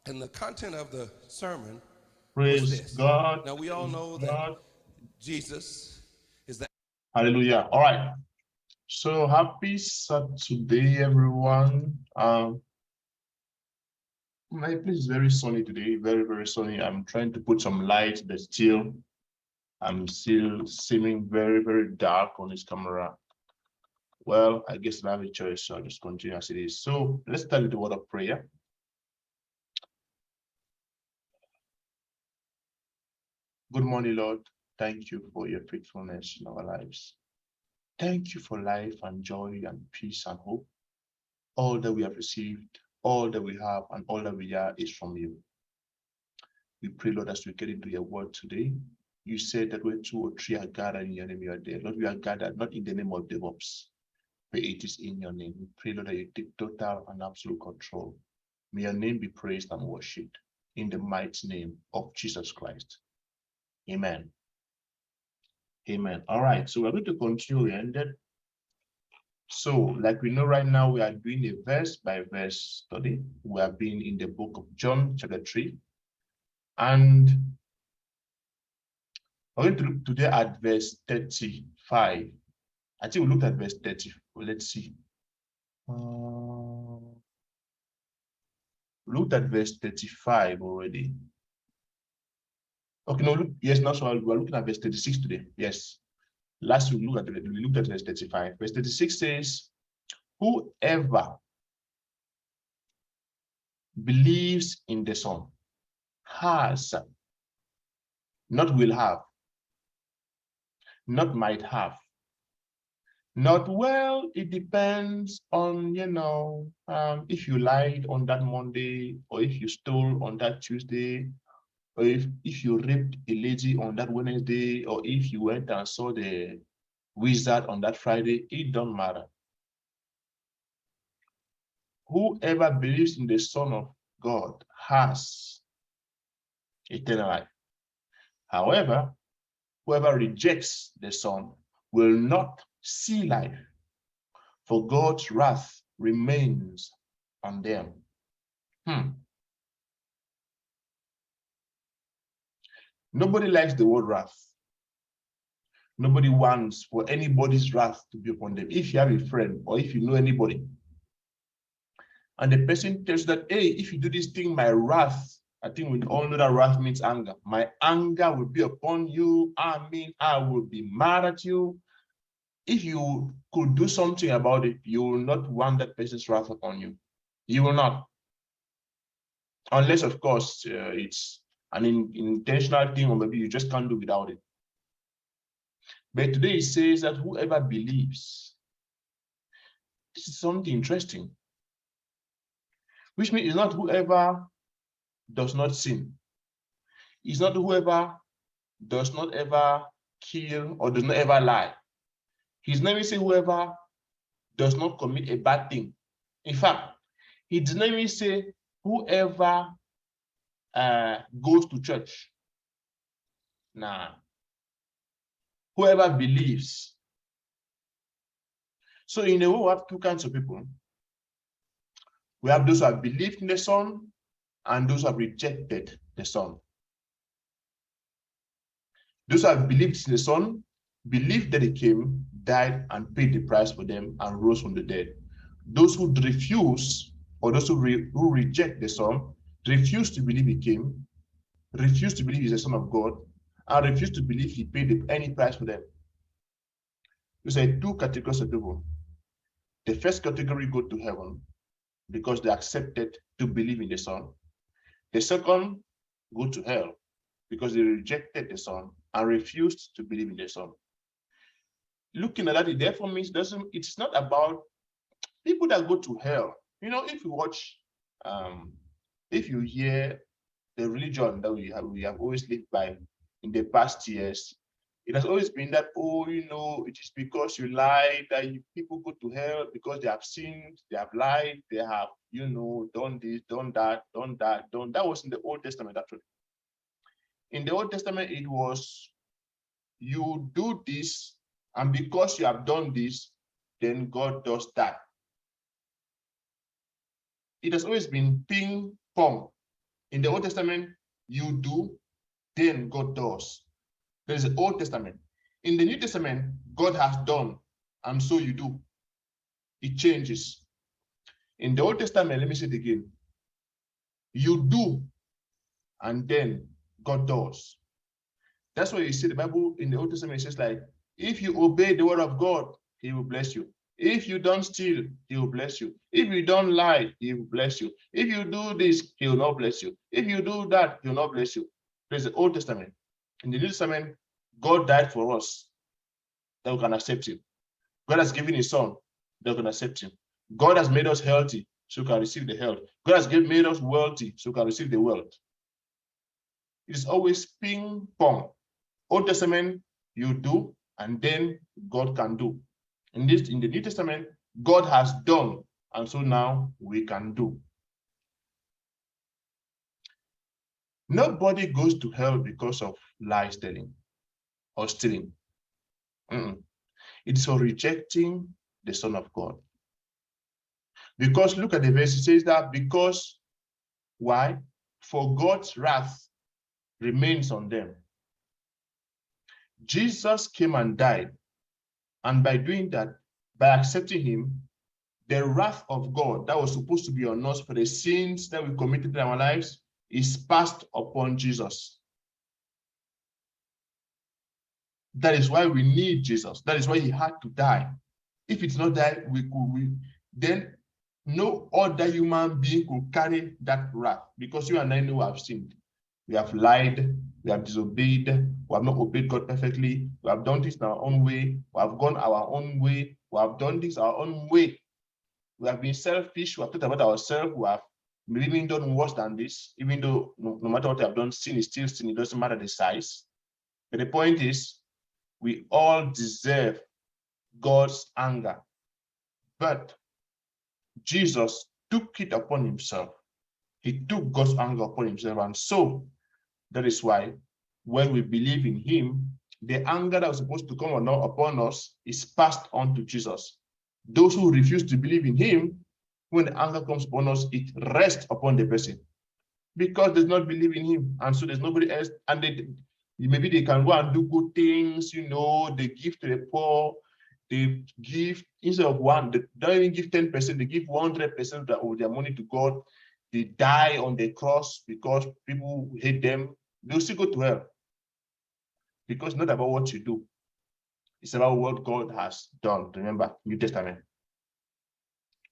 And the content of the sermon was Praise this. God. Now, we all Praise know that God. Jesus is the Hallelujah. All right. So happy Saturday, everyone. My place is very sunny today, very, very sunny. I'm trying to put some light, but still, I'm still seeming very, very dark on this camera. Well, I guess I have a choice, so I'll just continue as it is. So let's start with the word of prayer. Good morning, Lord. Thank you for your faithfulness in our lives. Thank you for life and joy and peace and hope. All that we have received, all that we have, and all that we are is from you. We pray, Lord, as we get into your word today. You said that when two or three are gathered in your name, you are there. Lord, we are gathered not in the name of DevOps, but it is in your name. We pray, Lord, that you take total and absolute control. May your name be praised and worshipped in the mighty name of Jesus Christ. Amen. Amen. All right, so we're going to continue. So, like we know right now, we are doing a verse by verse study. We have been in the book of John, chapter 3, and we're going to look today at verse 35. I think we looked at verse 30. Well, let's see. We looked at verse 35 already. Okay, no, look, yes, now so we're looking at verse 36 today. Yes. Last week we looked at verse 35. Verse 36 says, whoever believes in the Son has, not will have, not might have, not well, it depends on, if you lied on that Monday, or if you stole on that Tuesday, or if you raped a lady on that Wednesday, or if you went and saw the wizard on that Friday, it don't matter. Whoever believes in the Son of God has eternal life. However, whoever rejects the Son will not see life, for God's wrath remains on them. Nobody likes the word wrath. Nobody wants for anybody's wrath to be upon them. If you have a friend or if you know anybody, and the person tells you that, hey, if you do this thing, my wrath, I think we all know that wrath means anger. My anger will be upon you. I mean, I will be mad at you. If you could do something about it, you will not want that person's wrath upon you. You will not. Unless, of course, it's an intentional thing, or maybe you just can't do without it. But today it says that whoever believes, this is something interesting, which means it's not whoever does not sin. It's not whoever does not ever kill or does not ever lie. He's not even saying whoever does not commit a bad thing. In fact, he did not even say whoever goes to church. Nah. Whoever believes. So in a way, we have two kinds of people. We have those who have believed in the Son and those who have rejected the Son. Those who have believed in the Son, believed that he came, died, and paid the price for them, and rose from the dead. Those who refuse, or those who reject the Son, refuse to believe he came, refuse to believe he's the Son of God, and refuse to believe he paid any price for them. Those are two categories of people. The first category go to heaven because they accepted to believe in the Son. The second go to hell because they rejected the Son and refused to believe in the Son. Looking at that, it therefore means it's not about people that go to hell. You know, if you watch, if you hear the religion that we have always lived by in the past years, it has always been that, oh, it is because you lied that people go to hell because they have sinned, they have lied, they have, done this, done that, done that, done. That was in the Old Testament, actually. In the Old Testament, it was you do this, and because you have done this, then God does that. It has always been ping pong. In the Old Testament, you do, then God does. There is the Old Testament. In the New Testament, God has done, and so you do. It changes. In the Old Testament, let me say it again. You do, and then God does. That's why you see the Bible in the Old Testament, it says like, if you obey the word of God, he will bless you. If you don't steal, he will bless you. If you don't lie, he will bless you. If you do this, he will not bless you. If you do that, he will not bless you. There's the Old Testament. In the New Testament, God died for us that we can accept him. God has given his son that we can accept him. God has made us healthy so we can receive the health. God has made us wealthy so we can receive the wealth. It is always ping pong. Old Testament, you do, and then God can do. In the New Testament, God has done, and so now we can do. Nobody goes to hell because of lies telling or stealing. It is for rejecting the Son of God. Because look at the verse, it says that because, why? For God's wrath remains on them. Jesus came and died, and by doing that, by accepting him, the wrath of God that was supposed to be on us for the sins that we committed in our lives is passed upon Jesus. That is why we need Jesus. That is why he had to die. If it's not that, then no other human being could carry that wrath, because you and I know we have sinned. We have lied, we have disobeyed, we have not obeyed God perfectly, we have done this in our own way, we have gone our own way, we have done this our own way. We have been selfish, we have thought about ourselves, we have maybe even done worse than this, even though no matter what we have done, sin is still sin, it doesn't matter the size. But the point is, we all deserve God's anger. But Jesus took it upon himself. He took God's anger upon himself. And so that is why when we believe in him, the anger that was supposed to come upon us is passed on to Jesus. Those who refuse to believe in him, when the anger comes upon us, it rests upon the person because they do not believe in him. And so there's nobody else. And maybe they can go and do good things, they give to the poor, they give, instead of one, they don't even give 10%, they give 100% of their money to God. They die on the cross because people hate them. They'll still go to hell. Because it's not about what you do. It's about what God has done. Remember, New Testament.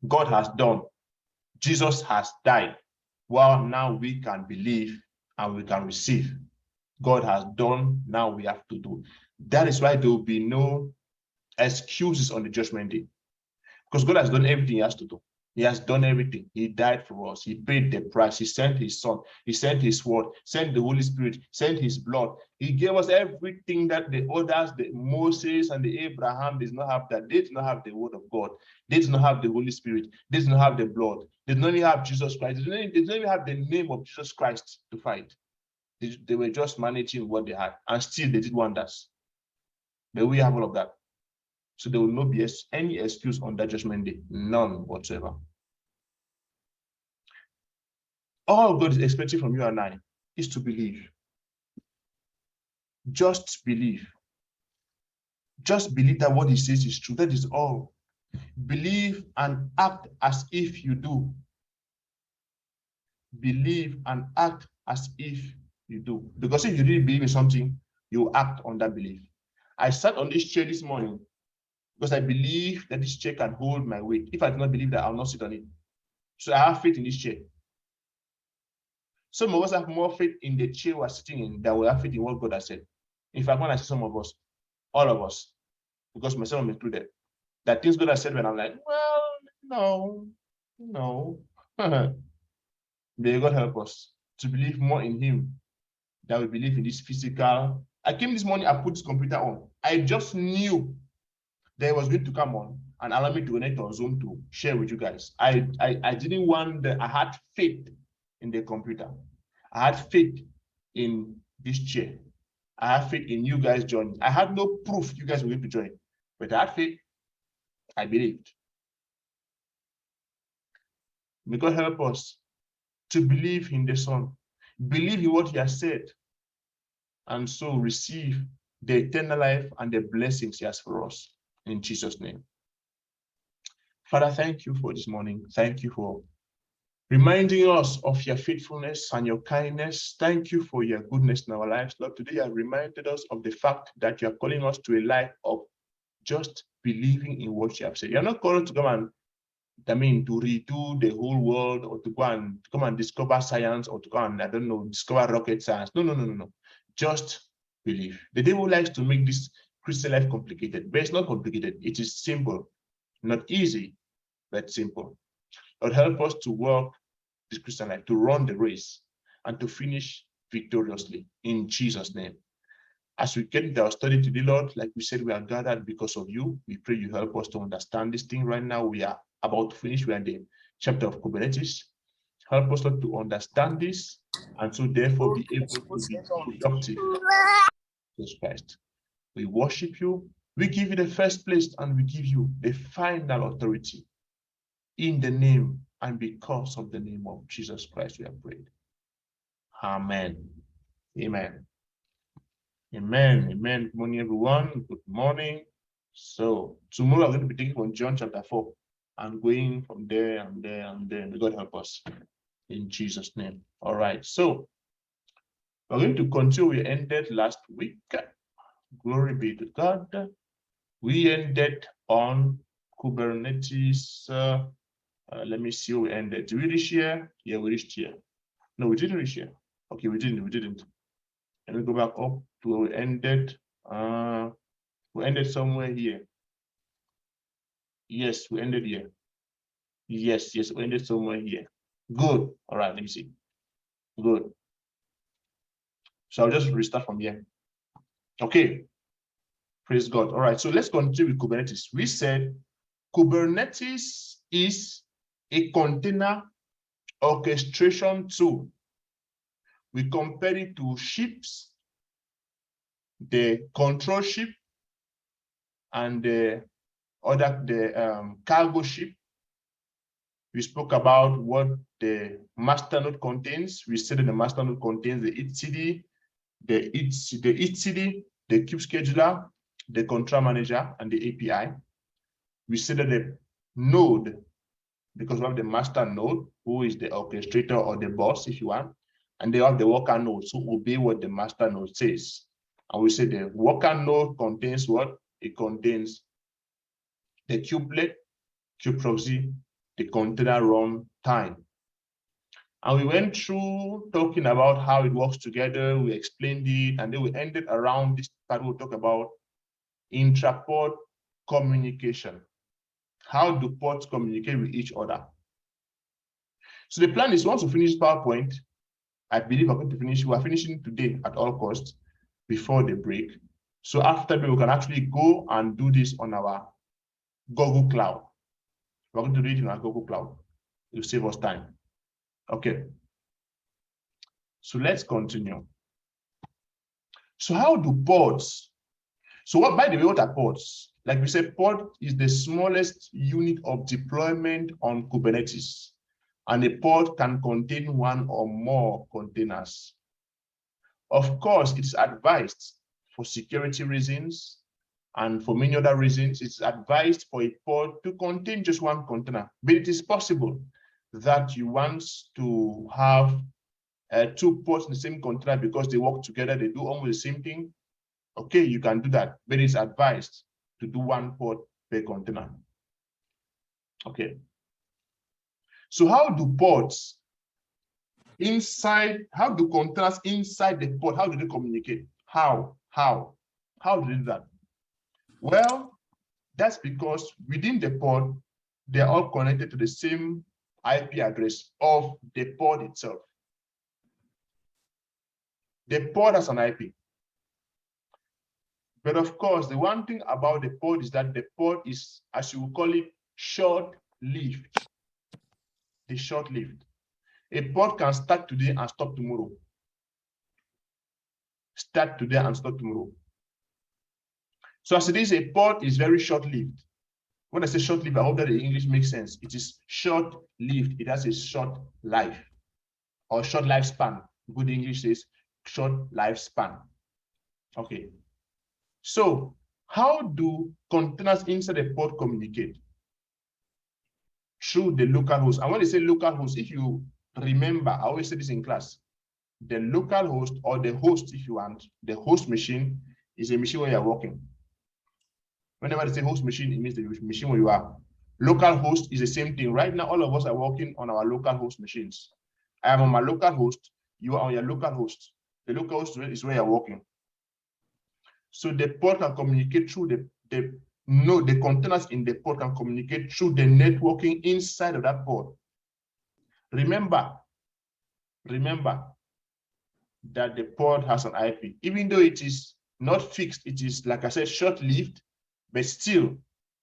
God has done. Jesus has died. Well, now we can believe and we can receive. God has done, now we have to do. That is why there will be no excuses on the judgment day. Because God has done everything he has to do. He has done everything. He died for us. He paid the price. He sent his son. He sent his word, sent the Holy Spirit, sent his blood. He gave us everything that the others, the Moses and the Abraham did not have. That they did not have the word of God. They did not have the Holy Spirit. They did not have the blood. They did not even have Jesus Christ. They did not even have the name of Jesus Christ to fight. They were just managing what they had, and still they did wonders. But we have all of that. So there will not be any excuse on that judgment day, none whatsoever. All God is expecting from you and I is to believe. Just believe. Just believe that what he says is true. That is all. Believe and act as if you do. Believe and act as if you do. Because if you really believe in something, you act on that belief. I sat on this chair this morning because I believe that this chair can hold my weight. If I do not believe that, I will not sit on it. So I have faith in this chair. Some of us have more faith in the chair we're sitting in than we have faith in what God has said. In fact, when I see some of us, all of us, because myself included, that things God has said when I'm like, well, no. May God help us to believe more in him than we believe in this physical. I came this morning, I put this computer on. I just knew that it was going to come on and allow me to connect on Zoom to share with you guys. I didn't want I had faith in the computer. I had faith in this chair. I had faith in you guys joining. I had no proof you guys were going to join, but I had faith. I believed. May God help us to believe in the Son. Believe in what he has said, and so receive the eternal life and the blessings he has for us. In Jesus' name. Father, thank you for this morning. Thank you for reminding us of your faithfulness and your kindness. Thank you for your goodness in our lives. Lord, today you have reminded us of the fact that you are calling us to a life of just believing in what you have said. You're not called to come and, to redo the whole world, or to come and discover science, or to go and, discover rocket science. No. Just believe. The devil likes to make this Christian life complicated, but it's not complicated. It is simple, not easy, but simple. Lord, help us to work this Christian life, to run the race, and to finish victoriously in Jesus' name. As we get into our study today, Lord, like we said, we are gathered because of you. We pray you help us to understand this thing right now. We are about to finish. We are in the chapter of Kubernetes. Help us, Lord, to understand this, and so therefore be able to be productive. Jesus Christ. We worship you. We give you the first place, and we give you the final authority. In the name and because of the name of Jesus Christ, we have prayed. Amen. Amen. Amen. Amen. Good morning, everyone. Good morning. So tomorrow I'm going to be taking from John chapter 4 and going from there and there and there. May God help us in Jesus' name. All right. So we're going to continue. We ended last week. Glory be to God. We ended on Kubernetes. Let me see. We ended. Did we reach here? Yeah, we reached here. No, we didn't reach here. Okay, we didn't. Let me go back up to where we ended. We ended somewhere here. Yes, we ended here. Yes, we ended somewhere here. Good. All right, let me see. Good. So I'll just restart from here. Okay. Praise God. All right, so let's continue with Kubernetes. We said Kubernetes is a container orchestration tool. We compare it to ships, the control ship, and the cargo ship. We spoke about what the master node contains. We said that the master node contains the etcd, the kube scheduler, the control manager, and the API. We said that the node, because we have the master node, who is the orchestrator or the boss, if you want, and they have the worker node, so obey what the master node says. And we say the worker node contains what? It contains the kubelet, kube proxy, the container run time. And we went through talking about how it works together. We explained it, and then we ended around this part. We'll talk about intra-pod communication. How do pods communicate with each other? So the plan is, once we finish PowerPoint, I believe we're going to finish. We are finishing today at all costs before the break. So after we can actually go and do this on our Google Cloud. We're going to do it in our Google Cloud. It will save us time. Okay. So let's continue. So how do pods? So what, by the way, what are pods? Like we said, pod is the smallest unit of deployment on Kubernetes. And a pod can contain one or more containers. Of course, it's advised for security reasons and for many other reasons. It's advised for a pod to contain just one container, but it is possible that you want to have two pods in the same container because they work together, they do almost the same thing. Okay, you can do that, but it's advised to do one pod per container. Okay. So how do pods how do containers inside the pod, how do they communicate? How do they do that? Well, that's because within the pod, they're all connected to the same IP address of the pod itself. The pod has an IP. But of course, the one thing about the pod is that the pod is, as you would call it, short-lived. The short-lived. A pod can start today and stop tomorrow. Start today and stop tomorrow. So as it is, a pod is very short-lived. When I say short-lived, I hope that the English makes sense. It is short-lived. It has a short life or short lifespan. good English says short lifespan. Okay. So how do containers inside a pod communicate? Through the local host. And when they say local host, if you remember, I always say this in class, the local host, or the host, if you want, the host machine is a machine where you're working. Whenever they say host machine, it means the machine where you are. Local host is the same thing. Right now, all of us are working on our local host machines. I am on my local host, you are on your local host. The local host is where you're working. So the pod can communicate through the containers in the pod can communicate through the networking inside of that pod. Remember that the pod has an IP. Even though it is not fixed, it is, like I said, short-lived, but still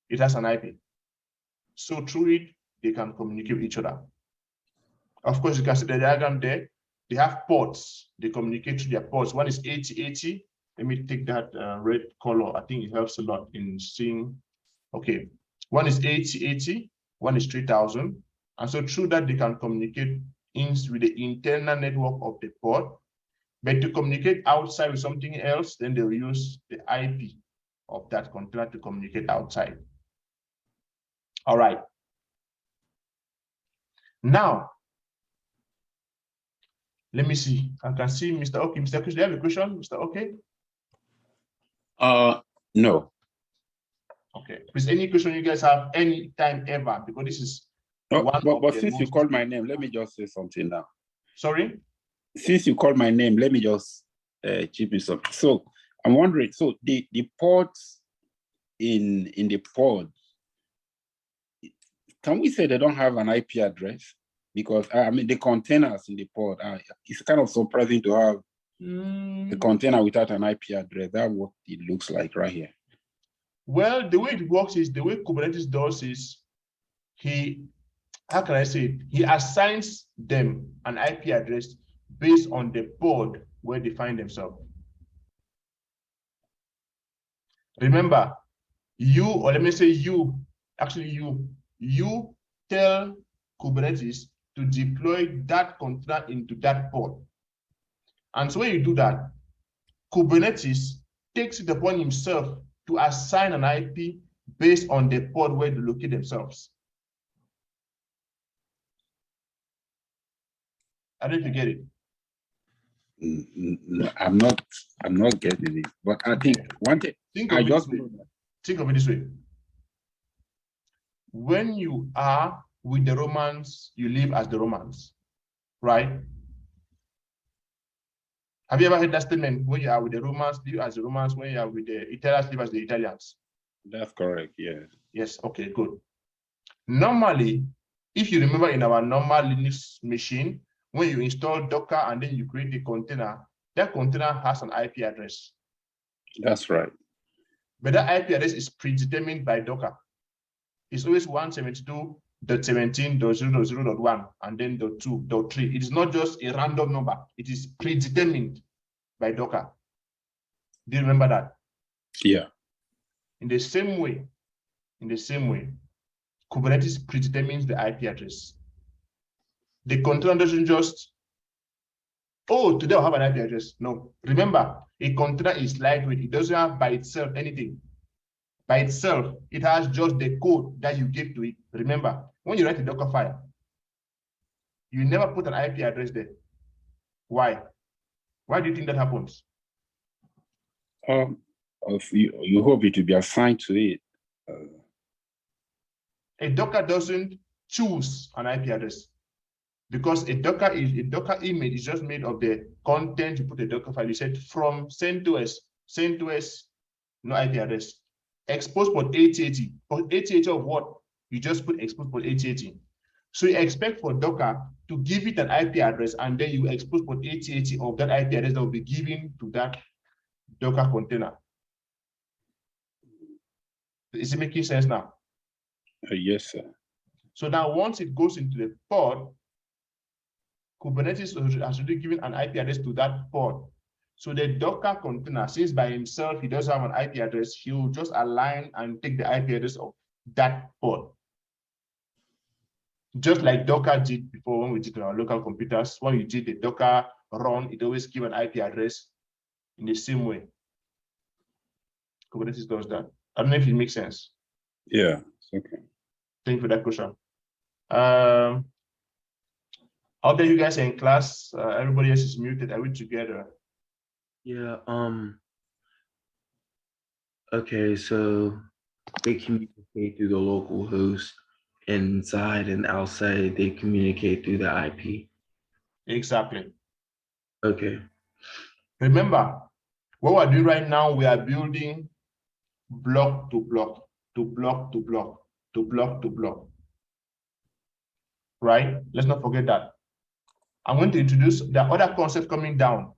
it has an IP. So through it, they can communicate with each other. Of course, you can see the diagram there. They have ports. They communicate through their ports. One is 8080. Let me take that red color. I think it helps a lot in seeing. Okay, one is 8080, one is 3000. And so through that, they can communicate with the internal network of the pod. But to communicate outside with something else, then they'll use the IP of that container to communicate outside. All right. Now, let me see. I can see Mr. Okay. Mr. Chris, do you have a question? Mr. Okay? No. Okay. Please, any question you guys have any time ever, because this is but since you called my name, let me just say something now. Sorry? Since you called my name, let me just chip in something. So I'm wondering, so the ports in the pod, can we say they don't have an IP address? Because I mean, the containers in the pod, it's kind of surprising to have a container without an IP address. That's what it looks like right here. Well, the way it works is, the way Kubernetes does is, how can I say it? He assigns them an IP address based on the pod where they find themselves. Remember, or let me say you tell Kubernetes to deploy that container into that pod. And so when you do that, Kubernetes takes it upon himself to assign an IP based on the pod where they locate themselves. I don't know if you get it. I'm not getting it. But I think one thing think of it this way. When you are with the Romans, you live as the Romans, right? Have you ever heard that statement? When you are with the Romans, live as the Romans. When you are with the Italians, live as the Italians. That's correct, yes. Yes, okay, good. Normally, if you remember in our normal Linux machine, when you install Docker and then you create a container, that container has an IP address. That's right. But that IP address is predetermined by Docker. It's always 172.17.0.0.1 and then .2.3. It is not just a random number. It is predetermined by Docker. Do you remember that? Yeah. In the same way, Kubernetes predetermines the IP address. The container doesn't just, today I'll have an IP address. No, remember, a container is lightweight. It doesn't have by itself anything. By itself, it has just the code that you give to it. Remember, when you write a Docker file, you never put an IP address there. Why? Why do you think that happens? You hope it will be assigned to it. A Docker doesn't choose an IP address, because a Docker image is just made of the content. You put a Docker file, you said from send to us, no IP address. Expose port 8080. Port 8080 of what? You just put expose port 8080. So you expect for Docker to give it an IP address, and then you expose port 8080 of that IP address that will be given to that Docker container. Is it making sense now? Yes, sir. So now once it goes into the pod, Kubernetes has already given an IP address to that pod. So the Docker container, since by himself he doesn't have an IP address, he will just align and take the IP address of that pod. Just like Docker did before when we did on our local computers, when we did the Docker run, it always gives an IP address in the same way. Kubernetes does that. I don't know if it makes sense. Yeah, it's okay. Thank you for that question. Out there, you guys are in class. Everybody else is muted. Are we together? Yeah. Okay, so they communicate through the local host. Inside and outside, they communicate through the IP. Exactly. Okay. Remember, what we're doing right now, we are building block to block, to block to block, to block to block. Right? Let's not forget that. I'm going to introduce the other concept coming down.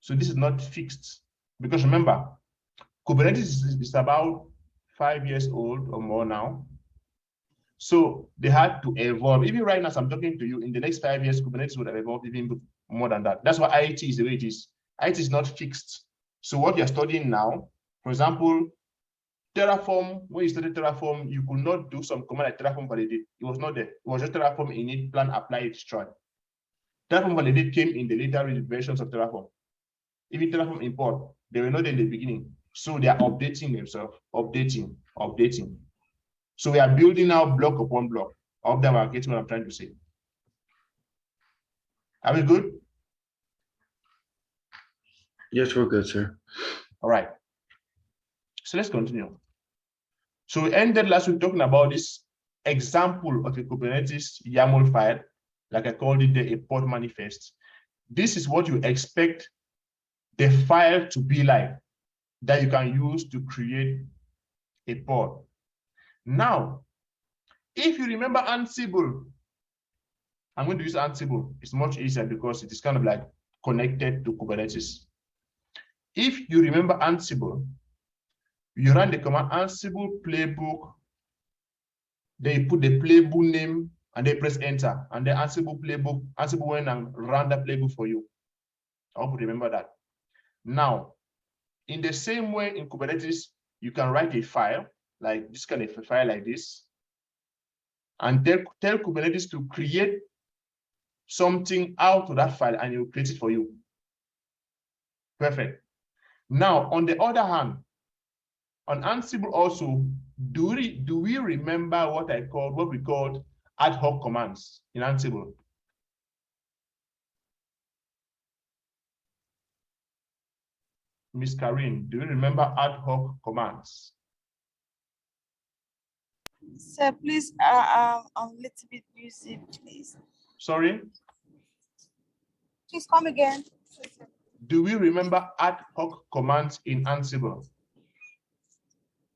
So this is not fixed. Because remember, Kubernetes is about 5 years old or more now. So they had to evolve. Even right now, as I'm talking to you, in the next 5 years, Kubernetes would have evolved even more than that. That's why IT is the way it is. IT is not fixed. So what you're studying now, for example, Terraform, when you studied Terraform, you could not do some command like Terraform validate. It was not there. It was just Terraform init, plan, apply, destroy. Terraform validate came in the later versions of Terraform. Even Terraform import, they were not there in the beginning. So they are updating themselves, updating. So we are building now block upon block. Of them are getting what I'm trying to say. Are we good? Yes, we're good, sir. All right. So let's continue. So we ended last week talking about this example of a Kubernetes YAML file, like I called it the pod manifest. This is what you expect the file to be like that you can use to create a pod. Now, if you remember Ansible, I'm going to use Ansible. It's much easier because it is kind of like connected to Kubernetes. If you remember Ansible, you run the command Ansible playbook, then you put the playbook name and then press enter, and then Ansible playbook, Ansible went and ran the playbook for you. I hope you remember that. Now, in the same way in Kubernetes, you can write a file, like this kind of a file like this, and tell Kubernetes to create something out of that file, and it will create it for you. Perfect. Now, on the other hand, on Ansible also, do we remember what we called ad hoc commands in Ansible? Miss Karin, do you remember ad hoc commands? Sir, please, I'm a little bit busy, please. Sorry? Please come again. Do we remember ad hoc commands in Ansible?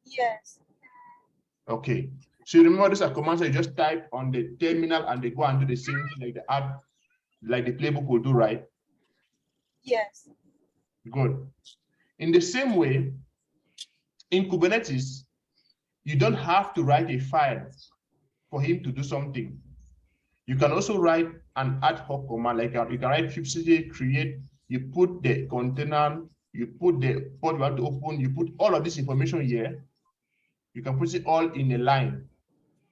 Yes. Okay. So you remember these are commands that you just type on the terminal and they go and do the same thing like the playbook will do, right? Yes. Good. In the same way, in Kubernetes, you don't have to write a file for him to do something. You can also write an ad hoc command, like you can write kubectl create, you put the container, you put the pod you want to open, you put all of this information here. You can put it all in a line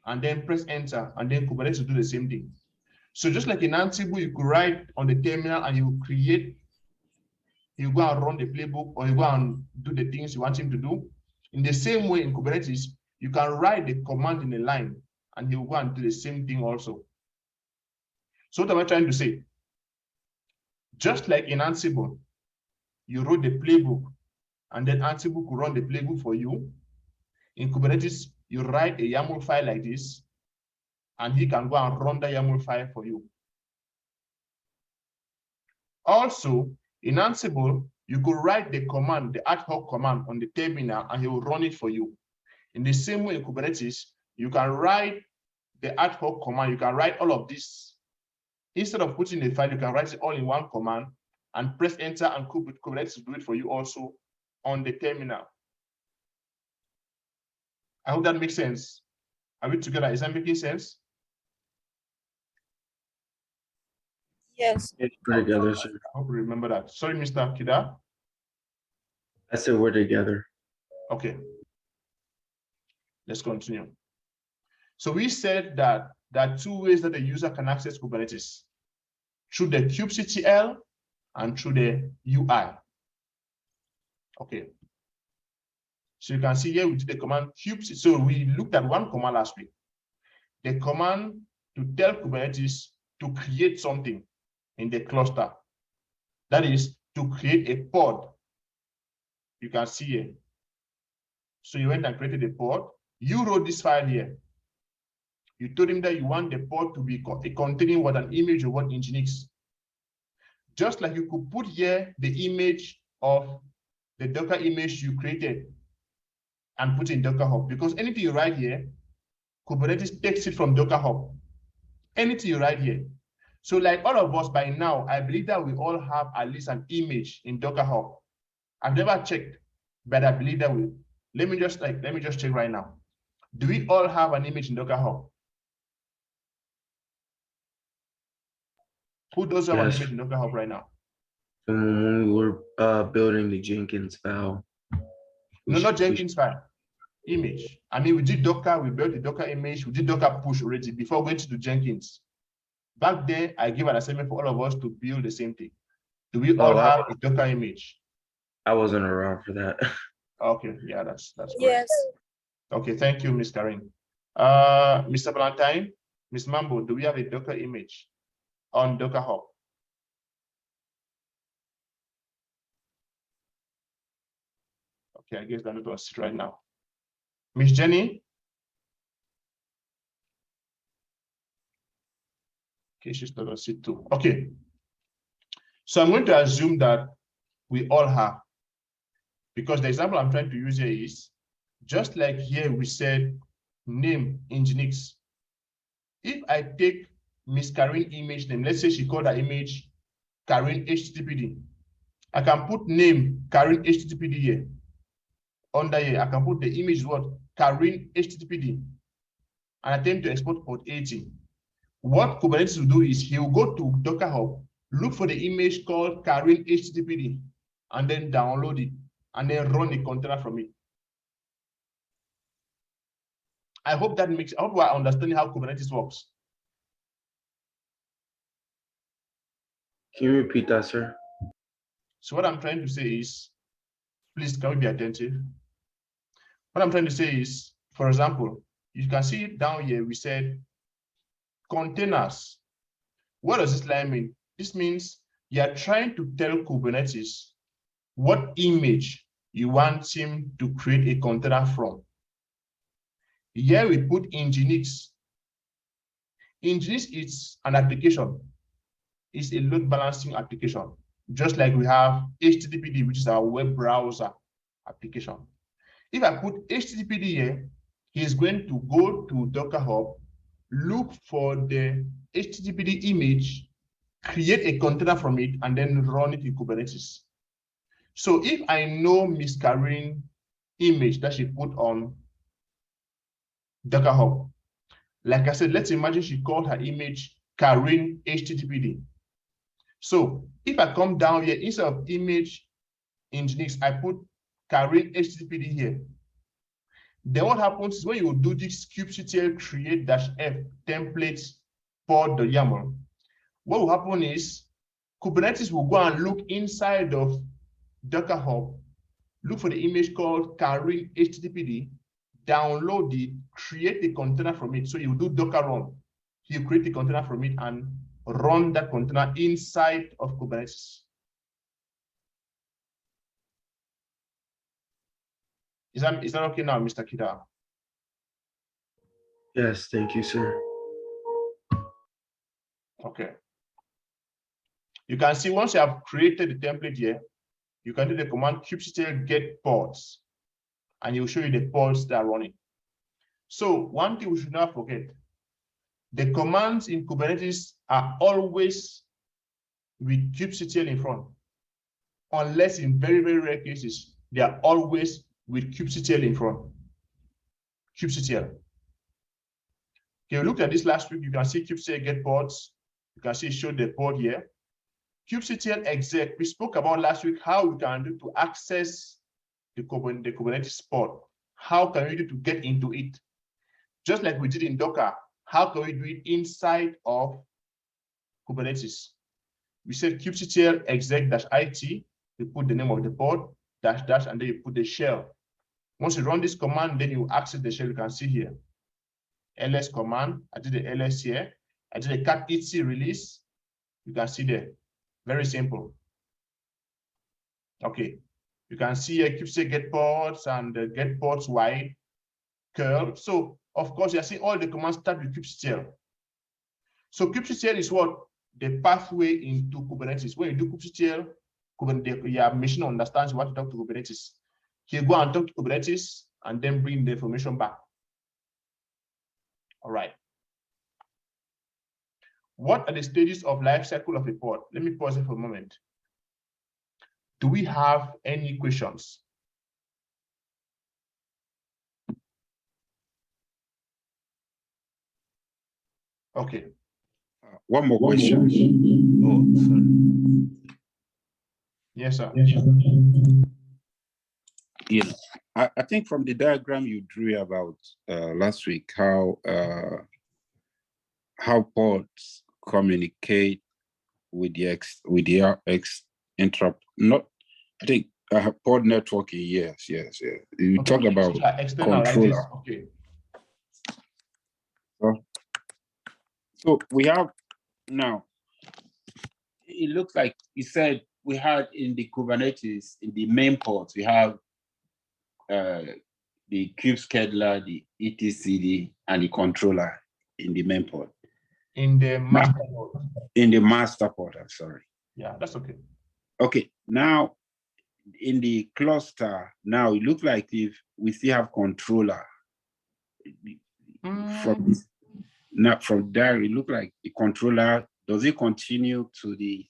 and then press enter, and then Kubernetes will do the same thing. So just like in Ansible, you could write on the terminal and you create, you go and run the playbook, or you go and do the things you want him to do. In the same way in Kubernetes, you can write the command in a line and he will go and do the same thing also. So what am I trying to say? Just like in Ansible, you wrote the playbook and then Ansible could run the playbook for you. In Kubernetes, you write a YAML file like this, and he can go and run the YAML file for you. Also, in Ansible, you could write the command, the ad hoc command on the terminal, and he will run it for you. In the same way in Kubernetes, you can write the ad hoc command, you can write all of this. Instead of putting the file, you can write it all in one command and press enter, and Kubernetes will do it for you also on the terminal. I hope that makes sense. Are we together? Is that making sense? Yes. We're together, sir. I hope you remember that. Sorry, Mr. Kida. I said we're together. Okay. Let's continue. So we said that there are two ways that the user can access Kubernetes: through the kubectl and through the UI. Okay. So you can see here we did the command kubectl. So we looked at one command last week. The command to tell Kubernetes to create something in the cluster. That is to create a pod. You can see here. So you went and created a pod. You wrote this file here. You told him that you want the pod to be containing what, an image of what, Nginx. Just like you could put here the image of the Docker image you created and put in Docker Hub, because anything you write here, Kubernetes takes it from Docker Hub. Anything you write here. So like all of us by now, I believe that we all have at least an image in Docker Hub. I've never checked, but I believe that we. Let me just check right now. Do we all have an image in Docker Hub? Who does have an image in Docker Hub right now? When we were building the Jenkins file. No, not Jenkins file. Image. I mean, we did Docker, we built the Docker image, we did Docker push already before going to do Jenkins. Back then, I gave an assignment for all of us to build the same thing. Do we all have a Docker image? I wasn't around for that. Okay, yeah, that's correct. Yes. Okay, thank you, Ms. Karin. Mr. Valentine, Ms. Mambo, do we have a Docker image on Docker Hub? Okay, I guess I'm not going to sit right now. Ms. Jenny? Okay, she's not going to sit too. Okay. So I'm going to assume that we all have, because the example I'm trying to use here is, just like here we said, name Nginx. If I take Miss Karin image name, let's say she called her image Karin HTTPD. I can put name Karin HTTPD here. Under here, I can put the image what? Karin HTTPD. And attempt to export port 80. What Kubernetes will do is he will go to Docker Hub, look for the image called Karin HTTPD, and then download it, and then run a container from it. I hope that makes, I hope we are understanding how Kubernetes works. Can you repeat that, sir? So what I'm trying to say is, please, can we be attentive? What I'm trying to say is, for example, you can see down here, we said containers. What does this line mean? This means you are trying to tell Kubernetes what image you want him to create a container from. Here we put Nginx. Nginx is an application. It's a load balancing application, just like we have HTTPD, which is our web browser application. If I put HTTPD here, he's going to go to Docker Hub, look for the HTTPD image, create a container from it, and then run it in Kubernetes. So if I know Miss Karin image that she put on Docker Hub, like I said, let's imagine she called her image Karin HTTPD. So if I come down here, instead of image Nginx, I put Karin HTTPD here. Then what happens is when you do this kubectl create -f templates pod.yaml, what will happen is Kubernetes will go and look inside of Docker Hub, look for the image called Karin HTTPD, download it, create a container from it. So you do Docker run. You create a container from it and run that container inside of Kubernetes. Is that okay now, Mr. Kida? Yes, thank you, sir. Okay. You can see once you have created the template here, you can do the command kubectl get pods, and it will show you the pods that are running. So one thing we should not forget, the commands in Kubernetes are always with kubectl in front, unless in very, very rare cases, they are always with kubectl in front. Kubectl. Okay, we looked at this last week. You can see kubectl get pods. You can see it showed the pod here. kubectl exec, we spoke about last week how we can do to access the Kubernetes pod. How can we do to get into it? Just like we did in Docker, how can we do it inside of Kubernetes? we said kubectl exec-it, you put the name of the pod, -- and then you put the shell. Once you run this command, then you access the shell. You can see here. ls command, I did the ls here. I did a cat etc release. You can see there. Very simple. Okay. You can see here kubectl get ports and get ports wide curl. So of course you are seeing all the commands start with kubectl. So kubectl is what? The pathway into Kubernetes. When you do kubectl, your machine understands you want to talk to Kubernetes. You go and talk to Kubernetes and then bring the information back. All right. What are the stages of life cycle of a pod? Let me pause it for a moment. Do we have any questions? Okay. One more question. Oh, sorry. Yes, sir. You know, I think from the diagram you drew about last week, how pods communicate with the interrupt. Not, I think pod networking. Yes. You Okay. talked about external controller. like okay. So we have now. It looks like you said we had in the Kubernetes, in the main ports, we have the kube scheduler, the etcd, and the controller in the main port. In the master node. In the master port, I'm sorry. Yeah, that's okay. Okay, now in the cluster, now it looks like if we still have controller. From there, it looks like the controller, does it continue to the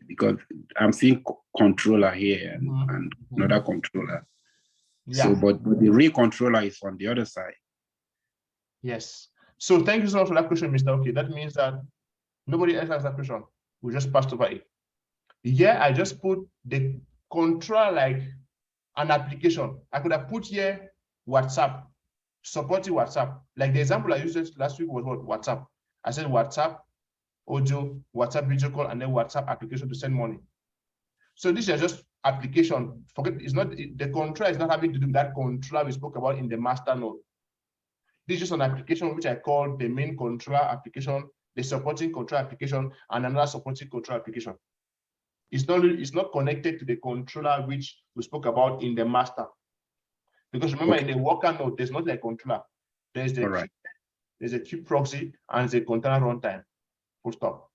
because I'm seeing controller here and another controller. Yeah. So, but the real controller is on the other side. Yes. So thank you so much for that question, Mr. Okay. That means that nobody else has that question. We just passed over it. Here, I just put the controller like an application. I could have put here WhatsApp, supporting WhatsApp. Like the example I used last week was what? WhatsApp. I said WhatsApp audio, WhatsApp video call, and then WhatsApp application to send money. So this is just application. Forget, it's not the controller is not having to do with that controller we spoke about in the master node. This is just an application which I call the main controller application, the supporting controller application, and another supporting controller application. It's not connected to the controller which we spoke about in the master. Because remember, in the worker node, there's not like controller. There's the there's a kube proxy and the container runtime. Full stop.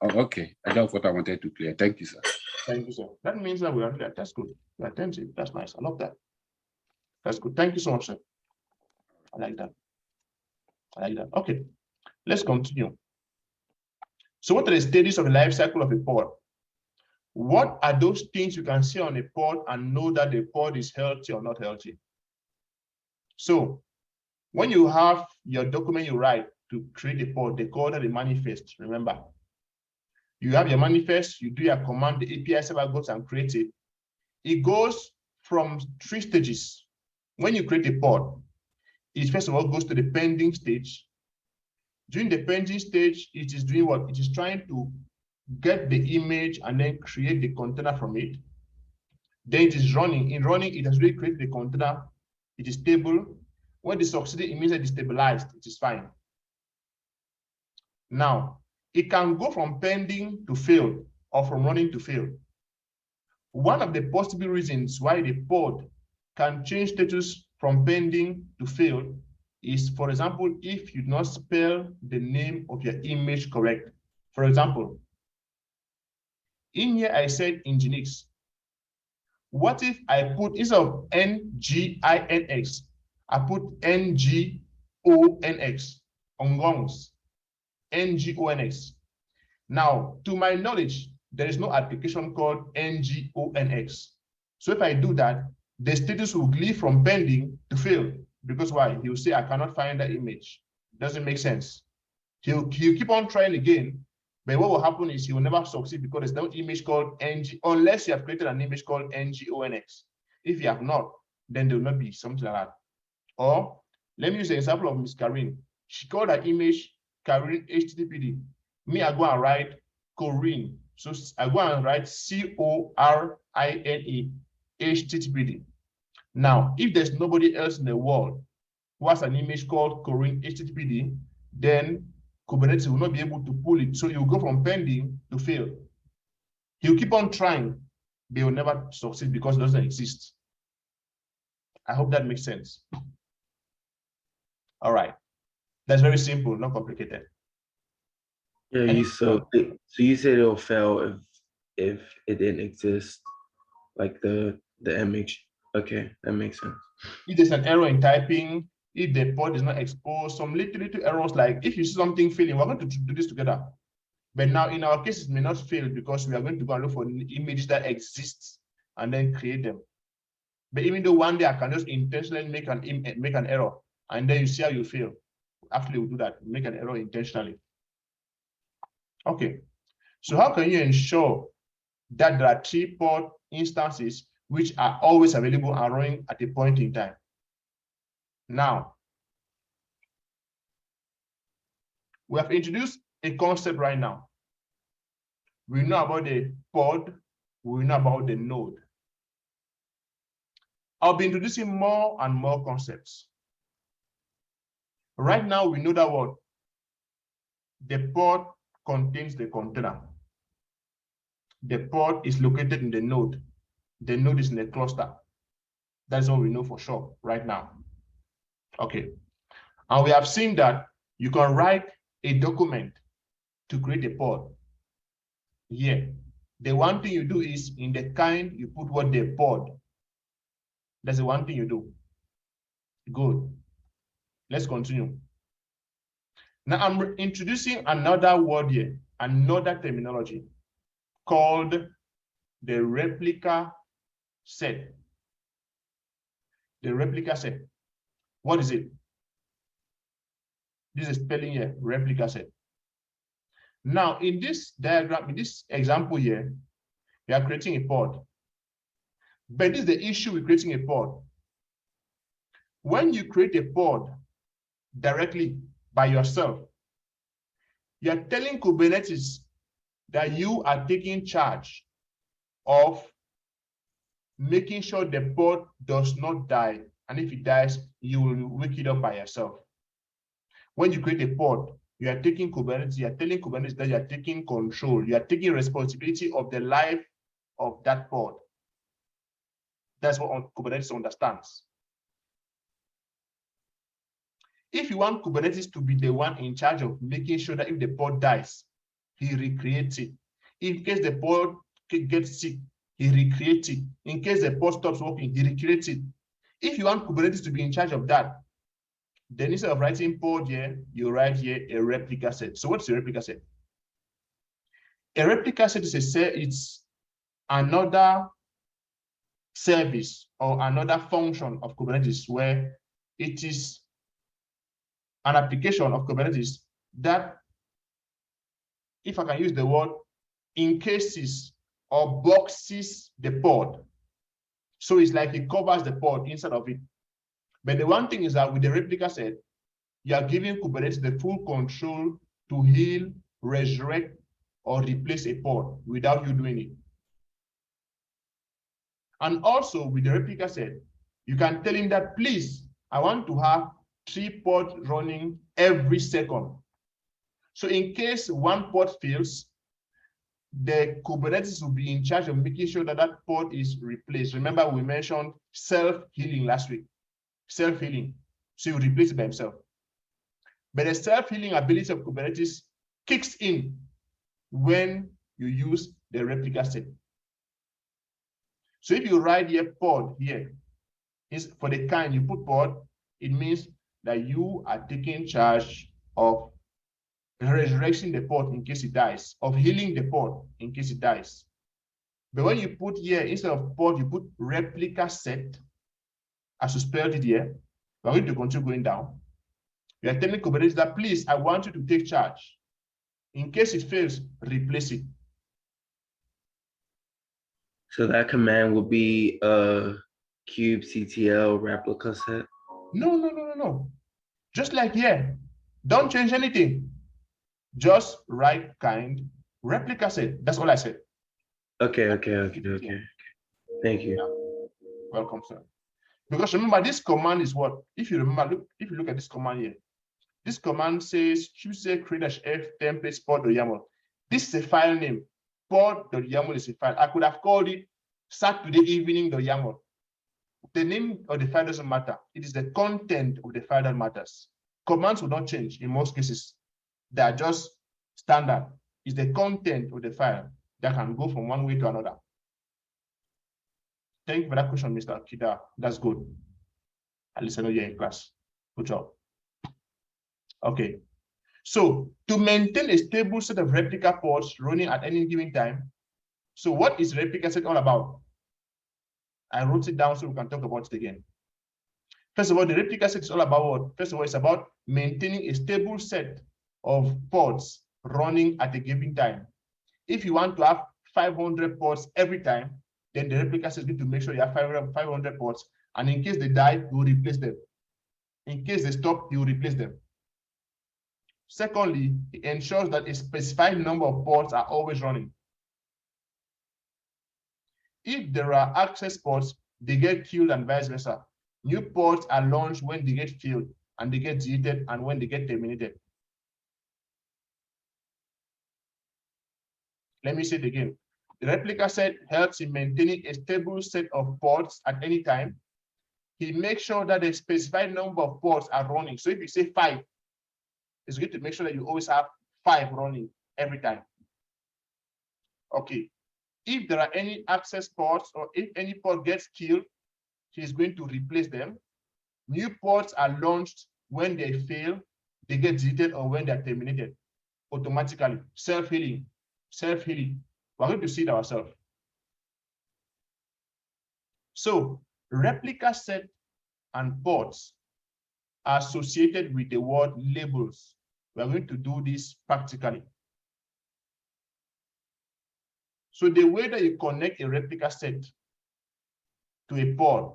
Oh, okay. That's what I wanted to clear. Thank you, sir. Thank you, sir. That means that we are clear. That's good. We're attentive. That's nice. I love that. That's good. Thank you so much, sir. I like that. Okay, let's continue. So what are the stages of the life cycle of a pod? What are those things you can see on a pod and know that the pod is healthy or not healthy? So when you have your document you write to create a pod, they call that a manifest, remember. You have your manifest, you do your command, the API server goes and creates it. It goes from 3 stages. When you create a pod, it first of all goes to the pending stage. During the pending stage, it is doing what? It is trying to get the image and then create the container from it. Then it is running. In running, it has really created the container. It is stable. When it succeeded, it means that it is stabilized. It is fine. Now, it can go from pending to failed or from running to failed. One of the possible reasons why the pod can change status from pending to failed is, for example, if you do not spell the name of your image correct. For example, in here I said Nginx. What if I put, instead of Nginx, I put Ngonx, Ngonx, Ngonx. Now, to my knowledge, there is no application called Ngonx. So if I do that, the status will glide from pending to fail. Because why? He will say, I cannot find that image. Doesn't make sense. He'll keep on trying again, but what will happen is he will never succeed because there's no image called Ng, unless you have created an image called Ngonx. If you have not, then there will not be something like that. Or let me use the example of Miss Karine. She called her image Karine HTTPD. Me, I go and write Corinne. So I go and write CORINE HTTPD. Now, if there's nobody else in the world who has an image called Corinne HTTPD, then Kubernetes will not be able to pull it. So it will go from pending to fail. He'll keep on trying, but he'll never succeed because it doesn't exist. I hope that makes sense. All right. That's very simple, not complicated. Yeah, so you said it'll fail if it didn't exist, like the image. Okay, that makes sense. If there's an error in typing, if the port is not exposed, some little errors, like if you see something failing, we're going to do this together. But now in our case, it may not fail because we are going to go and look for images that exist and then create them. But even though one day I can just intentionally make an error, and then you see how you fail. Actually, we'll do that, make an error intentionally. Okay, so how can you ensure that there are 3 port instances which are always available and running at a point in time? Now, we have introduced a concept right now. We know about the pod, we know about the node. I'll be introducing more and more concepts. Right now, we know that what? The pod contains the container. The pod is located in the node. The node is in the cluster. That's what we know for sure right now. Okay. And we have seen that you can write a document to create a pod. Yeah. The one thing you do is in the kind, you put what the pod. That's the one thing you do. Good. Let's continue. Now I'm introducing another word here, another terminology called the replica set. The replica set. What is it? This is spelling here, replica set. Now, in this diagram, in this example here, we are creating a pod. But this is the issue with creating a pod. When you create a pod directly by yourself, you are telling Kubernetes that you are taking charge of making sure the pod does not die. And if it dies, you will wake it up by yourself. When you create a pod, you are taking Kubernetes, you are telling Kubernetes that you are taking control, you are taking responsibility of the life of that pod. That's what Kubernetes understands. If you want Kubernetes to be the one in charge of making sure that if the pod dies, he recreates it. In case the pod gets sick, he recreates it. In case the pod stops working, he recreates it. If you want Kubernetes to be in charge of that, then instead of writing pod here, you write here a replica set. So what's a replica set? A replica set is it's another service or another function of Kubernetes where it is an application of Kubernetes that, if I can use the word, encases or boxes the pod. So it's like it covers the pod inside of it. But the one thing is that with the replica set, you are giving Kubernetes the full control to heal, resurrect, or replace a pod without you doing it. And also with the replica set, you can tell him that, please, I want to have 3 pods running every second. So in case one pod fails, the Kubernetes will be in charge of making sure that that pod is replaced. Remember, we mentioned self-healing last week. Self-healing. So you replace it by himself. But the self-healing ability of Kubernetes kicks in when you use the replica set. So if you write here pod here, is for the kind you put pod, it means that you are taking charge of resurrecting the pod in case it dies, of healing the pod in case it dies. But when you put here, instead of pod, you put replica set, as you spelled it here, we're going to continue going down. You are telling Kubernetes that, please, I want you to take charge. In case it fails, replace it. So that command will be a kubectl replica set? No. Just like here, don't change anything. Just write kind replica set. That's all I said. Okay. Thank you. Welcome, sir. Because remember, this command is what? If you remember, if you look at this command here, this command says choose a create-f template pod.yaml. This is a file name. Pod.yaml is a file. I could have called it Saturday evening.yaml. The name of the file doesn't matter. It is the content of the file that matters. Commands will not change in most cases. They are just standard. It's the content of the file that can go from one way to another. Thank you for that question, Mr. Kida. That's good. At least I know you're in class. Good job. Okay. So to maintain a stable set of replica pods running at any given time. So what is replica set all about? I wrote it down so we can talk about it again. First of all, the replica set is all about what? First of all, it's about maintaining a stable set of pods running at a given time. If you want to have 500 pods every time, then the replica set is going to make sure you have 500 pods. And in case they die, you will replace them. In case they stop, you will replace them. Secondly, it ensures that a specified number of pods are always running. If there are access pods, they get killed and vice versa. New pods are launched when they get filled and they get deleted and when they get terminated. Let me say it again. The replica set helps in maintaining a stable set of pods at any time. It makes sure that a specified number of pods are running. So if you say 5, it's good to make sure that you always have 5 running every time. Okay. If there are any access pods or if any pod gets killed, he's going to replace them. New pods are launched when they fail, they get deleted, or when they're terminated automatically. Self-healing. Self-healing. We're going to see it ourselves. So replica set and pods are associated with the word labels. We're going to do this practically. So the way that you connect a replica set to a pod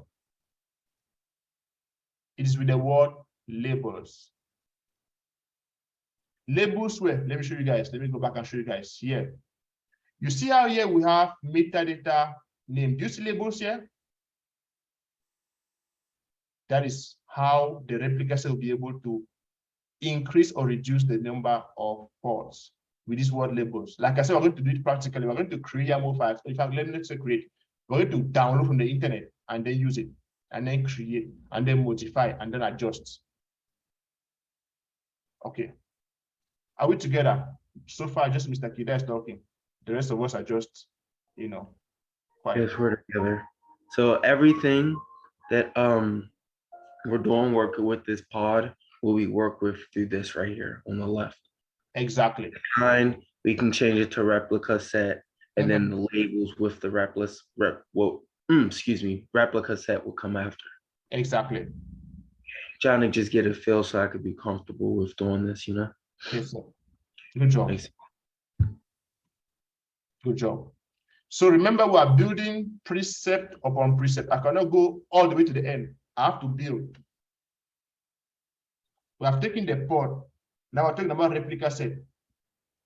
is with the word labels. Labels where? Let me show you guys. Let me go back and show you guys here. You see how here we have metadata name. Do you see labels here? That is how the replica set will be able to increase or reduce the number of pods with these word labels. Like I said, we're going to do it practically. We're going to create YAML files. In fact, let's say create. We're going to download from the internet and then use it, and then create, and then modify, and then adjust. Okay. Are we together? So far, just Mr. Kida is talking. The rest of us are just, quiet. Yes, we're together. So everything that we're doing working with this pod will be worked with through this right here on the left. Exactly. Kind, we can change it to replica set, and then the labels with the replica set will come after. Exactly. Trying to just get a feel so I could be comfortable with doing this, Yes, sir. Good job. Thanks. Good job. So remember, we are building precept upon precept. I cannot go all the way to the end. I have to build. We have taken the pod. Now we're talking about replica set.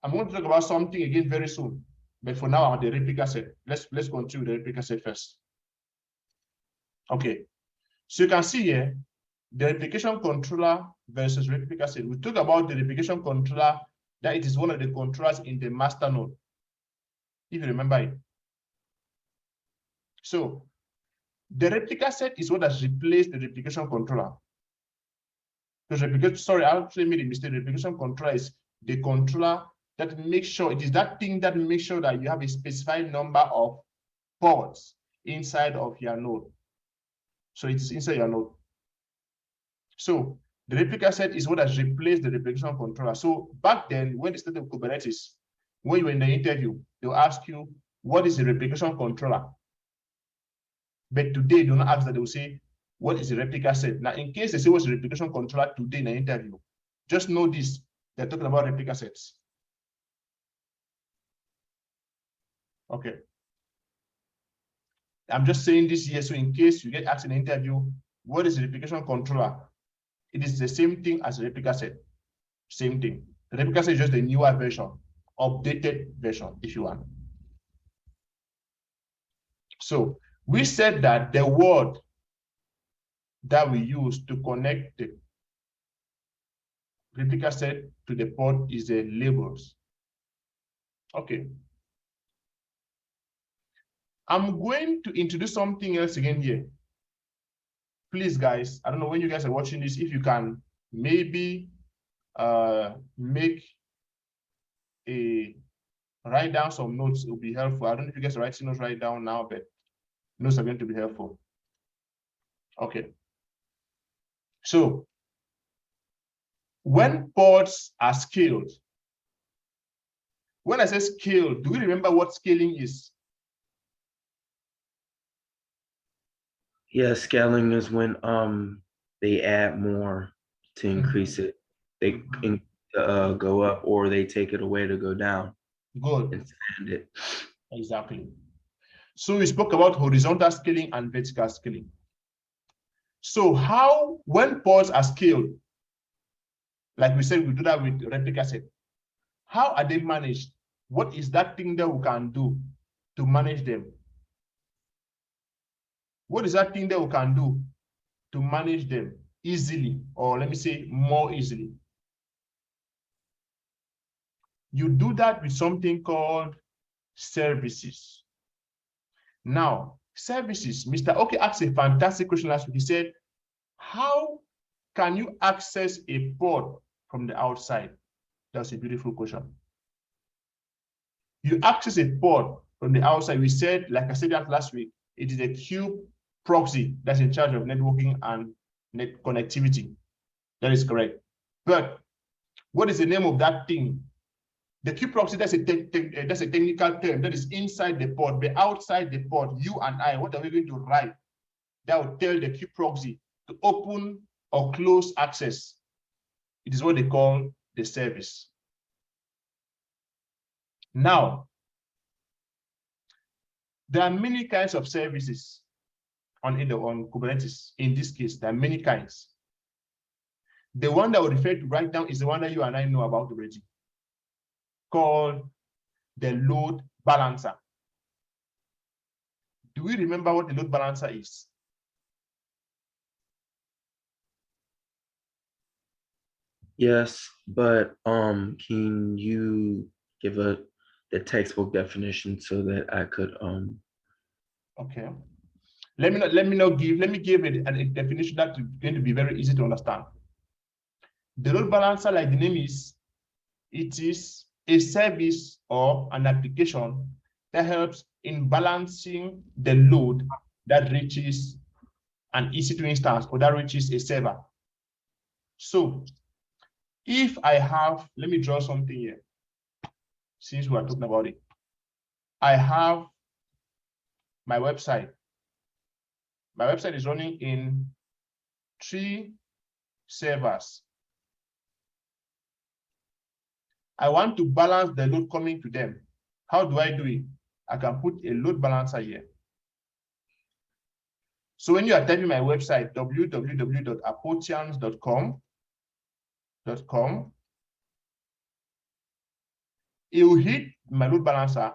I'm going to talk about something again very soon. But for now, I'm at the replica set. Let's continue the replica set first. Okay. So you can see here, the replication controller versus replica set. We talk about the replication controller, that it is one of the controllers in the master node, if you remember it. So the replica set is what has replaced the replication controller. Because sorry, I actually made a mistake. The replication controller is the controller that makes sure, it is that thing that makes sure that you have a specified number of pods inside of your node. So it's inside your node. So the replica set is what has replaced the replication controller. So back then, when they started Kubernetes, when you were in the interview, they'll ask you, what is the replication controller? But today, they don't ask that, they will say, what is the replica set? Now, in case they say what's the replication controller today in an interview, just know this, they're talking about replica sets. Okay. I'm just saying this here, so in case you get asked in an interview, what is the replication controller? It is the same thing as a replica set. Same thing. The replicaset is just a newer version, updated version, if you want. So we said that the word that we use to connect the replicaset to the pod is the labels. Okay. I'm going to introduce something else again here. Please, guys, I don't know when you guys are watching this, if you can maybe write down some notes, it will be helpful. I don't know if you guys are writing notes right down now, but notes are going to be helpful. Okay. So when pods are scaled, when I say scale, do we remember what scaling is? Yeah, scaling is when they add more to increase it. They go up, or they take it away to go down. Good. Expand it. Exactly. So we spoke about horizontal scaling and vertical scaling. So how, when pods are scaled, like we said, we do that with replicaset, how are they managed? What is that thing that we can do to manage them? What is that thing that we can do to manage them easily, or let me say more easily? You do that with something called services. Now, services, Mr. Oke asked a fantastic question last week. He said, how can you access a pod from the outside? That's a beautiful question. You access a pod from the outside. We said, like I said that last week, it is a kube proxy that's in charge of networking and net connectivity. That is correct. But what is the name of that thing? The kube proxy, that's a technical term that is inside the pod, but outside the pod, you and I, what are we going to write that will tell the kube proxy to open or close access? It is what they call the service. Now, there are many kinds of services on Kubernetes. In this case, there are many kinds. The one that we refer to right now is the one that you and I know about already, called the load balancer. Do we remember what the load balancer is? Yes, but can you give the textbook definition so that I could Okay. Let me give it a definition that's going to be very easy to understand. The load balancer, like the name is, it is a service or an application that helps in balancing the load that reaches an EC2 instance or that reaches a server. So if I have, let me draw something here, since we are talking about it. I have my website. My website is running in 3 servers. I want to balance the load coming to them. How do I do it? I can put a load balancer here. So when you are typing my website, www.apotians.com, it will hit my load balancer,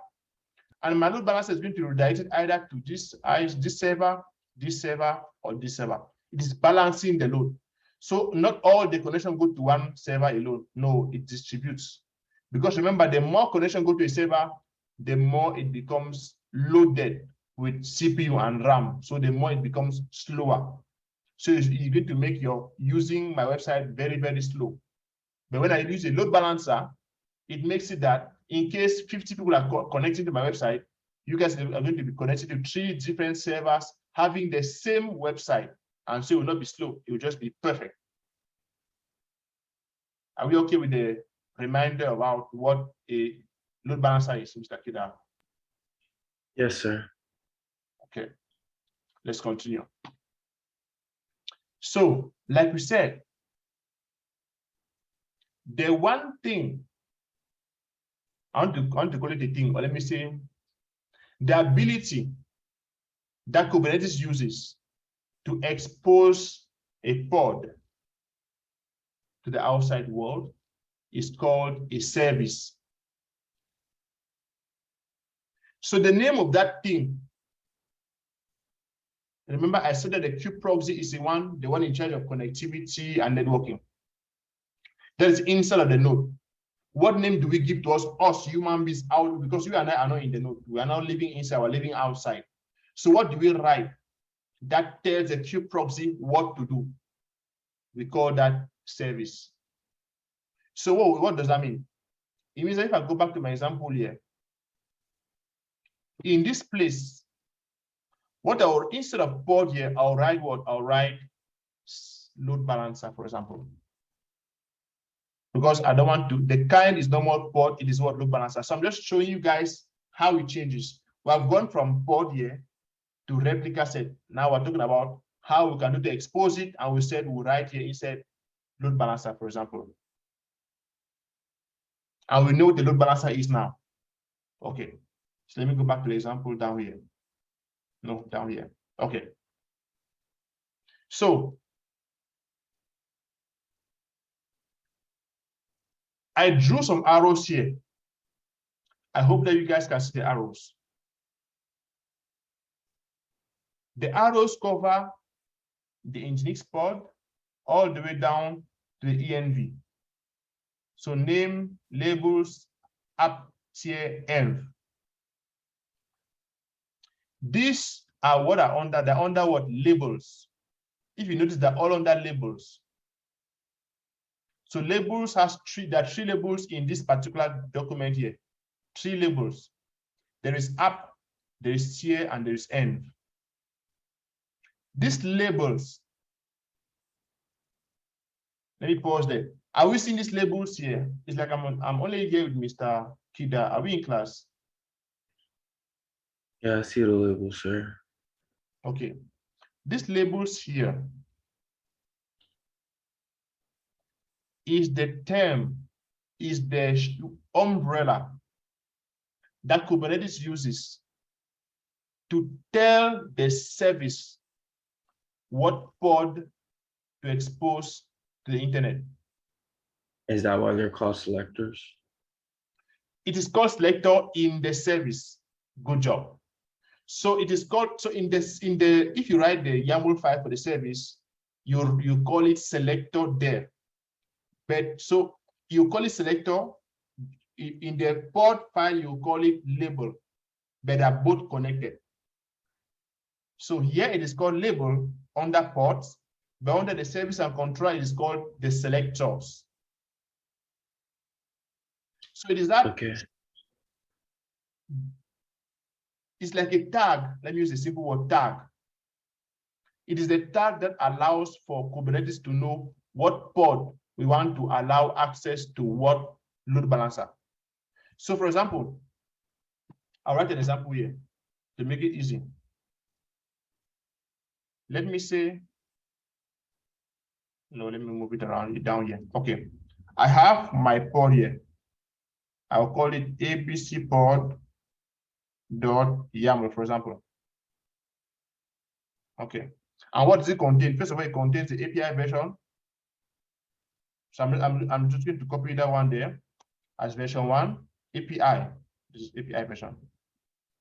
and my load balancer is going to redirect it either to this server, or this server. It is balancing the load. So not all the connection go to one server alone. No, it distributes. Because remember, the more connection go to a server, the more it becomes loaded with CPU and RAM. So the more it becomes slower. So it's going to make your using my website very, very slow. But when I use a load balancer, it makes it that in case 50 people are connecting to my website, you guys are going to be connected to 3 different servers having the same website. And so it will not be slow. It will just be perfect. Are we okay with the reminder about what a load balancer is, Mr. Kida? Yes, sir. Okay, let's continue. So, like we said, the one thing, I want to call it a thing, or let me say, the ability that Kubernetes uses to expose a pod to the outside world is called a service. So the name of that thing, remember I said that the kube proxy is the one in charge of connectivity and networking. That is inside of the node. What name do we give to us human beings out? Because you and I are not in the node. We are not living inside, we're living outside. So what do we write that tells the kube proxy what to do? We call that service. So what does that mean? It means that if I go back to my example here, in this place, instead of port here, I'll write what? I'll write load balancer, for example. Because I don't want to, the kind is no more port, it is what? Load balancer. So I'm just showing you guys how it changes. We have gone from port here to replica set. Now we're talking about how we can do to expose it, and we said we'll write here instead load balancer, for example. And we know what the load balancer is now. Okay, so let me go back to the example down here. No, down here. Okay. So I drew some arrows here. I hope that you guys can see the arrows. The arrows cover the Nginx pod all the way down to the ENV. So name, labels, app, tier, env. These are what are under, they're under what? Labels. If you notice, they're all under labels. So labels has there are three labels in this particular document here. 3 labels. There is app, there is tier, and there is env. These labels, let me pause there. Are we seeing these labels here? It's like I'm only here with Mr. Kida. Are we in class? Yeah, I see the label, sir. Okay. These labels here is the term, is the umbrella that Kubernetes uses to tell the service what pod to expose to the internet. Is that why they're called selectors? It is called selector in the service. Good job. So it is called, so if you write the YAML file for the service, you call it selector there. But so you call it selector, in the pod file, you call it label, but they're both connected. So here it is called label under pods, but under the service and control, it is called the selectors. So it is that, Okay. it's like a tag. Let me use a simple word, tag. It is the tag that allows for Kubernetes to know what pod we want to allow access to what load balancer. So for example, I'll write an example here to make it easy. Let me say, no, let me move it around down here. Okay, I have my pod here. I'll call it ABC pod dot YAML, for example. Okay, and what does it contain? First of all, it contains the API version. So I'm just going to copy that one there as version 1 API. This is API version.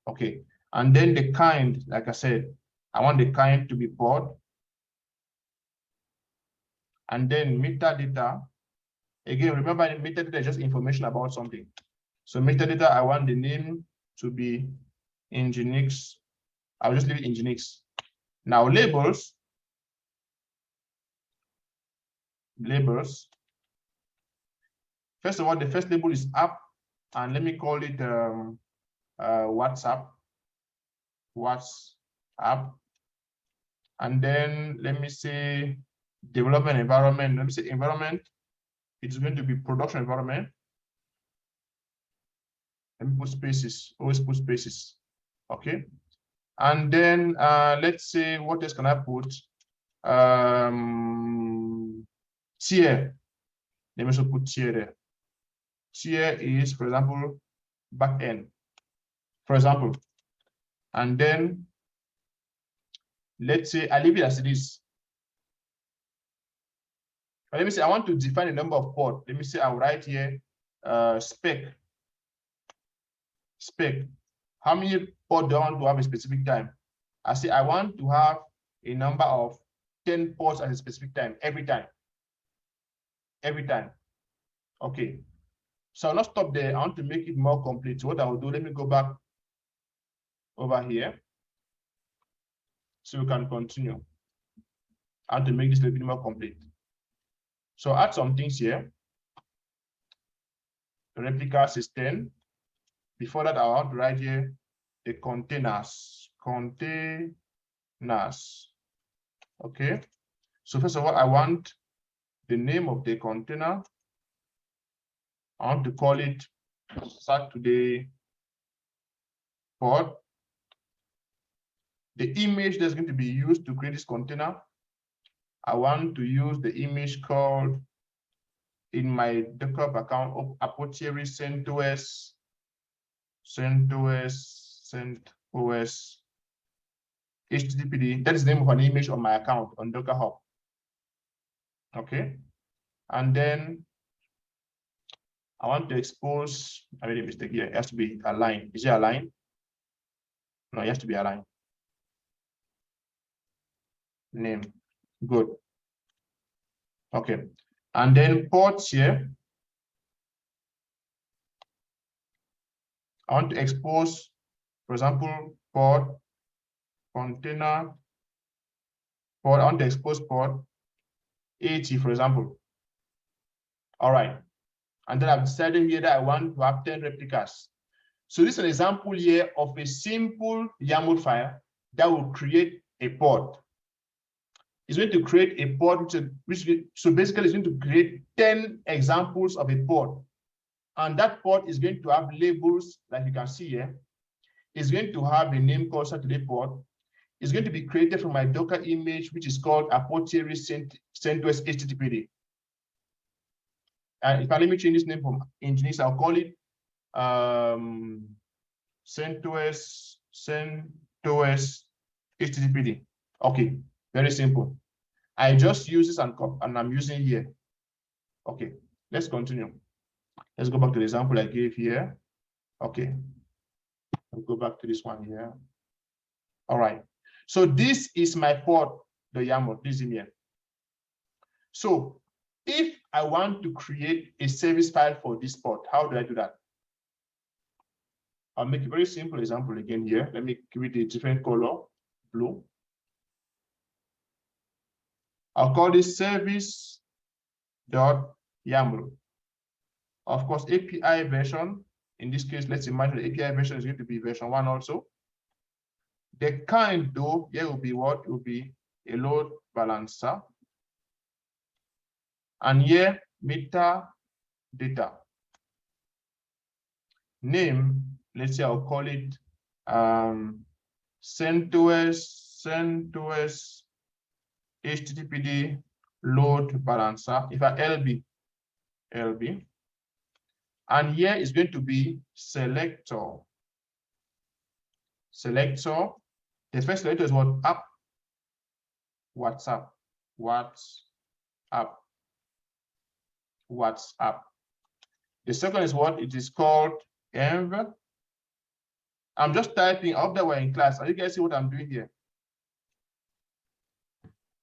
Okay, and then the kind, like I said, I want the kind to be pod. And then metadata. Again, remember metadata is just information about something. So metadata, I want the name to be Nginx. I'll just leave it Nginx. Now labels. Labels. First of all, the first label is app, and let me call it WhatsApp. WhatsApp. And then let me say development environment. Let me say environment. It's going to be production environment. Let me put spaces. Always put spaces. Okay. And then let's say, what else can I put? Tier. Let me also put tier there. Tier is, for example, backend. For example. And then let's say I leave it as it is. But let me say I want to define a number of ports. Let me say I'll write here spec. How many ports do I want to have a specific time? I say I want to have a number of 10 ports at a specific time, every time. Okay. So I'll not stop there. I want to make it more complete. So what I will do, let me go back over here so we can continue. I want to make this a little bit more complete. So add some things here. The replicas is 10. Before that, I want to write here the containers. Okay. So first of all, I want the name of the container. I want to call it Saturday pod. The image that's going to be used to create this container, I want to use the image called in my Docker account of Apotians CentOS HTTPD. That is the name of an image on my account on Docker Hub. Okay. And then I want to expose, I made a mistake here. It has to be aligned. Is it aligned? No, it has to be aligned. Name. Good. Okay. And then ports here. I want to expose, for example, port, container, port. I want to expose port 80, for example. All right. And then I've decided here that I want to have 10 replicas. So this is an example here of a simple YAML file that will create a pod. It's going to create a pod, so basically it's going to create 10 examples of a pod. And that pod is going to have labels, like you can see here. It's going to have a name called Saturday pod. It's going to be created from my Docker image, which is called Apotians CentOS HTTPD. And if I let me change this name from engineers, I'll call it CentOS HTTPD. Okay, very simple. I just use this and I'm using here. Okay, let's continue. Let's go back to the example I gave here. Okay, I'll go back to this one here. All right, so this is my pod, the YAML, this in here. So if I want to create a service file for this pod, how do I do that? I'll make a very simple example again here. Let me give it a different color, blue. I'll call this service.yaml. Of course, API version, in this case, let's imagine the API version is going to be version 1 also. The kind though, here will be what? It will be a load balancer. And here, metadata. Name, let's say I'll call it CentOS HTTPD load balancer. If I LB. And here is going to be selector. The first selector is what? App. WhatsApp. The second is what? It is called env. I'm just typing. I hope that we're in class. Are you guys see what I'm doing here?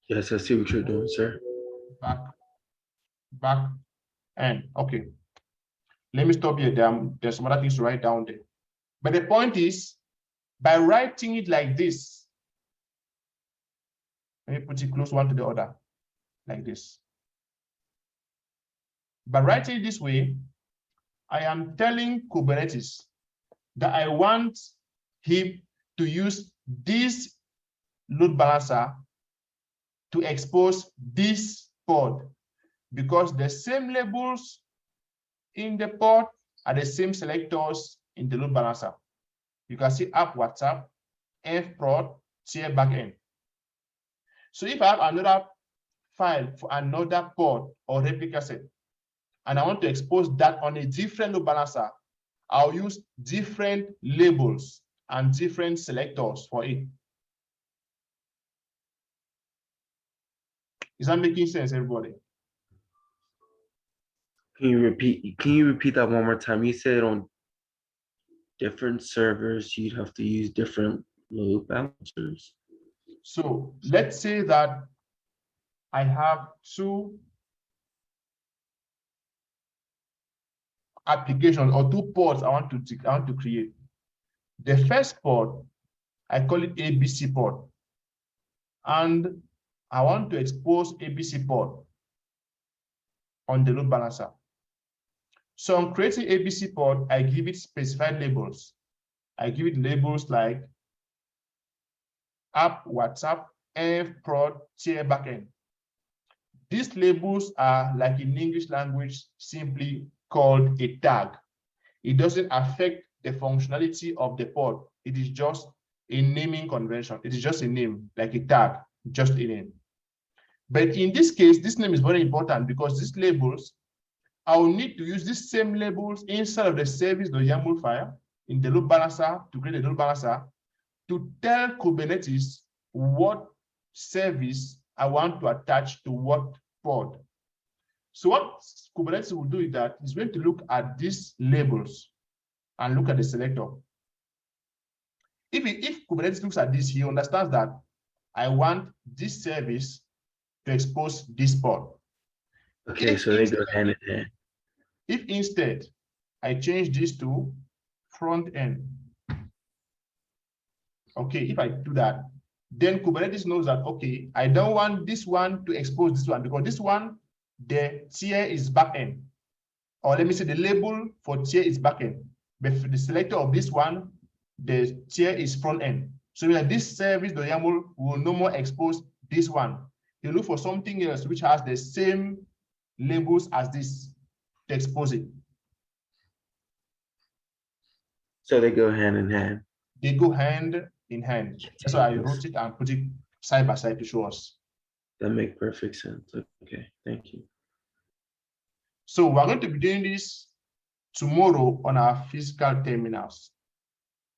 Yes, I see what you're doing, sir. Back end. Okay. Let me stop here. There's some other things to write down there. But the point is, by writing it like this, let me put it close one to the other, like this. By writing it this way, I am telling Kubernetes that I want him to use this load balancer to expose this pod, because the same labels in the pod are the same selectors in the load balancer. You can see app WhatsApp, fprod, tier backend. So if I have another file for another pod or replica set, and I want to expose that on a different load balancer, I'll use different labels and different selectors for it. Is that making sense, everybody? Can you repeat that one more time? You said on different servers, you'd have to use different load balancers. So let's say that I have two applications or two ports I want to create. The first port, I call it ABC port. And I want to expose ABC port on the load balancer. So I'm creating ABC port, I give it specified labels. I give it labels like app, WhatsApp, env, prod, tier, backend. These labels are, like in English language, simply called a tag. It doesn't affect the functionality of the port. It is just a naming convention. It is just a name, like a tag, just a name. But in this case, this name is very important because these labels, I will need to use these same labels inside of the service.yaml file in the load balancer to create a load balancer to tell Kubernetes what service I want to attach to what pod. So what Kubernetes will do is that it's going to look at these labels and look at the selector. If Kubernetes looks at this, he understands that I want this service to expose this pod. Okay, so they go hand in hand. If instead I change this to front end, okay, if I do that, then Kubernetes knows that, okay, I don't want this one to expose this one because this one, the tier is backend. Or let me say the label for tier is backend. But for the selector of this one, the tier is front end. So like this service, the YAML will no more expose this one. You look for something else which has the same labels as this to expose it. So they go hand in hand. They go hand in hand. That's why I wrote it and put it side by side to show us. That makes perfect sense. Okay, thank you. So we're going to be doing this tomorrow on our physical terminals.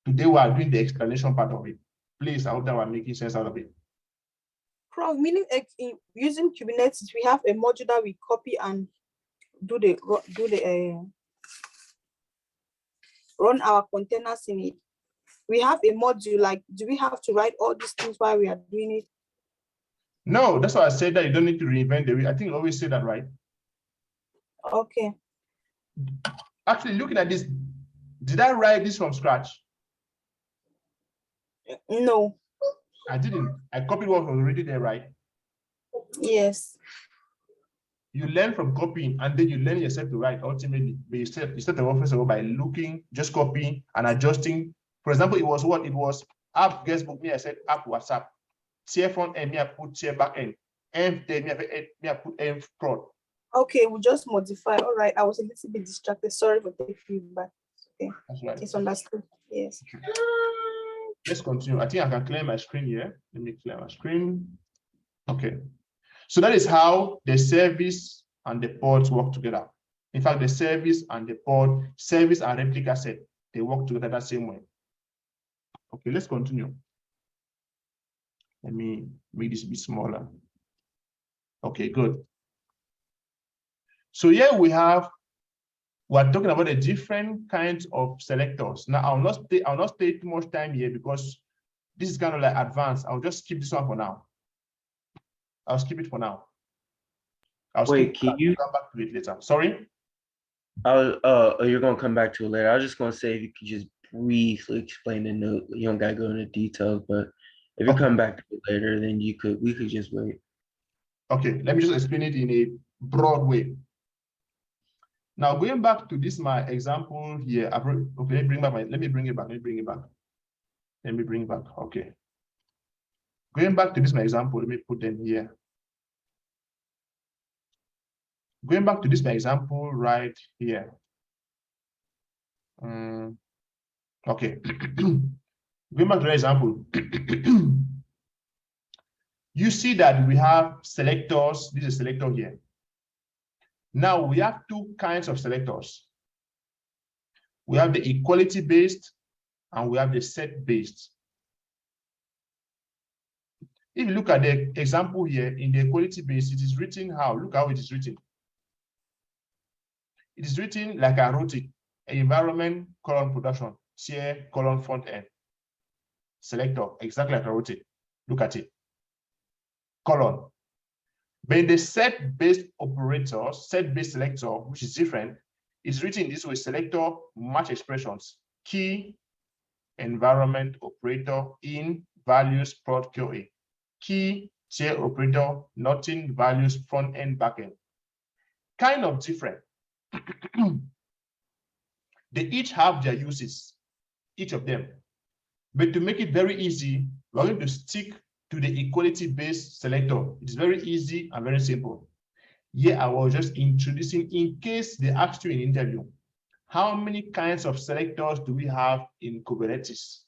Today we are doing the explanation part of it. Please, I hope that we're making sense out of it. Prof, meaning using Kubernetes, we have a module that we copy and run our containers in it. We have a module, like, do we have to write all these things while we are doing it? No, that's why I said that you don't need to reinvent the wheel. I think I always say that, right? Okay. Actually, looking at this, did I write this from scratch? No. I didn't. I copied what was already there, right? Yes. You learn from copying and then you learn yourself to write ultimately. But you start the office by looking, just copying and adjusting. For example, it was what? It was app guestbook, me, I said app WhatsApp. Tier front end, me, I put tier back end. Env, me, I put env prod. Okay, we'll just modify. All right, I was a little bit distracted. Sorry for taking feedback. Okay, That's right. it's understood. Yes. Let's continue. I think I can clear my screen here. Let me clear my screen. Okay. So that is how the service and the pods work together. In fact, the service and the pod, service and replica set, they work together that same way. Okay, let's continue. Let me make this a bit smaller. Okay, good. So here we're talking about the different kinds of selectors. Now I'll not stay too much time here because this is kind of like advanced. I'll just skip this one for now. I'll skip it for now. Wait, can you come back to it later? Sorry? You're gonna come back to it later. I was just gonna say if you could just briefly explain the note. You don't gotta go into details, but if you come back to it later, then we could just wait. Okay, let me just explain it in a broad way. Now going back to this my example here. Okay, let me bring it back. Okay. Going back to this my example, let me put them here. Going back to this my example right here. Okay. Going back to the example. You see that we have selectors. This is a selector here. Now we have two kinds of selectors. We have the equality based and we have the set based. If you look at the example here in the equality based, it is written how? Look how it is written. It is written like I wrote it, environment, production, tier, front end. Selector, exactly like I wrote it. Look at it. Colon. But in the set-based operator, set-based selector, which is different, it's written this way: selector, match expressions, key, environment operator, in, values, prod, QA. Key, tier operator, nothing, values, front end, back end. Kind of different. They each have their uses, each of them. But to make it very easy, we're going to stick to the equality-based selector. It's very easy and very simple. Here, I was just introducing, in case they asked you in interview, how many kinds of selectors do we have in Kubernetes?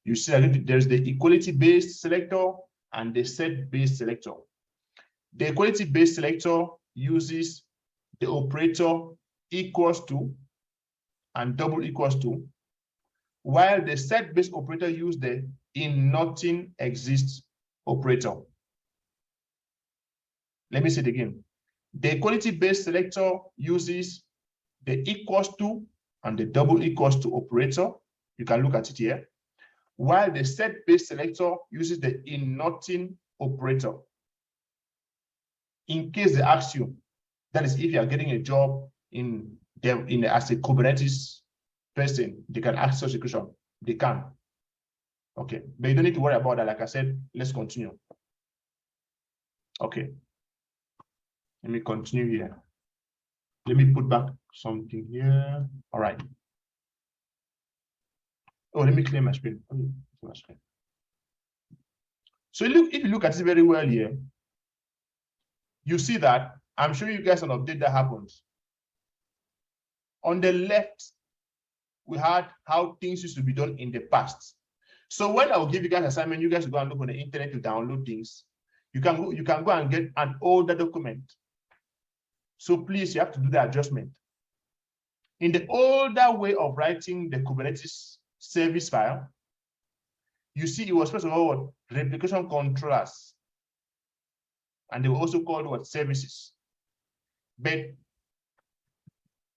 You see that there's the equality-based selector and the set-based selector. The equality-based selector uses the operator equals to and double equals to, while the set-based operator uses the in nothing exists operator. Let me say it again. The equality-based selector uses the equals to and the double equals to operator. You can look at it here. While the set-based selector uses the in nothing operator. In case they ask you, that is, if you are getting a job as a Kubernetes person, they can ask such a question. They can. Okay, but you don't need to worry about that. Like I said, let's continue. Okay. Let me continue here. Let me put back something here. All right. Oh, let me clear my screen. So if you look at it very well here, you see that I'm showing you guys an update that happens. On the left, we had how things used to be done in the past. So when I will give you guys assignment, you guys will go and look on the internet to download things. You can go and get an older document. So please, you have to do the adjustment. In the older way of writing the Kubernetes service file, you see it was first of all what? Replication controllers. And they were also called what? Services. But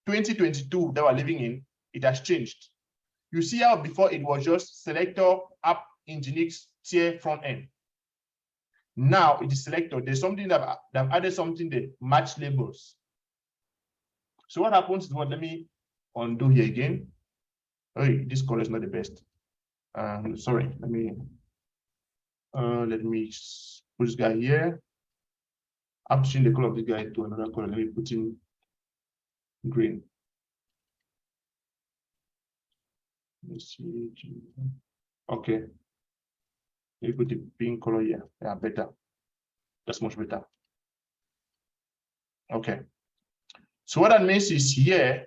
2022 that we're living in, it has changed. You see how before it was just selector, app, nginx, tier, front end. Now it is selector. There's something that I've added something there, match labels. So what happens is what? Let me undo here again. Oh, this color is not the best. Sorry, let me put this guy here. I have to change the color of this guy to another color. Let me put in green. Let's see. Okay. Let me put the pink color here. Yeah, better. That's much better. Okay. So what that means is here,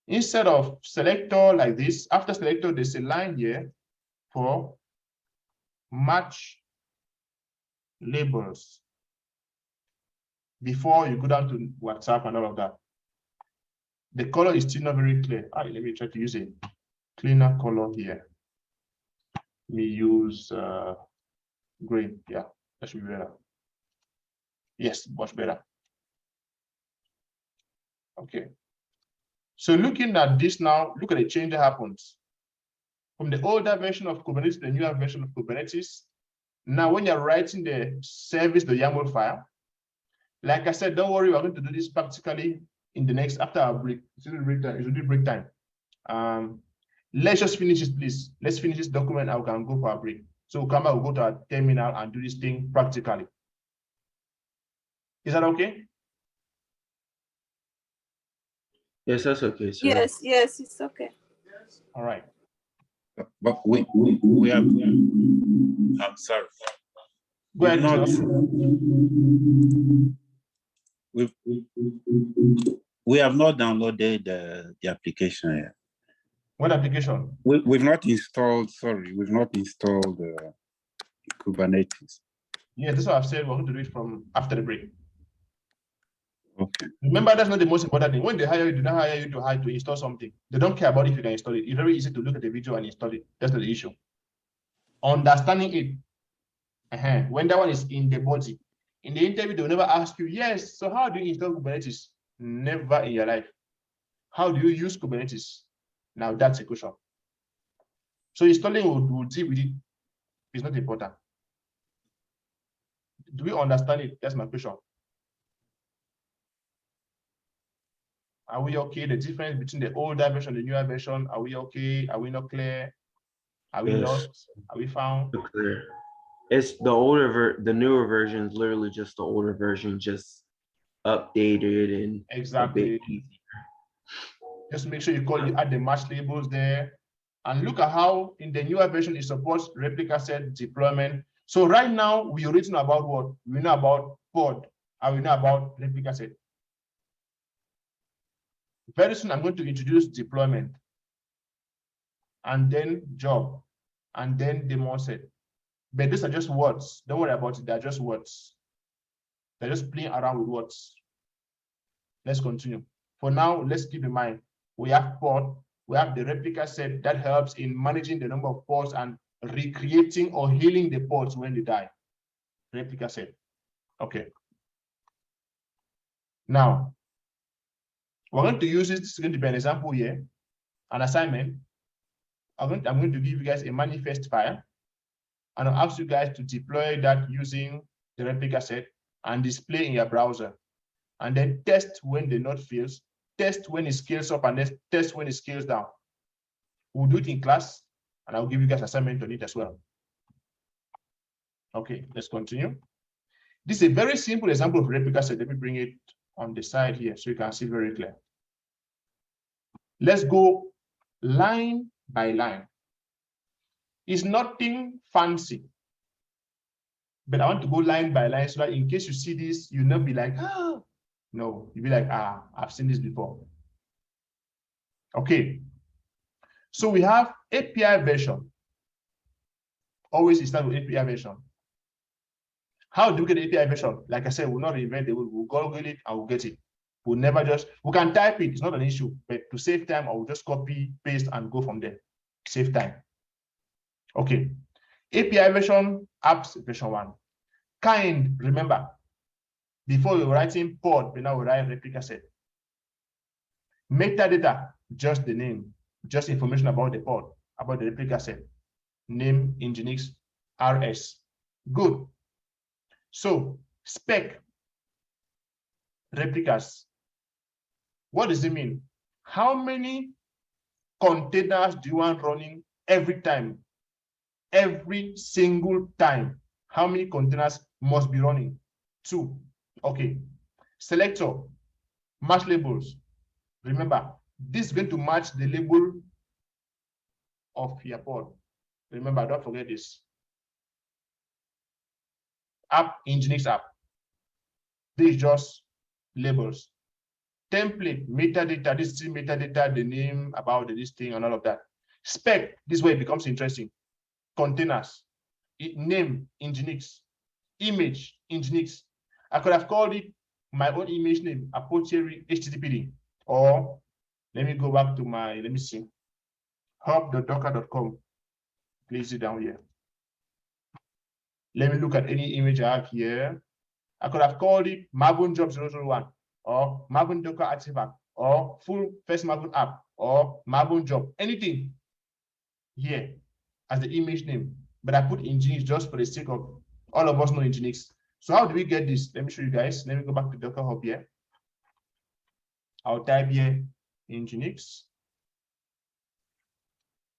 instead of selector like this, after selector, there's a line here for match labels before you go down to WhatsApp and all of that. The color is still not very clear. All right, let me try to use a cleaner color here. Let me use green. Yeah, that should be better. Yes, much better. Okay. So looking at this now, look at the change that happens. From the older version of Kubernetes to the newer version of Kubernetes. Now, when you're writing the service, the YAML file, like I said, don't worry, we're going to do this practically in the next, after our break. It's already break time. Let's just finish this, please. Let's finish this document and we can go for our break. So we'll come back, we'll go to our terminal and do this thing practically. Is that okay? Yes, that's okay, sir. Yes, it's okay. All right. But we have, I'm sorry. Go ahead, Not, we have not downloaded the application yet. What application? We've not installed, sorry, we've not installed Kubernetes. Yeah, that's what I've said. We're going to do it from after the break. Okay. Remember, that's not the most important thing. When they hire you, do not hire you to install something. They don't care about if you can install it. It's very easy to look at the video and install it. That's not the issue. Understanding it. When that one is in the body. In the interview, they'll never ask you, yes, so how do you install Kubernetes? Never in your life. How do you use Kubernetes? Now that's a question. So installing will deal with it. It's not important. Do we understand it? That's my question. Are we okay? The difference between the older version and the newer version, are we okay? Are we not clear? Are we Yes. lost? Are we found? Clear. It's the newer version is literally just the older version, just updated and Exactly. a bit easier. Just make sure you add the match labels there. And look at how in the newer version it supports replica set deployment. So right now we're written about what? We know about pod and we know about replica set. Very soon I'm going to introduce deployment and then job and then demo set. But these are just words. Don't worry about it. They're just words. They're just playing around with words. Let's continue. For now, let's keep in mind, we have pod, we have the replica set that helps in managing the number of pods and recreating or healing the pods when they die. Replica set. Okay. Now, we're going to use this. It's going to be an example here, an assignment. I'm going to give you guys a manifest file, and I'll ask you guys to deploy that using the replica set and display in your browser. And then test when the node fails, test when it scales up, and then test when it scales down. We'll do it in class, and I'll give you guys assignment on it as well. Okay, let's continue. This is a very simple example of replica set. Let me bring it on the side here so you can see very clear. Let's go line by line. It's nothing fancy, but I want to go line by line so that in case you see this, you'll not be like, ah. No, you'll be like, ah, I've seen this before. Okay. So we have API version. Always start with API version. How do we get the API version? Like I said, we'll not reinvent it. We'll Google it and we'll get it. We'll never just, we can type it. It's not an issue, but to save time, I will just copy, paste, and go from there. Save time. Okay. API version, apps version 1. Kind, remember, before we were writing pod, but now we write replica set. Metadata, just the name, just information about the pod, about the replica set. Name, Nginx, RS. Good. So, spec, replicas. What does it mean? How many containers do you want running every time? Every single time. How many containers must be running? 2. Okay. Selector, match labels. Remember, this is going to match the label of your pod. Remember, don't forget this. App, Nginx app. This is just labels. Template, metadata, this is metadata, the name about this thing and all of that. Spec, this way it becomes interesting. Containers, name, Nginx, image, Nginx. I could have called it my own image name, Apotians HTTPD. Or let me go back to my, let me see, hub.docker.com. Place it down here. Let me look at any image I have here. I could have called it Maven Job 001 or Maven Docker Artifact or full first Maven app or Maven Job, anything here as the image name. But I put Nginx just for the sake of all of us know Nginx. So how do we get this? Let me show you guys. Let me go back to Docker Hub here. I'll type here Nginx.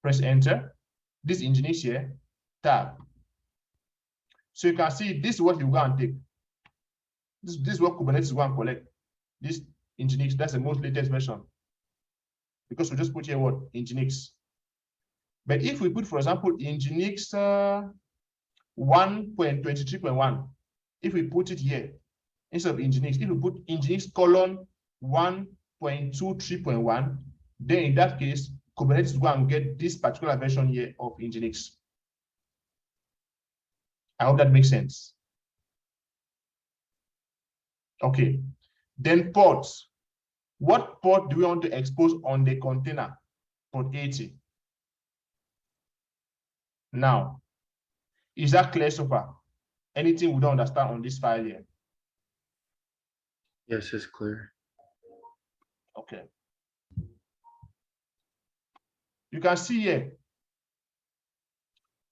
Press enter. This Nginx here, tab. So you can see this is what you go and take. This is what Kubernetes go and collect. This Nginx, that's the most latest version. Because we just put here what? Nginx. But if we put, for example, Nginx 1.23.1, if we put it here, instead of Nginx, if we put Nginx colon 1.23.1, then in that case, Kubernetes will go and get this particular version here of Nginx. I hope that makes sense. Okay, then ports. What port do we want to expose on the container? Port 80. Now, is that clear so far? Anything we don't understand on this file here? Yes, it's clear. Okay. you can see here,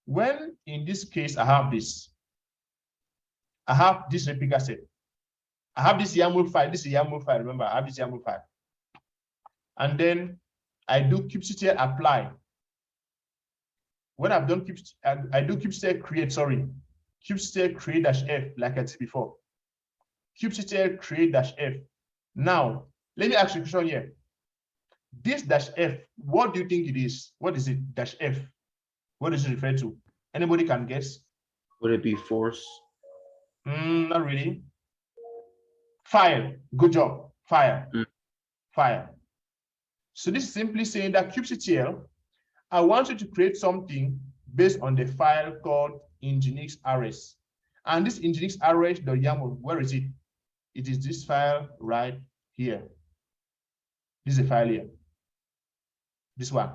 when in this case, I have this replica set. I have this YAML file. This is YAML file. Remember, I have this YAML file. And then I do kubectl apply. When I've done I do kubectl create, kubectl create -f like I did before. Kubectl create -f. Now, let me ask you a question here. This -f, what do you think it is? What is it? -f. What does it refer to? Anybody can guess? Would it be force? Not really. File. Good job. File. File. So this is simply saying that kubectl, I want you to create something based on the file called nginx rs. And this nginx rs.yaml, where is it? It is this file right here. This is a file here. This one.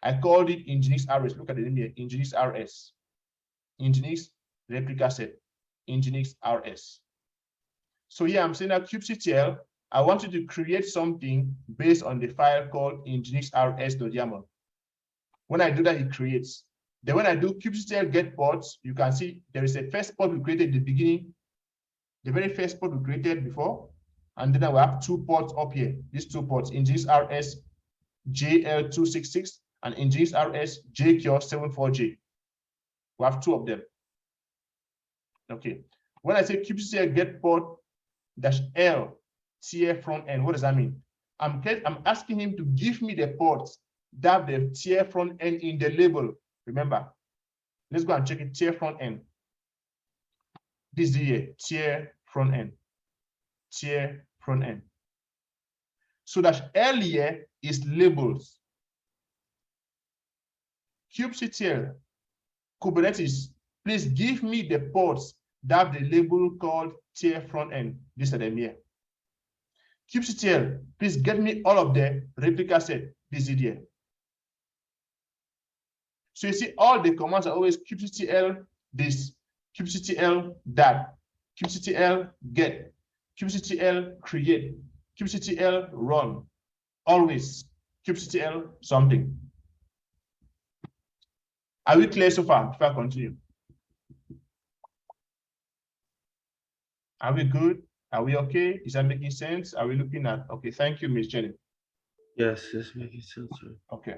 I called it nginx rs. Look at the name here, nginx rs. Nginx replicaset, nginx rs. So here I'm saying that kubectl, I want you to create something based on the file called nginx rs.yaml. When I do that, it creates. Then when I do kubectl get ports, you can see there is a first port we created at the beginning, the very first port we created before, and then I will have 2 ports up here. These 2 ports, nginx rs JL266 and nginx rs JQ74J. We have 2 of them. Okay. When I say kubectl get port -L tier front end, what does that mean? I'm asking him to give me the ports that have the tier front end in the label. Remember, let's go and check it. Tier front end. This is the tier front end. Tier front end. So -L here is labels. kubectl Kubernetes, please give me the ports that have the label called tier front end. These are them here. kubectl, please get me all of the replica set. This is here. So you see, all the commands are always kubectl this, kubectl that, kubectl get, kubectl create, kubectl run. Always kubectl something. Are we clear so far before I continue? Are we good? Are we okay? Is that making sense? Are we looking at? Okay, thank you, Miss Jenny. Yes, it's making sense. Sir. Okay.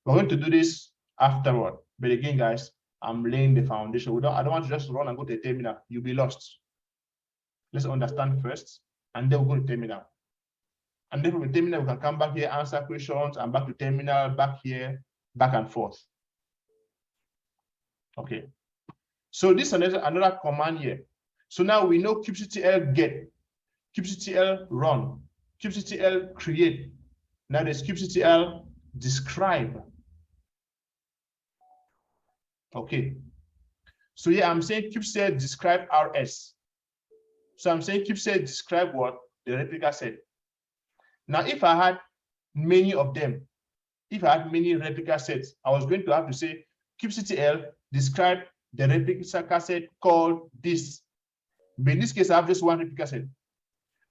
We're going to do this afterward. But again, guys, I'm laying the foundation. I don't want to just run and go to the terminal. You'll be lost. Let's understand first, and then we'll go to terminal. And then from the terminal, we can come back here, answer questions, and back to terminal, back here, back and forth. Okay. So this is another command here. So now we know kubectl get, kubectl run, kubectl create. Now there's kubectl describe. Okay. So yeah, I'm saying kubectl describe rs. So I'm saying kubectl describe what? The replica set. Now, if I had many of them, if I had many replica sets, I was going to have to say kubectl describe the replica set called this. But in this case, I have just one replica set.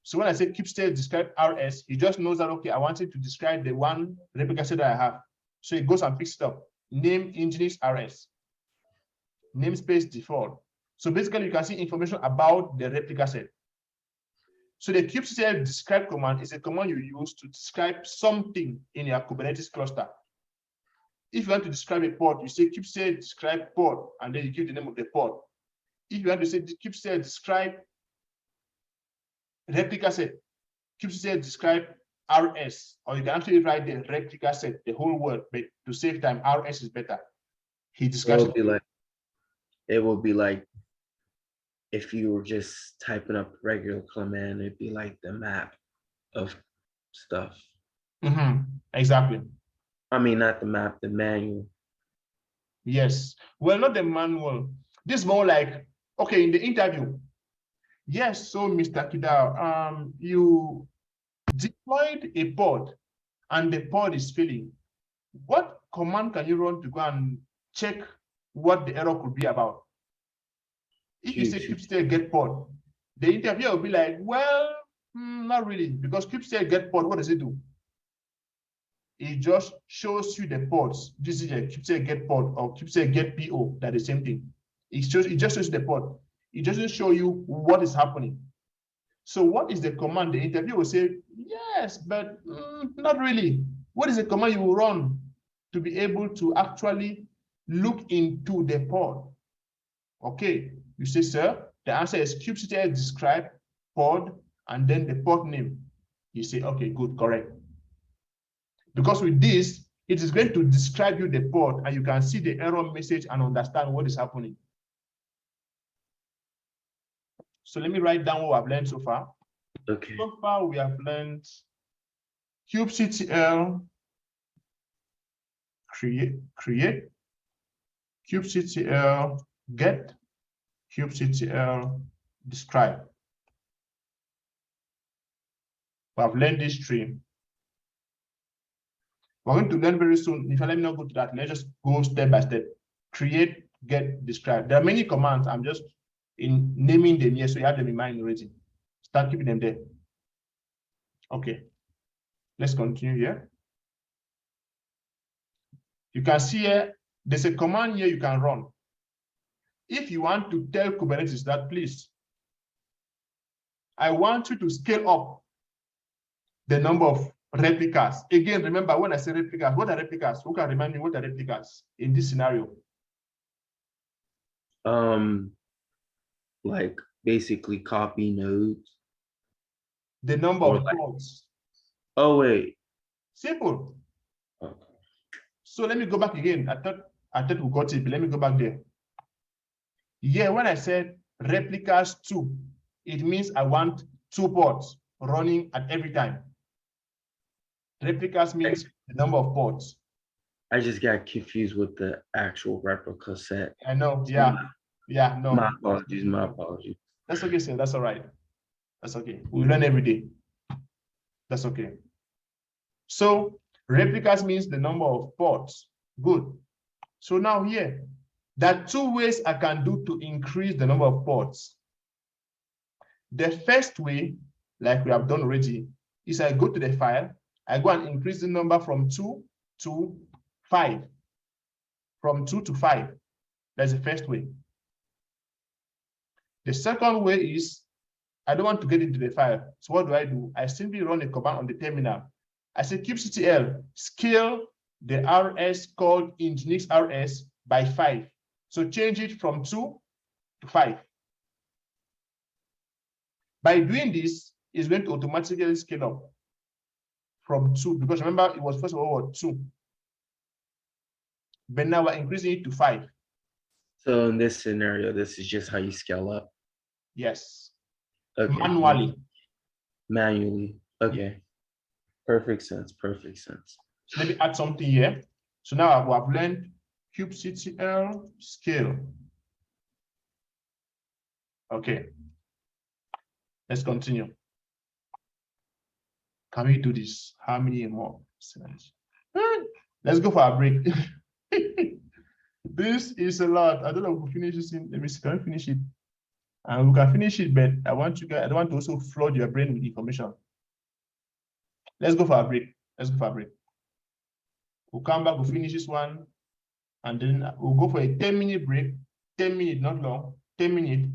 So when I say kubectl describe rs, he just knows that, okay, I wanted to describe the one replica set that I have. So it goes and picks it up. Name nginx rs. Namespace default. So basically, you can see information about the replica set. So the kubectl describe command is a command you use to describe something in your Kubernetes cluster. If you want to describe a port, you say kubectl describe port, and then you give the name of the port. If you want to say kubectl describe replica set, kubectl describe rs, or you can actually write the replica set, the whole word, but to save time, rs is better. He describes it will be like if you were just typing up regular command, it'd be like the map of stuff. Exactly. I mean, not the map, the manual. Yes. Well, not the manual. This is more like, okay, in the interview. Yes, so Mr. Kidao, you deployed a pod and the pod is failing. What command can you run to go and check what the error could be about? If you say kubectl get pod, the interviewer will be like, well, not really, because kubectl get pod, what does it do? it just shows you the ports. This is a kubectl get port or kubectl get PO. That's the same thing. It just shows you the port. It doesn't show you what is happening. So what is the command? The interviewer will say, yes, but not really. What is the command you will run to be able to actually look into the port? Okay, you say, sir, the answer is kubectl describe pod and then the port name. You say, okay, good, correct. Because with this, it is going to describe you the port and you can see the error message and understand what is happening. So let me write down what I've learned so far. Okay. So far, we have learned kubectl create, kubectl get, kubectl describe. We have learned this three. We're going to learn very soon. If you let me not go to that, let's just go step by step. Create, get, describe. There are many commands. I'm just in naming them here, so you have them in mind already. Start keeping them there. Okay. Let's continue here. You can see here, there's a command here you can run. If you want to tell Kubernetes that, please, I want you to scale up the number of replicas. Again, remember when I say replicas, what are replicas? Who can remind me what are replicas in this scenario? Like basically copy nodes. The number Or of like- pods. Oh wait. Simple. Okay. So let me go back again. I thought we got it, but let me go back there. Yeah, when I said replicas 2, it means I want 2 pods running at every time. Replicas means the number of pods. I just got confused with the actual replica set. I know, yeah. Yeah, no. My apologies, my apologies. That's okay, sir. That's all right. That's okay. We learn every day. That's okay. So replicas means the number of pods. Good. So now here, there are 2 ways I can do to increase the number of pods. The first way, like we have done already, is I go to the file, I go and increase the number from 2 to 5. From 2 to 5. That's the first way. The second way is, I don't want to get into the file. So what do? I simply run a command on the terminal. I say kubectl scale the RS called Nginx RS by 5. So change it from 2 to 5. By doing this, it's going to automatically scale up from 2, because remember, it was first of all 2. But now we're increasing it to 5. So in this scenario, this is just how you scale up. Yes. Okay. Manually. Manually. Okay. Perfect sense. Perfect sense. So let me add something here. So now I've learned kubectl scale. Okay. Let's continue. Can we do this? How many more? Let's go for a break. This is a lot. I don't know if we'll finish this in. Let me see. Can we finish it? And we can finish it, but I want you guys, I don't want to also flood your brain with information. Let's go for a break. Let's go for a break. We'll come back, we'll finish this one, and then we'll go for a 10-minute break. 10 minutes, not long, 10 minutes,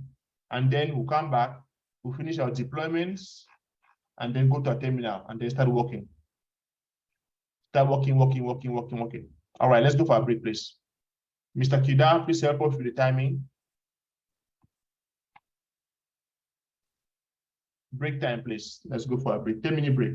and then we'll come back, we'll finish our deployments, and then go to a terminal, and then start working. Start working. All right, let's go for a break, please. Mr. Kida, please help us with the timing. Break time, please. Let's go for a break. 10-minute break.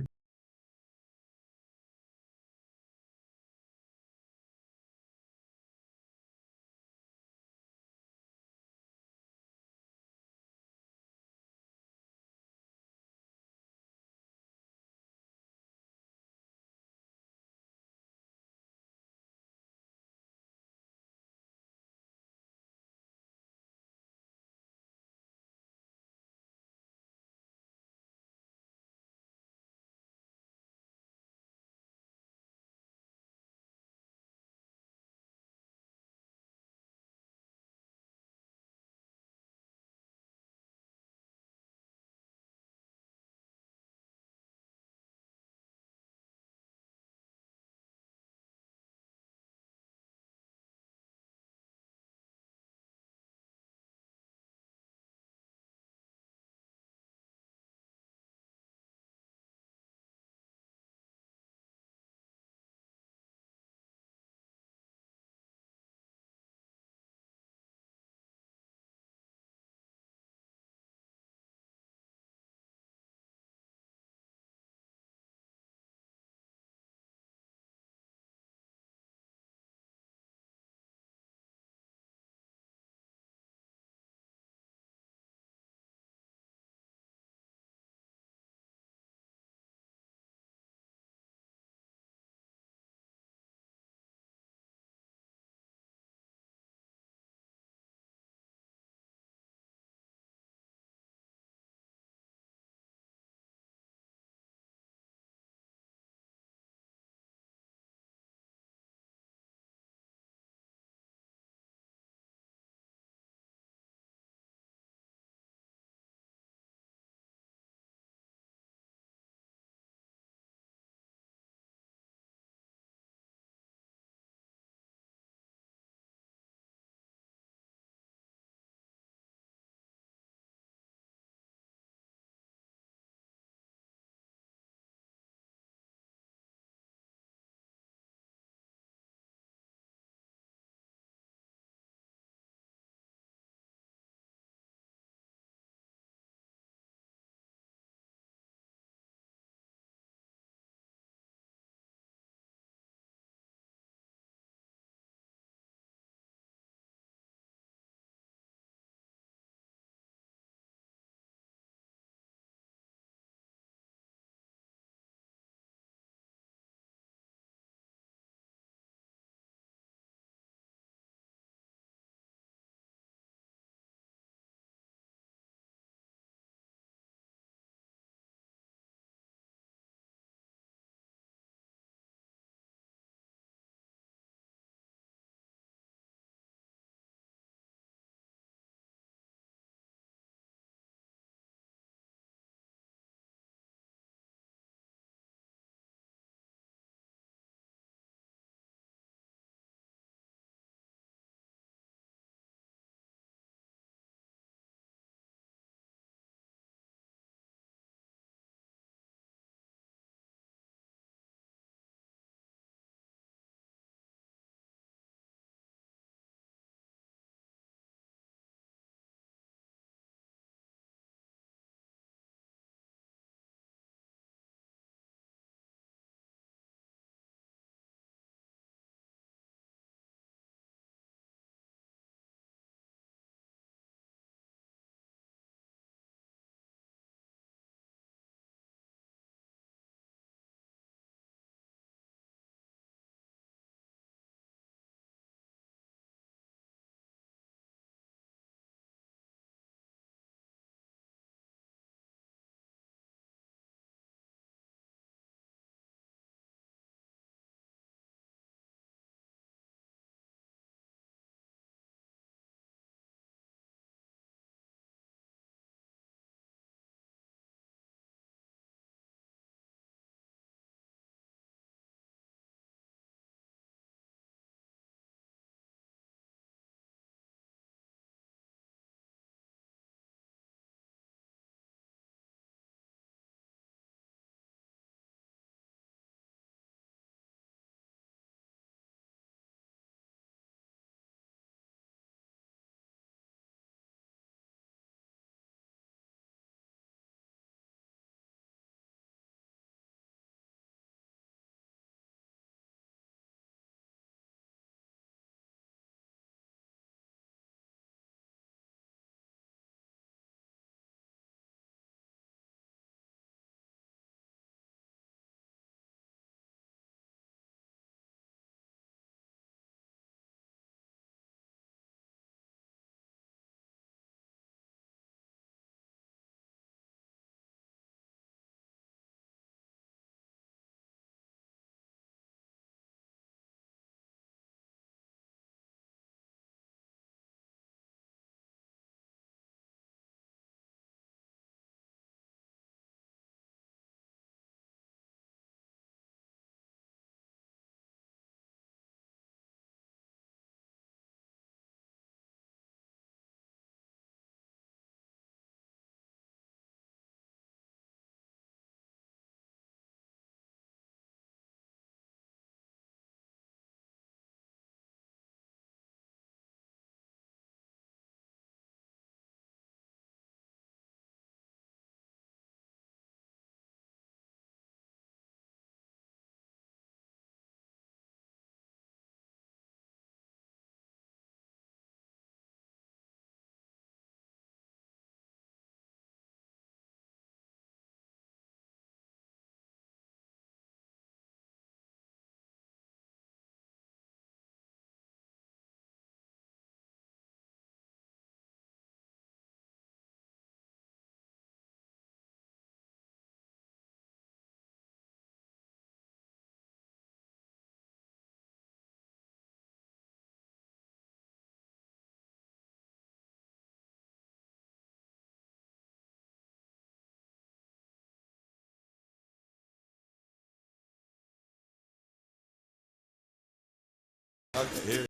Okay, here.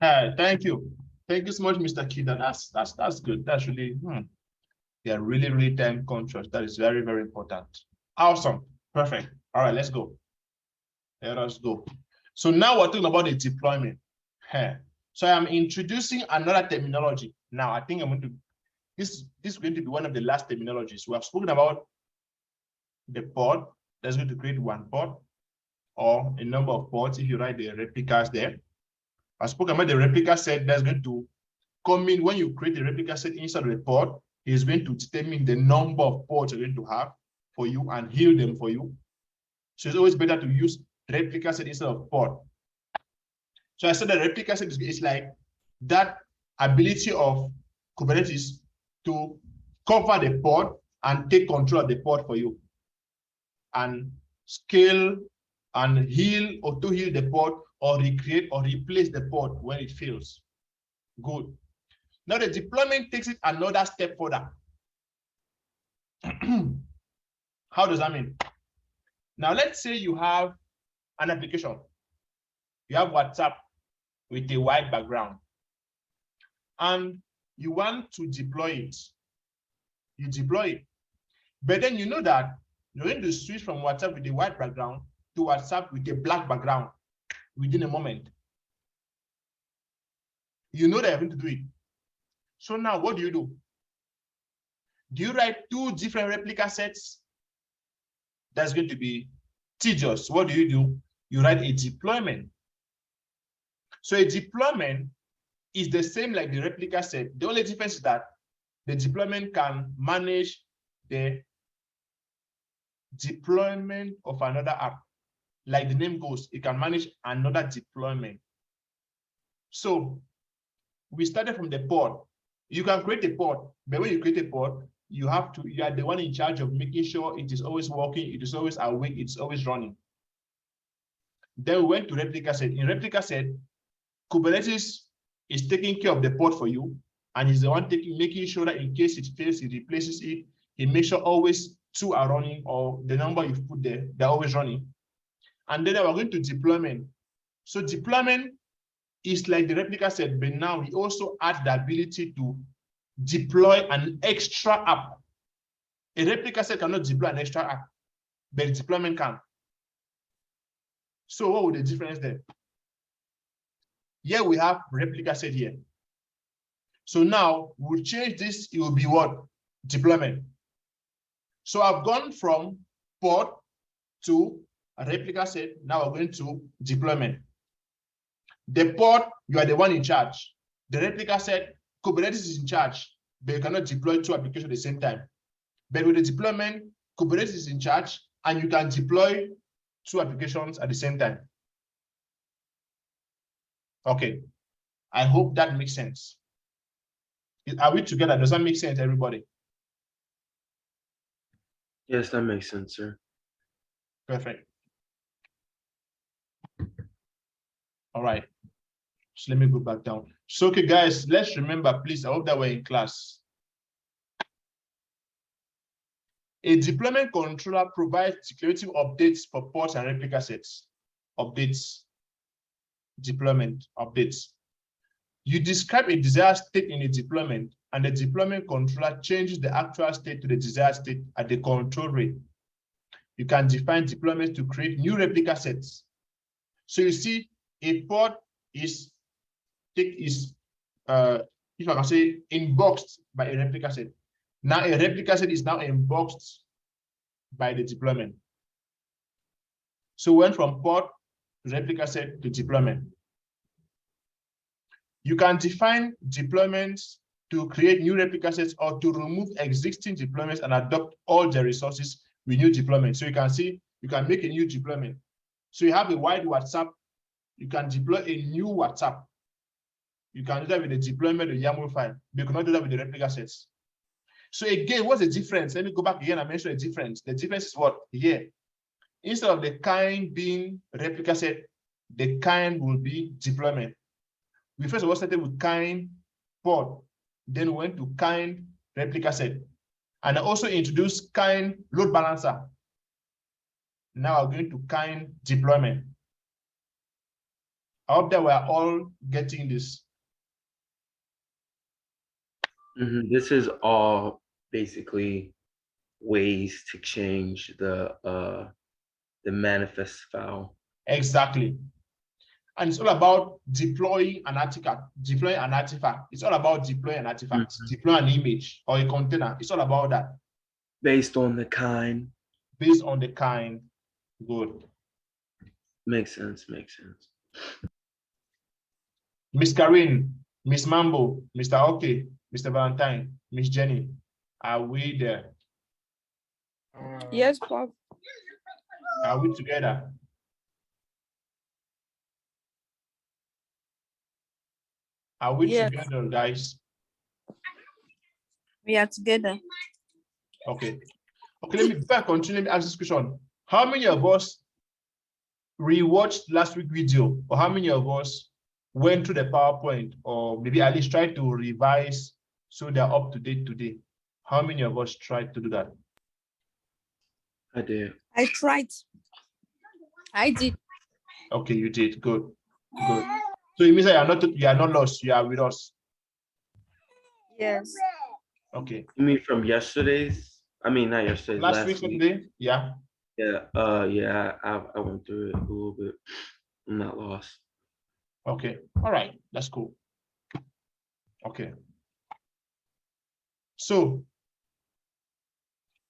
Thank you. Thank you so much, Mr. Kida. That's good. That's really, they are really time conscious. That is very, very important. Awesome. Perfect. All right, let's go. Let us go. So now we're talking about the deployment. So I'm introducing another terminology. Now, I think I'm going to, this is going to be one of the last terminologies. We have spoken about the pod. That's going to create one pod or a number of pods if you write the replicas there. I spoke about the replica set that's going to come in when you create a replica set inside the pod. It's going to determine the number of pods you're going to have for you and heal them for you. So it's always better to use replica set instead of pod. So I said the replica set is like that ability of Kubernetes to cover the pod and take control of the pod for you and scale and heal or to heal the pod or recreate or replace the pod when it fails. Good. Now the deployment takes it another step further. How does that mean? Now let's say you have an application. You have WhatsApp with a white background and you want to deploy it. You deploy it. But then you know that you're going to switch from WhatsApp with a white background to WhatsApp with a black background within a moment. You know that you're going to do it. So now what do? Do you write two different replica sets? That's going to be tedious. What do? You write a deployment. So a deployment is the same like the replica set. The only difference is that the deployment can manage the deployment of another app. Like the name goes, it can manage another deployment. So we started from the pod. You can create a pod, but when you create a pod, you are the one in charge of making sure it is always working, it is always awake, it's always running. Then we went to Replicaset. In Replicaset, Kubernetes is taking care of the pod for you, and is the one making sure that in case it fails, he replaces it. He makes sure always 2 are running, or the number you've put there, they're always running. And then we're going to deployment. So deployment is like the Replicaset, but now we also add the ability to deploy an extra app. A Replicaset cannot deploy an extra app, but the deployment can. So what would the difference there? Here we have Replicaset here. So now we'll change this, it will be what? Deployment. So I've gone from pod to a Replicaset, now we're going to deployment. The pod, you are the one in charge. The Replicaset, Kubernetes is in charge, but you cannot deploy 2 applications at the same time. But with the deployment, Kubernetes is in charge, and you can deploy 2 applications at the same time. Okay, I hope that makes sense. Are we together? Does that make sense, everybody? Yes, that makes sense, sir. Perfect. All right. So let me go back down. So, okay, guys, let's remember, please, I hope that we're in class. A deployment controller provides declarative updates for pods and replica sets. Updates, deployment, updates. You describe a desired state in a deployment, and the deployment controller changes the actual state to the desired state at the control rate. You can define deployments to create new replica sets. So you see, a pod is if I can say, inboxed by a replica set. Now a replica set is now inboxed by the deployment. So we went from pod to replica set to deployment. You can define deployments to create new replica sets or to remove existing deployments and adopt all the resources with new deployments. So you can see, you can make a new deployment. So you have a wide WhatsApp, you can deploy a new WhatsApp. You can do that with the deployment of YAML file, but you cannot do that with the replica sets. So again, what's the difference? Let me go back again and mention the difference. The difference is what? Here. Instead of the kind being replica set, the kind will be deployment. We first of all started with kind pod, then we went to kind replica set, and I also introduced kind load balancer. Now we're going to kind deployment. I hope that we're all getting this. This is all basically ways to change the manifest file. Exactly. And it's all about deploying an artifact, It's all about deploying an artifact, deploy an image or a container. It's all about that. Based on the kind. Based on the kind. Good. Makes sense, makes sense. Miss Karin, Miss Mambo, Mr. Okay, Mr. Valentine, Miss Jenny, are we there? Yes, Bob. Are we together? Are we together, guys? We are together. Okay. Okay, let me, before I continue, let me ask this question. How many of us rewatched last week's video, or how many of us went through the PowerPoint, or maybe at least tried to revise so they're up to date today? How many of us tried to do that? I did. I tried. I did. Okay, you did. Good. Good. So it means that you are not lost, you are with us. Yes. Okay. You mean from yesterday's? I mean, not yesterday's. Last week, today? Yeah. Yeah. Yeah. I went through it a little bit. I'm not lost. Okay. All right. That's cool. Okay. So,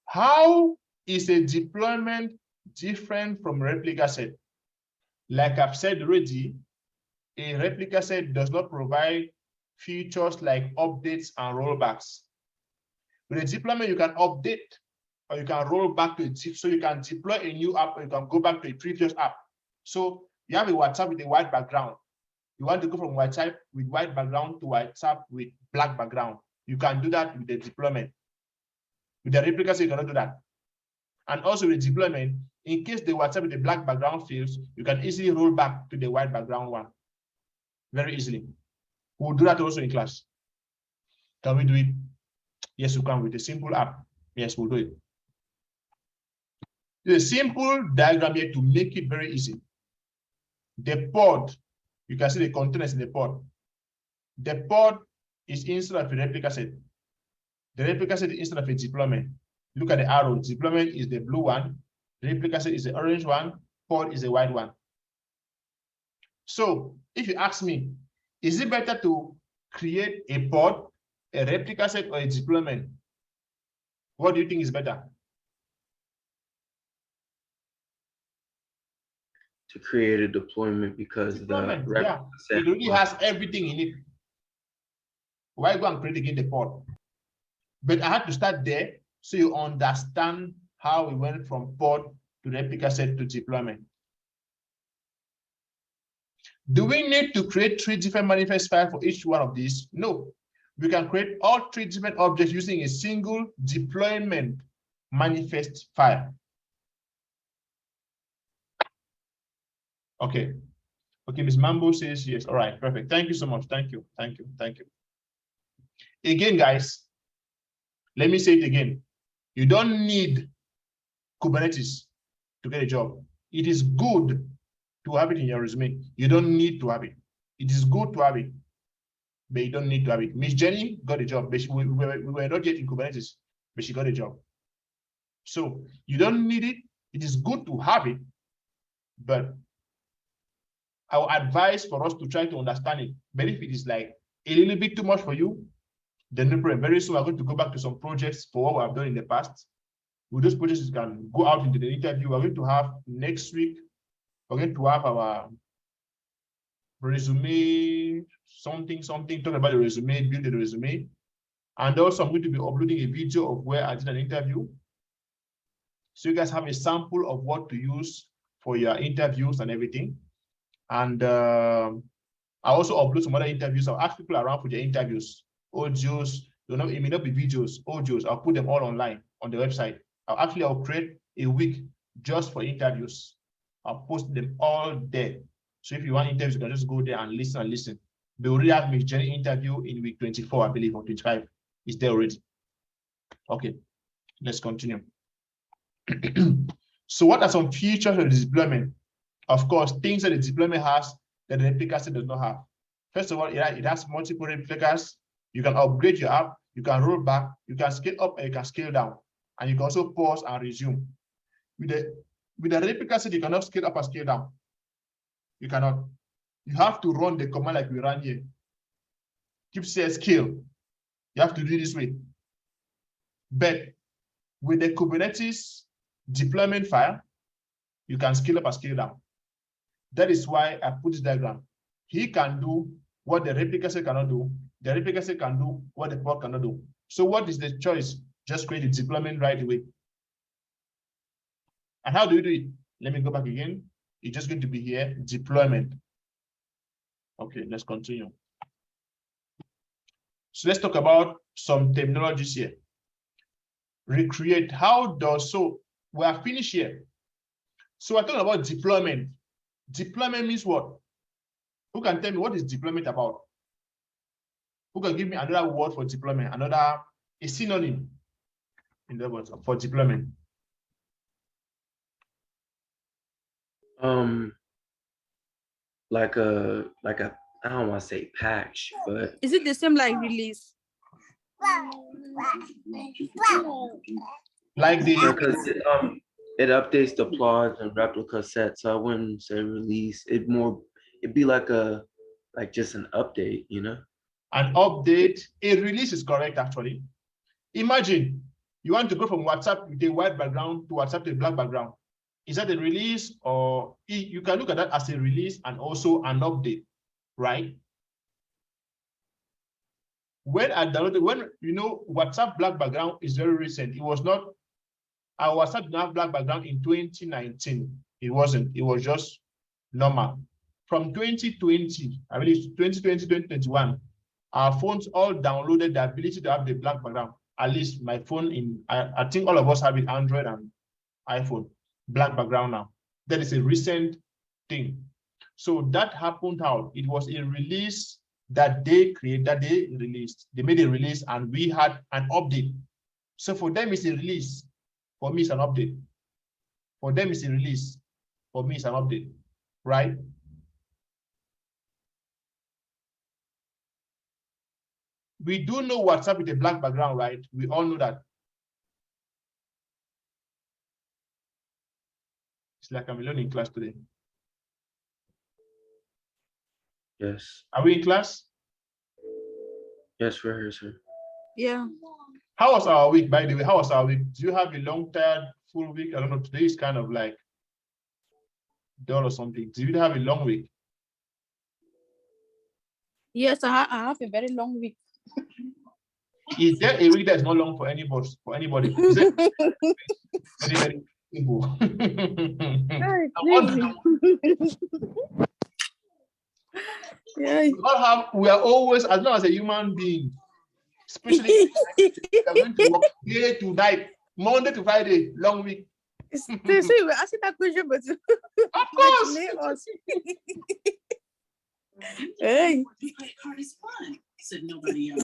how is a deployment different from replica set? Like I've said already, a replica set does not provide features like updates and rollbacks. With a deployment, you can update or you can roll back to it. So you can deploy a new app or you can go back to a previous app. So you have a WhatsApp with a white background. You want to go from WhatsApp with white background to WhatsApp with black background. You can do that with the deployment. With the replicas, you cannot do that. And also with the deployment, in case the WhatsApp with the black background fails, you can easily roll back to the white background one. Very easily. We'll do that also in class. Can we do it? Yes, we can with a simple app. Yes, we'll do it. There's a simple diagram here to make it very easy. The pod, you can see the containers in the pod. The pod is inside of a replica set. The replica set is inside of a deployment. Look at the arrow. Deployment is the blue one. Replica set is the orange one. Pod is the white one. So if you ask me, is it better to create a pod, a replica set, or a deployment? What do you think is better? To create a deployment because Deployment, the yeah, it really has everything in it. Why go and create again the pod? But I had to start there so you understand how we went from pod to replica set to deployment. Do we need to create 3 different manifest files for each one of these? No. We can create all 3 different objects using a single deployment manifest file. Okay. Okay, Ms. Mambo says yes. All right, perfect. Thank you so much. Thank you. Thank you. Thank you. Again, guys, let me say it again. You don't need Kubernetes to get a job. It is good to have it in your resume. You don't need to have it. It is good to have it, but you don't need to have it. Miss Jenny got a job, but we were not yet in Kubernetes, but she got a job. So you don't need it. It is good to have it, but I would advise for us to try to understand it. But if it is like a little bit too much for you, then no problem. Very soon we're going to go back to some projects for what we have done in the past. With those projects, you can go out into the interview. We're going to have next week, we're going to have our resume, something, talk about the resume, build the resume. And also I'm going to be uploading a video of where I did an interview. So you guys have a sample of what to use for your interviews and everything. And I also upload some other interviews. I'll ask people around for their interviews, audios, it may not be videos, audios. I'll put them all online on the website. I'll create a week just for interviews. I'll post them all there. So if you want interviews, you can just go there and listen. They already have Miss Jenny interview in week 24, I believe, or 25. It's there already. Okay, let's continue. So what are some features of the deployment? Of course, things that the deployment has that the replica set does not have. First of all, it has multiple replicas. You can upgrade your app, you can roll back, you can scale up, and you can scale down. And you can also pause and resume. With the replica set, you cannot scale up and scale down. You cannot. You have to run the command like we ran here. Keep saying scale. You have to do it this way. But with the Kubernetes deployment file, you can scale up and scale down. That is why I put this diagram. He can do what the replica set cannot do. The replica set can do what the pod cannot do. So what is the choice? Just create a deployment right away. And how do you do it? Let me go back again. It's just going to be here, deployment. Okay, let's continue. So let's talk about some terminologies here. Recreate, so we are finished here. So we're talking about deployment. Deployment means what? Who can tell me what is deployment about? Who can give me another word for deployment, a synonym in the words for deployment? Like a I don't want to say patch, but Is it the same like release? Like the because it updates the plots and replica sets. So I wouldn't say release. It'd be like just an update, you know? An update, a release is correct actually. Imagine you want to go from WhatsApp with a white background to WhatsApp to a black background. Is that a release, or you can look at that as a release and also an update, right? When I downloaded, WhatsApp black background is very recent. It was not, our WhatsApp did not have black background in 2019. It wasn't, it was just normal. From 2020, I believe 2020, 2021, our phones all downloaded the ability to have the black background. At least my phone I think all of us have it, Android and iPhone, black background now. That is a recent thing. So that happened how? It was a release that they released. They made a release and we had an update. So for them, it's a release. For me, it's an update. For them, it's a release. For me, it's an update, right? We do know WhatsApp with a black background, right? We all know that. It's like I'm alone in class today. Yes. Are we in class? Yes, we're here, sir. Yeah. How was our week, by the way? How was our week? Do you have a long, tired, full week? I don't know. Today is kind of like dull or something. Do you have a long week? Yes, I have a very long week. Is there a week that's not long for anybody? Is it very, very simple? We are always, as long as a human being, especially we are going to work day to night, Monday to Friday, long week. So you were asking that question, but Of course. us. Hey. Said nobody else.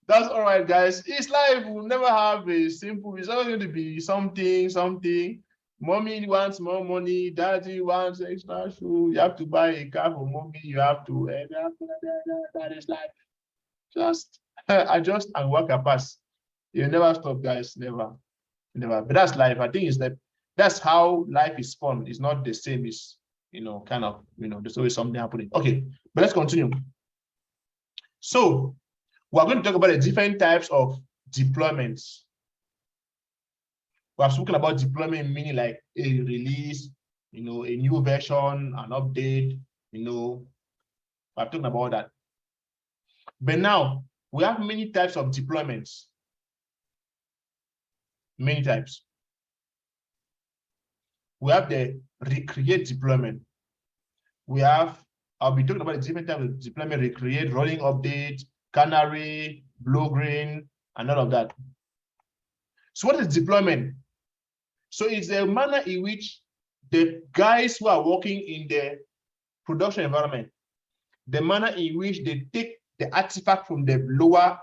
That's all right, guys. It's life. We'll never have a simple. It's always going to be something. Mommy wants more money. Daddy wants extra shoe. You have to buy a car for mommy. You have to. That is life. Just adjust and work a pass. You never stop, guys. Never. But that's life. I think it's that. That's how life is fun. It's not the same. It's kind of there's always something happening. Okay, but let's continue. So we're going to talk about the different types of deployments. We have spoken about deployment, meaning like a release, a new version, an update, we're talking about that. But now we have many types of deployments. Many types. We have the recreate deployment. I'll be talking about the different types of deployment: recreate, rolling update, canary, blue green, and all of that. So what is deployment? So it's a manner in which the guys who are working in the production environment, the manner in which they take the artifact from the lower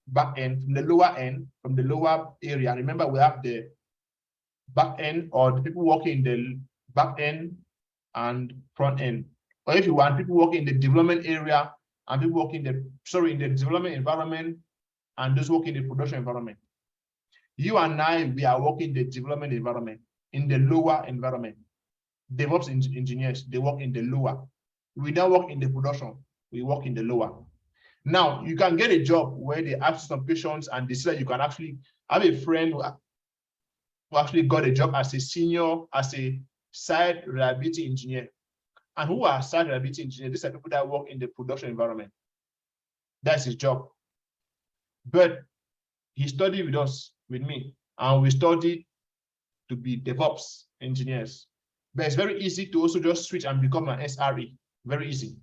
back end, from the lower area. Remember, we have the back end, or the people working in the back end and front end. Or if you want, people working in the development area and people working in the development environment and those working in the production environment. You and I, we are working in the development environment, in the lower environment. DevOps engineers, they work in the lower. We don't work in the production, we work in the lower. Now, you can get a job where they ask some questions and they say that you can actually have a friend who actually got a job as a senior, as a site reliability engineer. And who are site reliability engineers? These are people that work in the production environment. That's his job. But he studied with us, with me, and we studied to be DevOps engineers. But it's very easy to also just switch and become an SRE. Very easy.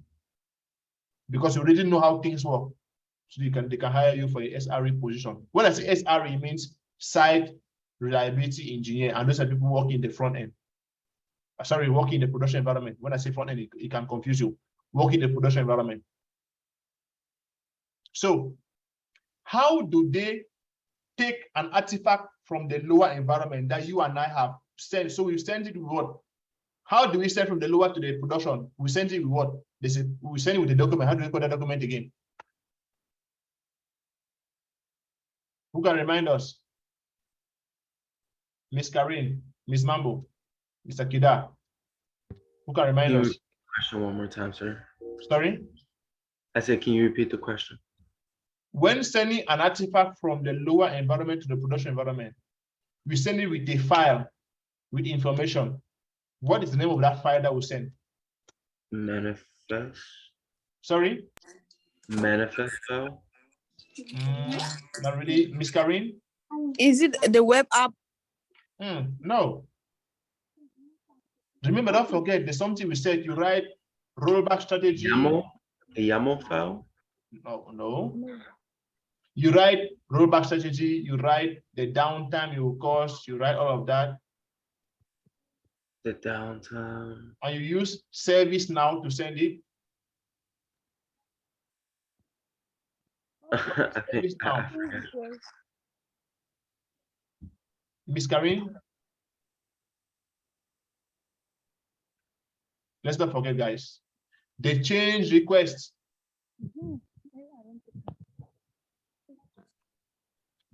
Because you already know how things work. So they can hire you for a SRE position. When I say SRE, it means site reliability engineer, and those are people working in the front end. Sorry, working in the production environment. When I say front end, it can confuse you. Working in the production environment. So, how do they take an artifact from the lower environment that you and I have sent? So we send it with what? How do we send from the lower to the production? We send it with what? They say we send it with the document. How do we call that document again? Who can remind us? Miss Karin, Miss Mambo, Mr. Kida. Who can remind us? Question one more time, sir. Sorry? I said, can you repeat the question? When sending an artifact from the lower environment to the production environment, we send it with a file with information. What is the name of that file that we send? Manifest. Sorry? Manifest file? Not really. Miss Karin? Is it the web app? No. Remember, don't forget, there's something we said. You write rollback strategy. YAML? A YAML file? No. You write rollback strategy. You write the downtime you will cause. You write all of that. The downtime. And you use service now to send it. I think Service now. I forgot. Miss Karin? Let's not forget, guys. The change request.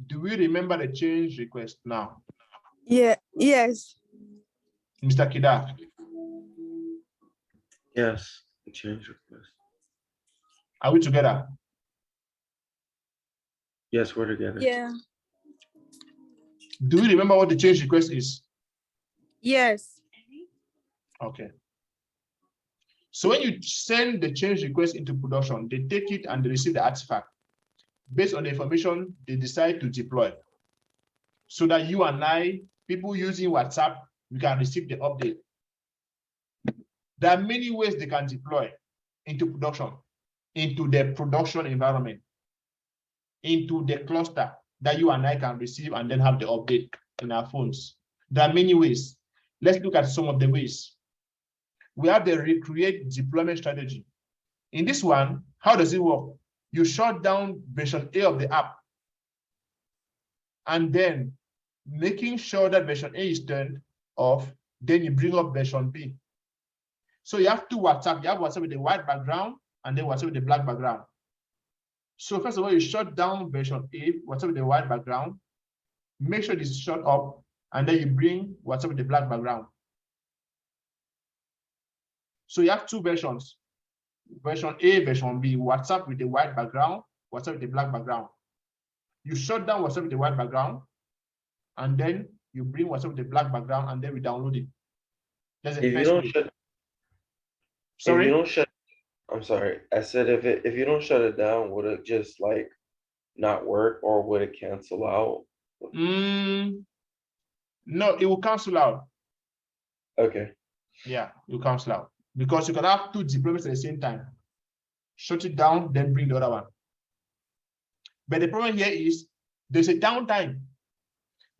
Do we remember the change request now? Yeah, yes. Mr. Kida? Yes, the change request. Are we together? Yes, we're together. Yeah. Do we remember what the change request is? Yes. Okay. So when you send the change request into production, they take it and they receive the artifact. Based on the information, they decide to deploy. So that you and I, people using WhatsApp, we can receive the update. There are many ways they can deploy into production, into the production environment, into the cluster that you and I can receive and then have the update in our phones. There are many ways. Let's look at some of the ways. We have the recreate deployment strategy. In this one, how does it work? You shut down version A of the app, and then making sure that version A is turned off, then you bring up version B. So you have two WhatsApp. You have WhatsApp with the white background and then WhatsApp with the black background. So first of all, you shut down version A, WhatsApp with the white background, make sure it's shut up, and then you bring WhatsApp with the black background. So you have two versions, version A, version B, WhatsApp with the white background, WhatsApp with the black background. You shut down WhatsApp with the white background, and then you bring WhatsApp with the black background, and then we download it. That's the If you first don't way. shut, Sorry? if you don't shut, I'm sorry. I said if you don't shut it down, would it just like not work or would it cancel out? No, it will cancel out. Okay. Yeah, it will cancel out. Because you can have two deployments at the same time. Shut it down, then bring the other one. But the problem here is there's a downtime.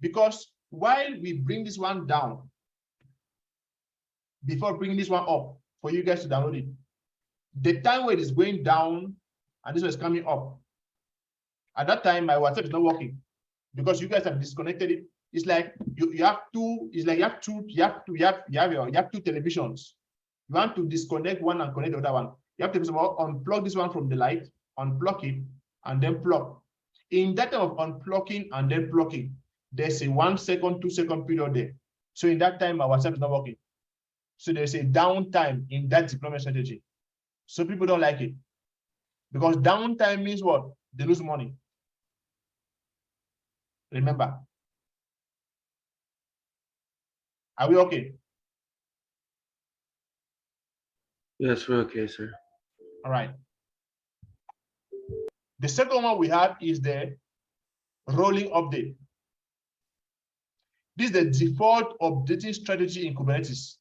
Because while we bring this one down, before bringing this one up for you guys to download it, the time where it is going down and this one is coming up, at that time my WhatsApp is not working because you guys have disconnected it. It's like you have two. It's like you have two televisions. You want to disconnect one and connect the other one. You have to unplug this one from the light, unplug it, and then plug. In that time of unplugging and then plugging, there's a 1 second, 2 second period there. So in that time, my WhatsApp is not working. So there's a downtime in that deployment strategy. So people don't like it because downtime means what? They lose money. Remember. Are we okay? Yes, we're okay, sir. All right. The second one we have is the rolling update. This is the default updating strategy in Kubernetes.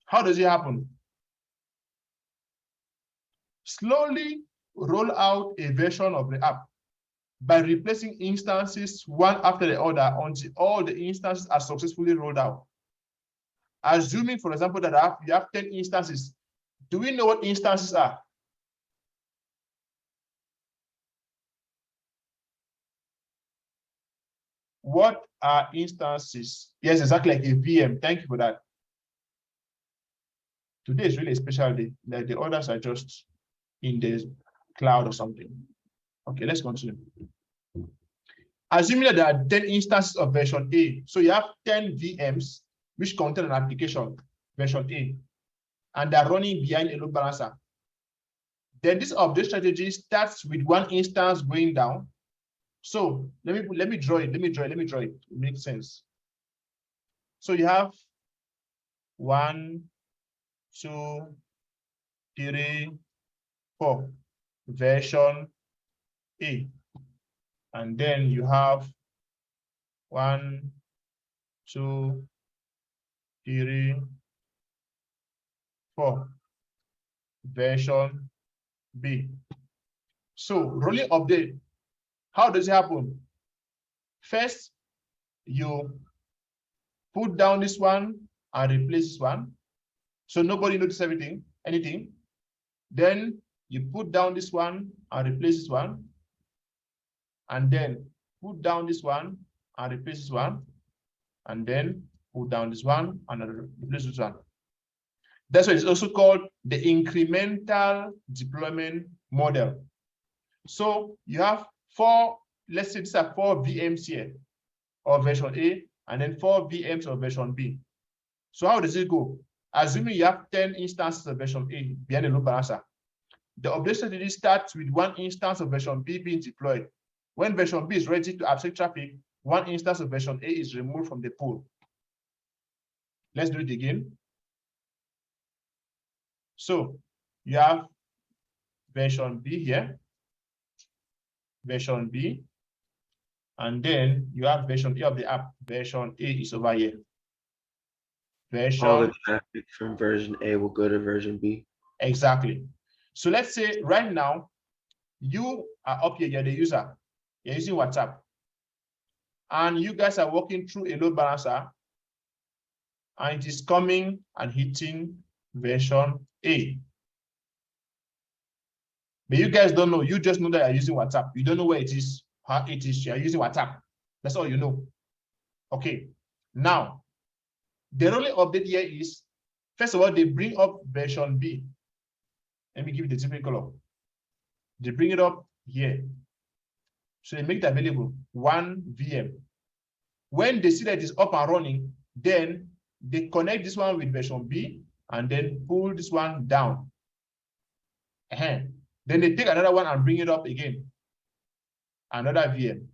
How does it happen? Slowly roll out a version of the app by replacing instances one after the other until all the instances are successfully rolled out. Assuming, for example, that you have 10 instances, do we know what instances are? What are instances? Yes, exactly like a VM. Thank you for that. Today is really a special day. Like the others are just in the cloud or something. Okay, let's continue. Assuming that there are 10 instances of version A, so you have 10 VMs which contain an application, version A, and they're running behind a load balancer. Then this update strategy starts with one instance going down. So let me draw it. It makes sense. So you have 1, 2, 3, 4. version A. And then you have 1, 2, 3, 4, version B. So rolling update, how does it happen? First, you put down this one and replace this one. So nobody notices anything. Then you put down this one and replace this one. And then put down this one and replace this one. And then put down this one and replace this one. That's why it's also called the incremental deployment model. So you have 4, let's say these are 4 VMs here of version A, and then 4 VMs of version B. So how does it go? Assuming you have 10 instances of version A behind the load balancer, the update strategy starts with 1 instance of version B being deployed. When version B is ready to abstract traffic, 1 instance of version A is removed from the pool. Let's do it again. So you have version B here, version B, and then you have version A of the app. Version A is over here. All the Version, traffic from version A will go to version B. exactly. So let's say right now, you are up here, you're the user, you're using WhatsApp, and you guys are walking through a load balancer, and it is coming and hitting version A. But you guys don't know, you just know that you're using WhatsApp. You don't know where it is, how it is, you're using WhatsApp. That's all you know. Okay, now, the rolling update here is, first of all, they bring up version B. Let me give you the different color. They bring it up here. So they make it available, 1 VM. When they see that it's up and running, then they connect this one with version B and then pull this one down. Then they take another one and bring it up again, another VM.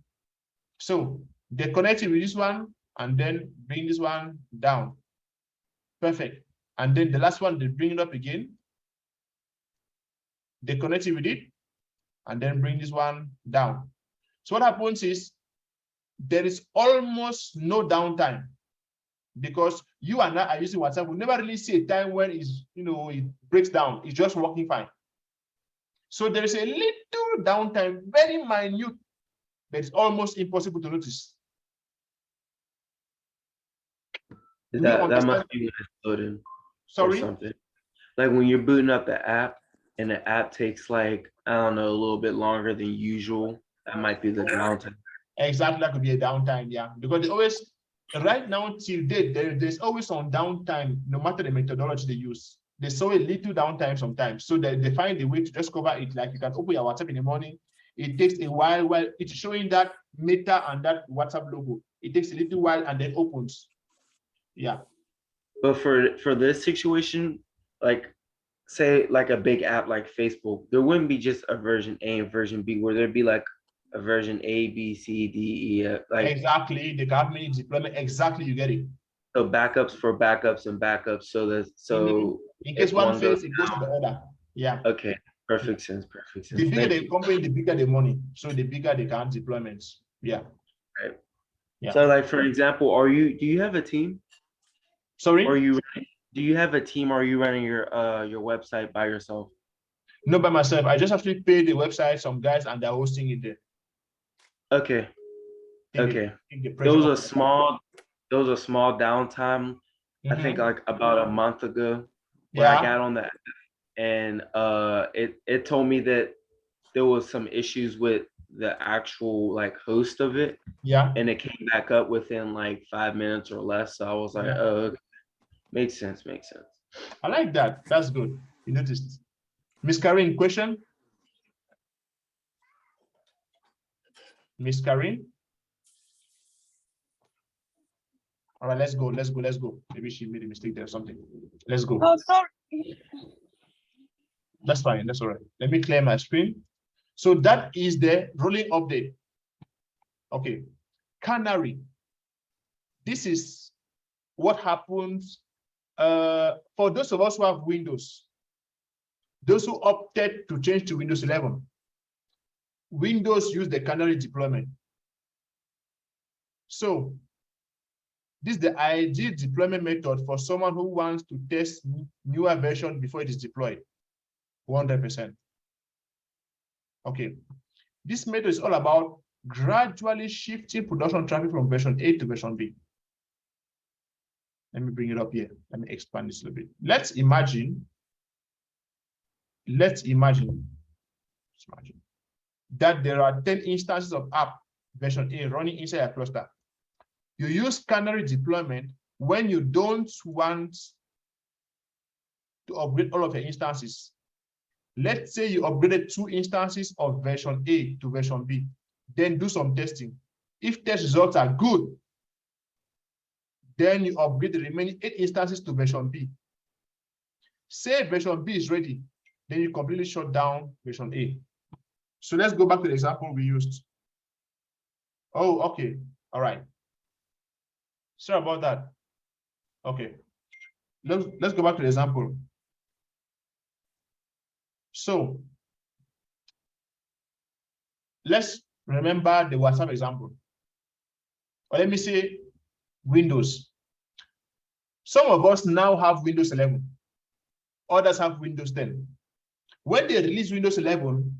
So they connect it with this one and then bring this one down. Perfect. And then the last one, they bring it up again. They connect it with it and then bring this one down. So what happens is there is almost no downtime because you and I are using WhatsApp. We never really see a time when it breaks down. It's just working fine. So there is a little downtime, very minute, but it's almost impossible to notice. That must be when it's loading. Sorry? Or something. Like when you're booting up the app and the app takes like, I don't know, a little bit longer than usual. That might be the downtime. Exactly, that could be a downtime, yeah. Because they always, right now till date, there's always some downtime, no matter the methodology they use. There's so a little downtime sometimes. So they find a way to just cover it. Like you can open your WhatsApp in the morning. It takes a while it's showing that Meta and that WhatsApp logo. It takes a little while and then opens. Yeah. But for this situation, like say like a big app like Facebook, there wouldn't be just a version A and version B, where there'd be like a version A, B, C, D, E, like exactly. They got many deployment. Exactly, you get it. So backups for backups and backups. So in case one fails, it goes to the other. Yeah. Okay. Perfect sense. Perfect sense. The bigger the company, the bigger the money. So the bigger they can deployments. Yeah. Right. Yeah. So like for example, do you have a team? Sorry? Do you have a team or are you running your website by yourself? No, by myself. I just actually pay the website, some guys, and they're hosting it there. Okay. Okay. Those are small downtime. I think like about a month ago where I got on that, and it told me that there was some issues with the actual like host of it. Yeah. And it came back up within like 5 minutes or less. So I was like, oh, okay. Makes sense. I like that. That's good. You noticed. Miss Karine, question? Miss Karine? All right, let's go. Maybe she made a mistake there or something. Let's go. Oh, sorry. That's fine. That's all right. Let me clear my screen. So that is the rolling update. Okay. Canary. This is what happens for those of us who have Windows. Those who opted to change to Windows 11, Windows use the canary deployment. So this is the ideal deployment method for someone who wants to test newer version before it is deployed, 100%. Okay, this method is all about gradually shifting production traffic from version A to version B. Let me bring it up here. Let me expand this a little bit. Let's imagine that there are 10 instances of app version A running inside a cluster. You use canary deployment when you don't want to upgrade all of your instances. Let's say you upgraded 2 instances of version A to version B, then do some testing. If test results are good, then you upgrade the remaining 8 instances to version B. Say version B is ready, then you completely shut down version A. So let's go back to the example we used. Oh, okay, all right. Sorry about that. Okay, let's go back to the example. So let's remember the WhatsApp example. Or let me say Windows. Some of us now have Windows 11. Others have Windows 10. When they release Windows 11,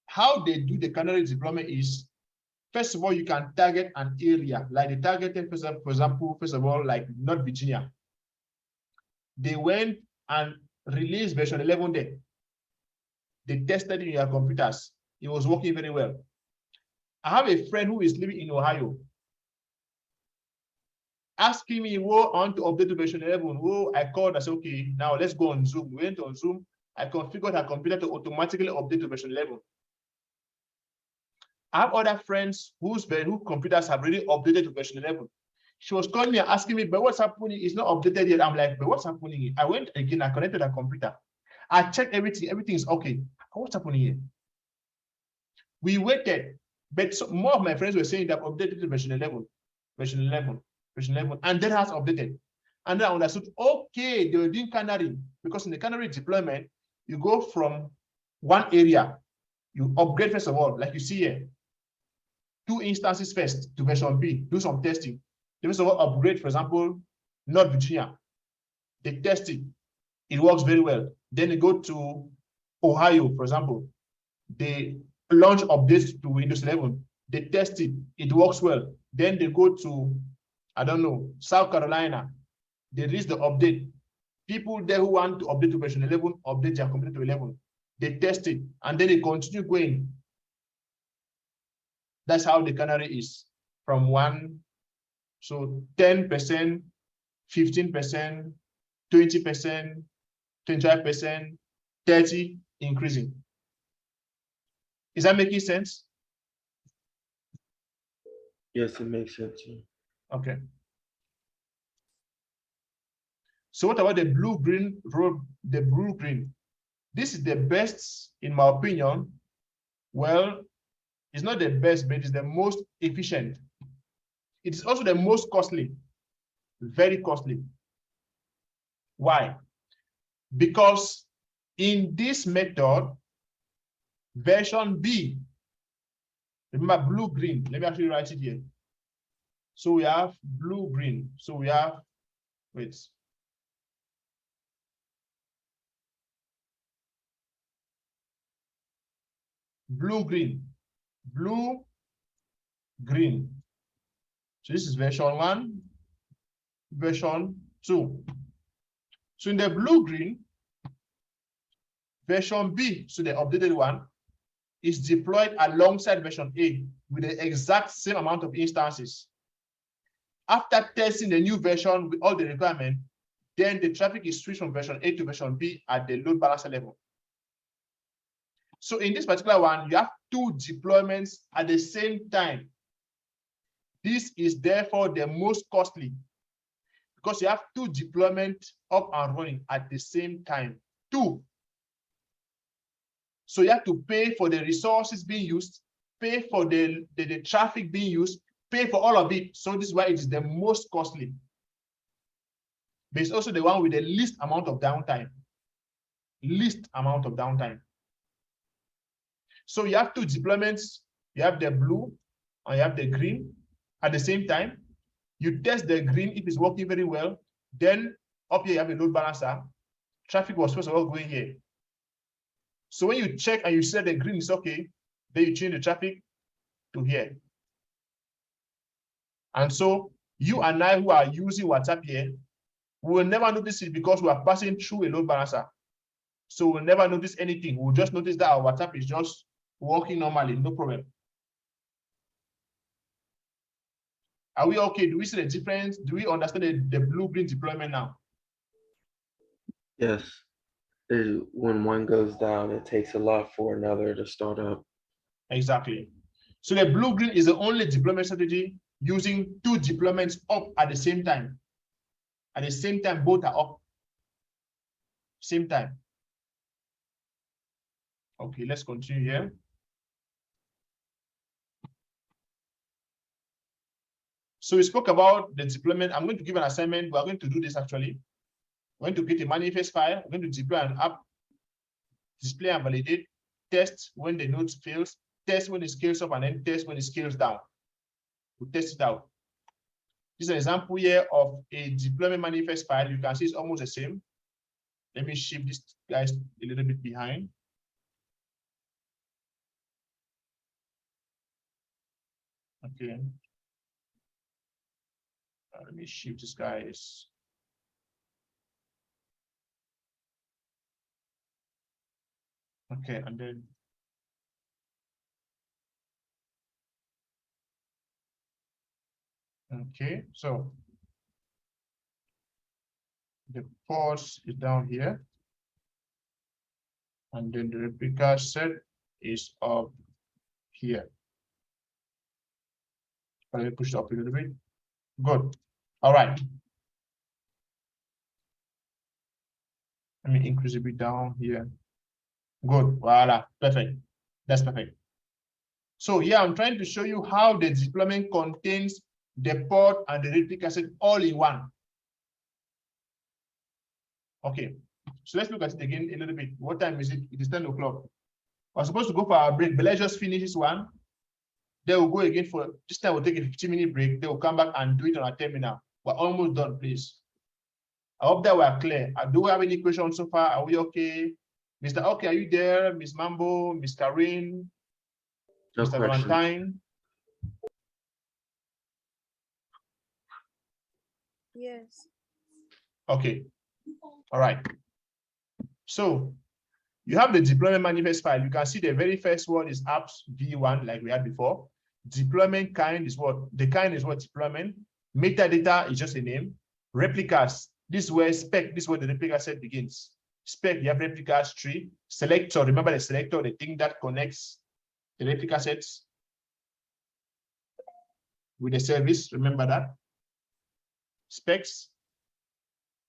how they do the canary deployment is, first of all, you can target an area, like they targeted, for example, first of all, like North Virginia. They went and released version 11 there. They tested it in your computers. It was working very well. I have a friend who is living in Ohio, asking me, "Whoa, I want to update to version 11. Whoa, I called, I said, okay, now let's go on Zoom. We went on Zoom. I configured her computer to automatically update to version 11. I have other friends whose computers have already updated to version 11. She was calling me and asking me, but what's happening? It's not updated yet. I'm like, but what's happening? I went again, I connected her computer. I checked everything is okay. What's happening here? We waited, but more of my friends were saying that updated to version 11, and that has updated. And then I understood, okay, they were doing canary, because in the canary deployment, you go from one area, you upgrade first of all, like you see here, 2 instances first to version B, do some testing. They first of all upgrade, for example, North Virginia. They test it, it works very well. Then they go to Ohio, for example. They launch updates to Windows 11. They test it, it works well. Then they go to, I don't know, South Carolina. They release the update. People there who want to update to version 11, update their computer to 11. They test it, and then they continue going. That's how the canary is from 1, so 10%, 15%, 20%, 25%, 30%, increasing. Is that making sense? Yes, it makes sense. Okay. So what about the blue-green road? The blue-green. This is the best, in my opinion. Well, it's not the best, but it's the most efficient. It is also the most costly, very costly. Why? Because in this method, version B, remember blue-green, let me actually write it here. So we have blue-green, so we have, wait. Blue-green, blue-green. So this is version 1, version 2. So in the blue-green, version B, so the updated one, is deployed alongside version A with the exact same amount of instances. After testing the new version with all the requirements, then the traffic is switched from version A to version B at the load balancer level. So in this particular one, you have 2 deployments at the same time. This is therefore the most costly because you have 2 deployments up and running at the same time. 2. So you have to pay for the resources being used, pay for the traffic being used, pay for all of it. So this is why it is the most costly. But it's also the one with the least amount of downtime. least amount of downtime. So you have two deployments. You have the blue and you have the green. At the same time, you test the green if it's working very well. Then up here you have a load balancer. Traffic was first of all going here. So when you check and you say the green is okay, then you change the traffic to here. And so you and I who are using WhatsApp here, we will never notice it because we are passing through a load balancer. So we'll never notice anything. We'll just notice that our WhatsApp is just working normally, no problem. Are we okay? Do we see the difference? Do we understand the blue-green deployment now? Yes. When one goes down, it takes a lot for another to start up. Exactly. So the blue-green is the only deployment strategy using two deployments up at the same time. At the same time, both are up. Same time. Okay, let's continue here. So we spoke about the deployment. I'm going to give an assignment. We're going to do this actually. We're going to create a manifest file. We're going to deploy an app, display and validate, test when the node fails, test when it scales up, and then test when it scales down. We'll test it out. This is an example here of a deployment manifest file. You can see it's almost the same. Let me shift this guys a little bit behind. Okay. Let me shift this guys. Okay, and then okay, so the pause is down here, and then the replica set is up here. Let me push it up a little bit. Good. All right. Let me increase a bit down here. Good. Voila. Perfect. That's perfect. So yeah, I'm trying to show you how the deployment contains the pod and the replica set all in one. Okay. So let's look at it again a little bit. What time is it? It is 10 o'clock. We're supposed to go for our break, but let's just finish this one. Then we'll go again for this time. We'll take a 15-minute break. Then we'll come back and do it on our terminal. We're almost done, please. I hope that we're clear. Do we have any questions so far? Are we okay? Mr. Okay, are you there? Miss Mambo, Miss Karin, No Mr. questions. Valentine? Yes. Okay. All right. So you have the deployment manifest file. You can see the very first one is apps v1, like we had before. Deployment kind is what? The kind is what? Deployment. Metadata is just a name. Replicas. This is where spec, this is where the replica set begins. Spec, you have replicas tree. Selector, remember the selector, the thing that connects the replica sets with the service. Remember that. Specs,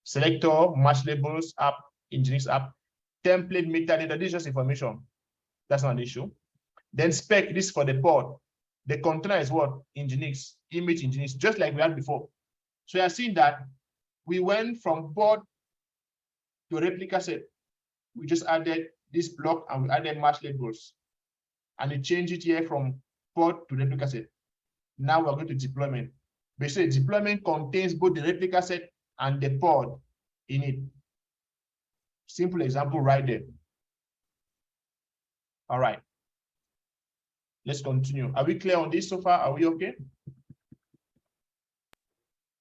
selector, match labels, app, Nginx app, template, metadata. This is just information. That's not an issue. Then spec, this is for the pod. The container is what? Nginx, image Nginx, just like we had before. So you are seeing that we went from pod to replica set. We just added this block and we added match labels. And we changed it here from pod to replica set. Now we're going to deployment. Basically, deployment contains both the replica set and the pod in it. Simple example right there. All right. Let's continue. Are we clear on this so far? Are we okay?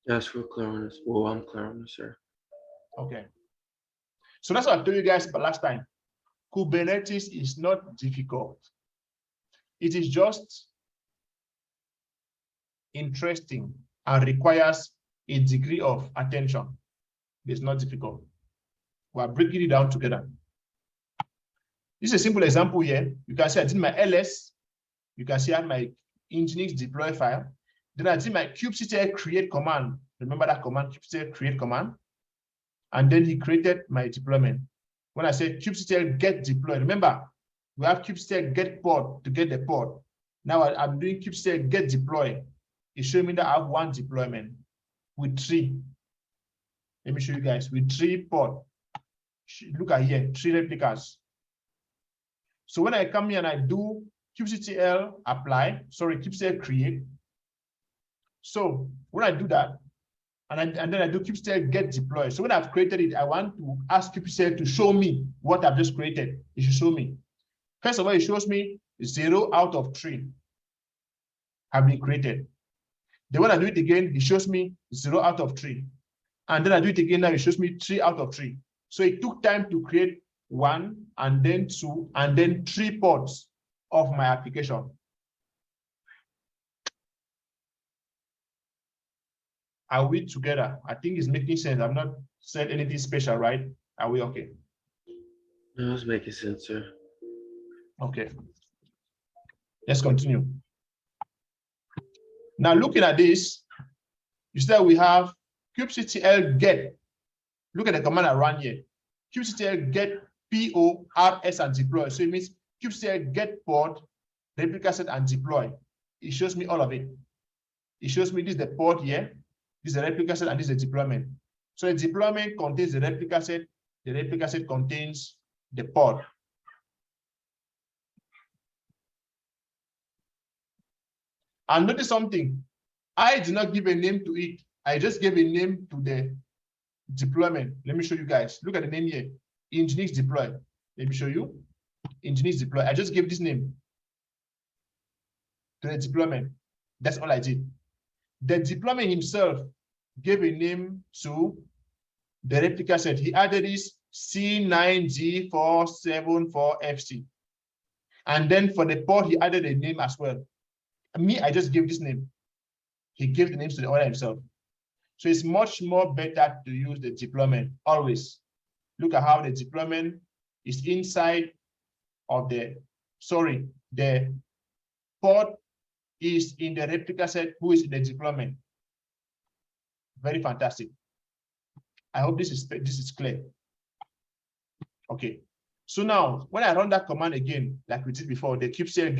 Yes, we're clear on this. Well, I'm clear on this, sir. Okay. So that's what I told you guys last time. Kubernetes is not difficult. It is just interesting and requires a degree of attention. It's not difficult. We are breaking it down together. This is a simple example here. You can see I did my ls. You can see I have my Nginx deploy file. Then I did my kubectl create command. Remember that command, kubectl create command. And then he created my deployment. When I say kubectl get deploy, remember, we have kubectl get pod to get the pod. Now I'm doing kubectl get deploy. It's showing me that I have one deployment with 3. Let me show you guys with 3 pod. Look at here, 3 replicas. So when I come here and I do kubectl apply, sorry, kubectl create. So when I do that, and then I do kubectl get deploy. So when I've created it, I want to ask kubectl to show me what I've just created. It should show me. First of all, it shows me 0 out of 3 have been created. Then when I do it again, it shows me 0 out of 3. And then I do it again, now it shows me 3 out of 3. So it took time to create 1 and then 2 and then 3 pods of my application. Are we together? I think it's making sense. I've not said anything special, right? Are we okay? No, it's making sense, sir. Okay. Let's continue. Now looking at this, you see that we have kubectl get. Look at the command I run here. kubectl get PORS and deploy. So it means kubectl get pod, replica set, and deploy. It shows me all of it. It shows me this is the pod here, this is the replica set, and this is the deployment. So the deployment contains the replica set contains the pod. And notice something. I did not give a name to it. I just gave a name to the deployment. Let me show you guys. Look at the name here. Nginx deploy. Let me show you. Nginx deploy. I just gave this name to the deployment. That's all I did. The deployment himself gave a name to the replica set. He added this C9G474FC. And then for the pod, he added a name as well. Me, I just gave this name. He gave the names to the order himself. So it's much more better to use the deployment always. Look at how the deployment is inside of the pod is in the replica set, who is in the deployment. Very fantastic. I hope this is clear. Okay. So now when I run that command again, like we did before, the kubectl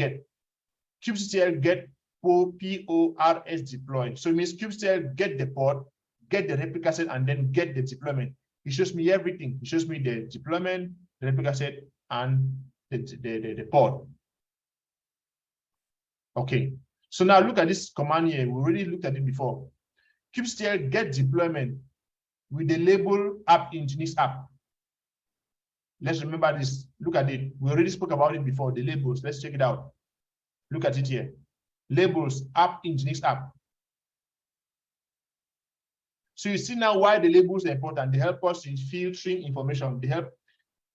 get PORS deploy. So it means kubectl get the pod, get the replica set, and then get the deployment. It shows me everything. It shows me the deployment, the replica set, and the pod. Okay. So now look at this command here. We already looked at it before. kubectl get deployment with the label app Nginx app. Let's remember this. Look at it. We already spoke about it before, the labels. Let's check it out. Look at it here. Labels, app, Nginx app. So you see now why the labels are important. They help us in filtering information. They help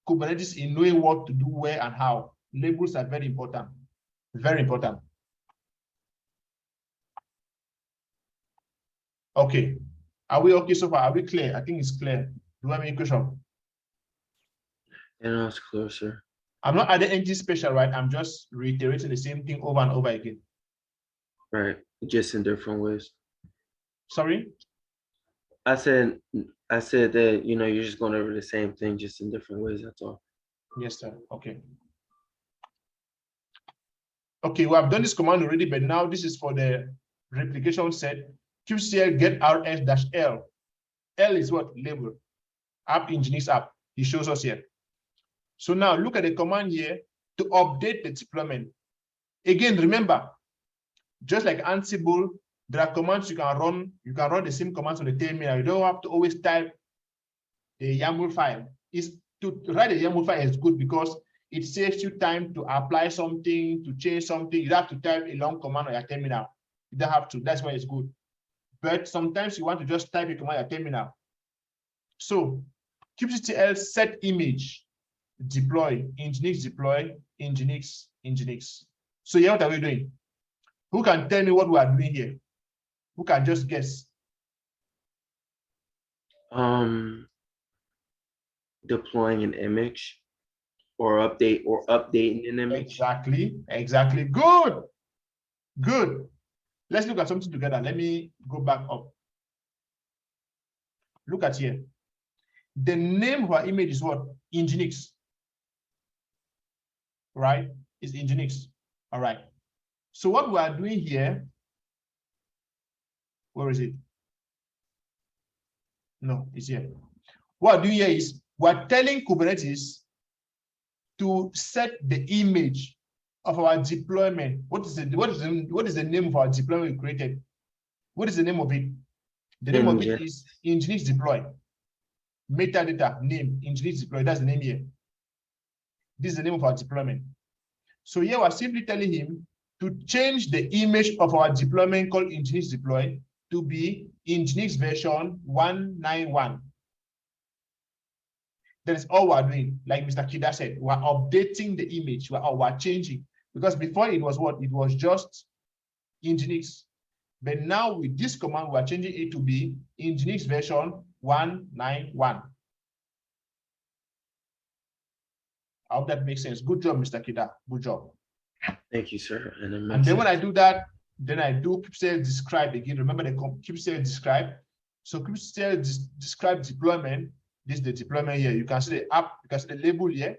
Kubernetes in knowing what to do, where, and how. Labels are very important. Very important. Okay. Are we okay so far? Are we clear? I think it's clear. Do you have any question? Yeah, no, it's clear, sir. I'm not adding anything special, right? I'm just reiterating the same thing over and over again. Right, just in different ways. Sorry? I said that, you know, you're just going over the same thing, just in different ways, that's all. Yes, sir. Okay. Okay, we have done this command already, but now this is for the replication set. kubectl get rs-l. L is what? Label. App Nginx app. He shows us here. So now look at the command here to update the deployment. Again, remember, just like Ansible, there are commands you can run. You can run the same commands on the terminal. You don't have to always type the YAML file. To write a YAML file is good because it saves you time to apply something, to change something. You don't have to type a long command on your terminal. You don't have to. That's why it's good. But sometimes you want to just type a command on your terminal. So kubectl set image deploy Nginx. So here, what are we doing? Who can tell me what we are doing here? Who can just guess? Deploying an image or updating an image. Exactly. Good. Let's look at something together. Let me go back up. Look at here. The name of our image is what? Nginx. Right? It's Nginx. All right. So what we are doing here, where is it? No, it's here. What we're doing here is We're telling Kubernetes to set the image of our deployment. What is the name of our deployment we created? What is the name of it? The name of it is Nginx deploy. Metadata name Nginx deploy. That's the name here. This is the name of our deployment. So here we're simply telling him to change the image of our deployment called Nginx deploy to be Nginx version 191. That is all we're doing. Like Mr. Kida said, we're updating the image, we're changing. Because before it was what? It was just Nginx. But now with this command, we're changing it to be Nginx version 191. I hope that makes sense. Good job, Mr. Kida. Good job. Thank you, sir. And then when I do that, then I do kubectl describe again. Remember the kubectl describe. So kubectl describe deployment. This is the deployment here. You can see the app. You can see the label here.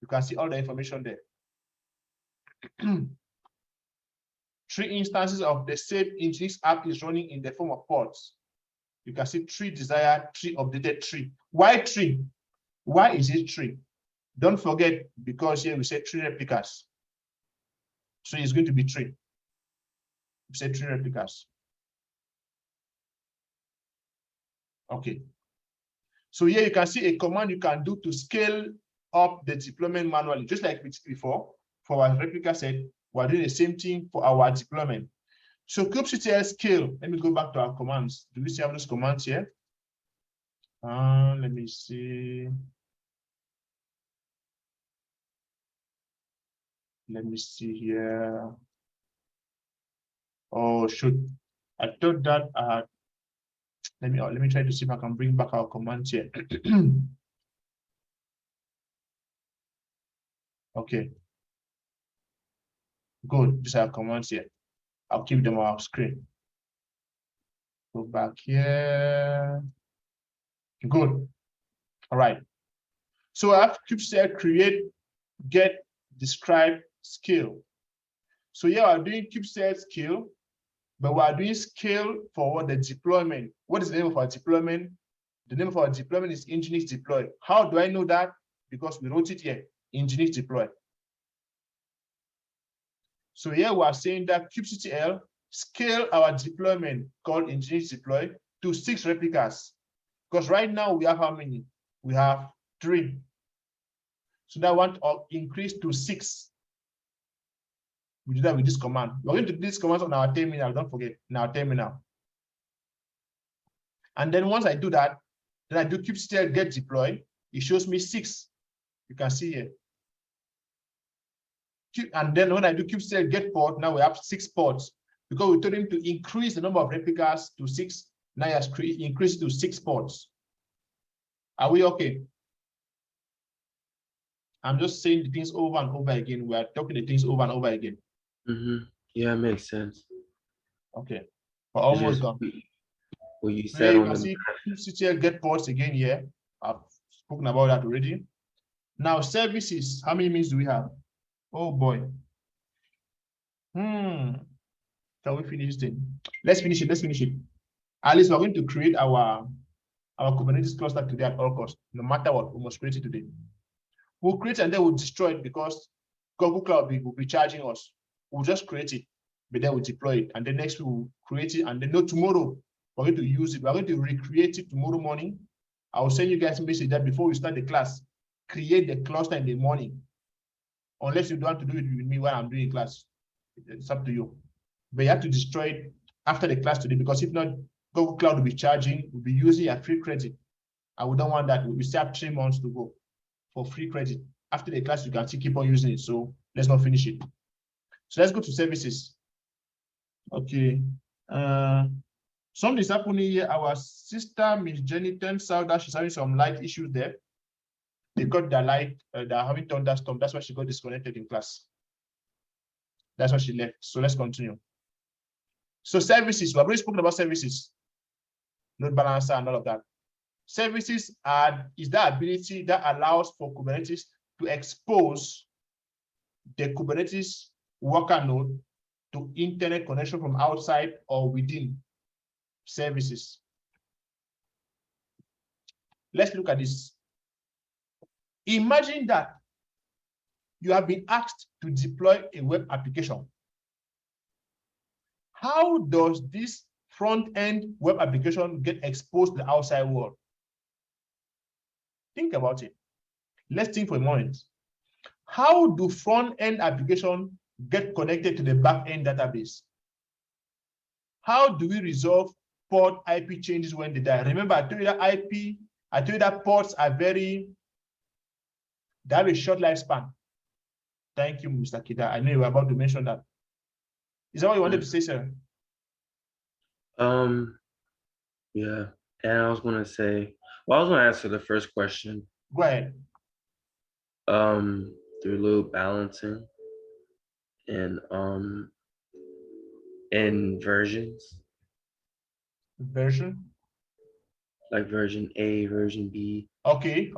You can see all the information there. 3 instances of the same Nginx app is running in the form of pods. You can see 3 desired, 3 updated, 3. Why 3? Why is it 3? Don't forget, because here we say 3 replicas. So it's going to be 3. We say 3 replicas. Okay. So here you can see a command you can do to scale up the deployment manually, just like we did before. For our replica set, we're doing the same thing for our deployment. So kubectl scale. Let me go back to our commands. Do we see have those commands here? Let me see. Let me see here. Oh, shoot. I thought that let me try to see if I can bring back our commands here. Okay. Good. These are commands here. I'll keep them on our screen. Go back here. Good. All right. So I have kubectl create, get, describe, scale. So here we're doing kubectl scale, but we're doing scale for what? The deployment. What is the name of our deployment? The name of our deployment is Nginx deploy. How do I know that? Because we wrote it here, Nginx deploy. So here we are saying that kubectl scale our deployment called Nginx deploy to 6 replicas. Because right now we have how many? We have 3. So now I want to increase to 6. We do that with this command. We're going to do this command on our terminal, don't forget, in our terminal. And then once I do that, then I do kubectl get deploy. It shows me 6. You can see here. And then when I do kubectl get port, now we have 6 ports. Because we told him to increase the number of replicas to 6. Now he has increased to 6 ports. Are we okay? I'm just saying the things over and over again. We are talking the things over and over again. Yeah, it makes sense. Okay. We're almost done. What you So said you on can see kubectl get ports again here. I've spoken about that already. Now services, how many minutes do we have? Oh boy. Can we finish this thing? Let's finish it. Let's finish it. At least we're going to create our Kubernetes cluster today at all costs. No matter what, we must create it today. We'll create and then we'll destroy it because Google Cloud will be charging us. We'll just create it, but then we'll deploy it. And then next we'll create it. And then tomorrow we're going to use it. We're going to recreate it tomorrow morning. I will send you guys a message that before we start the class, create the cluster in the morning. Unless you don't want to do it with me while I'm doing class. It's up to you. But you have to destroy it after the class today, because if not, Google Cloud will be charging, we'll be using a free credit. And we don't want that. We still have 3 months to go for free credit. After the class, you can still keep on using it. So let's not finish it. So let's go to services. Okay. Something is happening here. Our sister, Miss Jenny, turns out that she's having some light issues there. They got their light, they're having thunderstorm. That's why she got disconnected in class. That's why she left. So let's continue. So services, we've already spoken about services. Load balancer and all of that. Services is that ability that allows for Kubernetes to expose the Kubernetes worker node to internet connection from outside or within services. Let's look at this. Imagine that you have been asked to deploy a web application. How does this front-end web application get exposed to the outside world? Think about it. Let's think for a moment. How do front-end applications get connected to the back-end database? How do we resolve port IP changes when they die? Remember, I told you that I told you that ports are they have a short lifespan. Thank you, Mr. Kida. I know you were about to mention that. Is that what you wanted to say, sir? Yeah. And I was gonna say, well, I was gonna answer the first question. Go ahead. Through load balancing and versions. Version. Like version A, version B. Okay.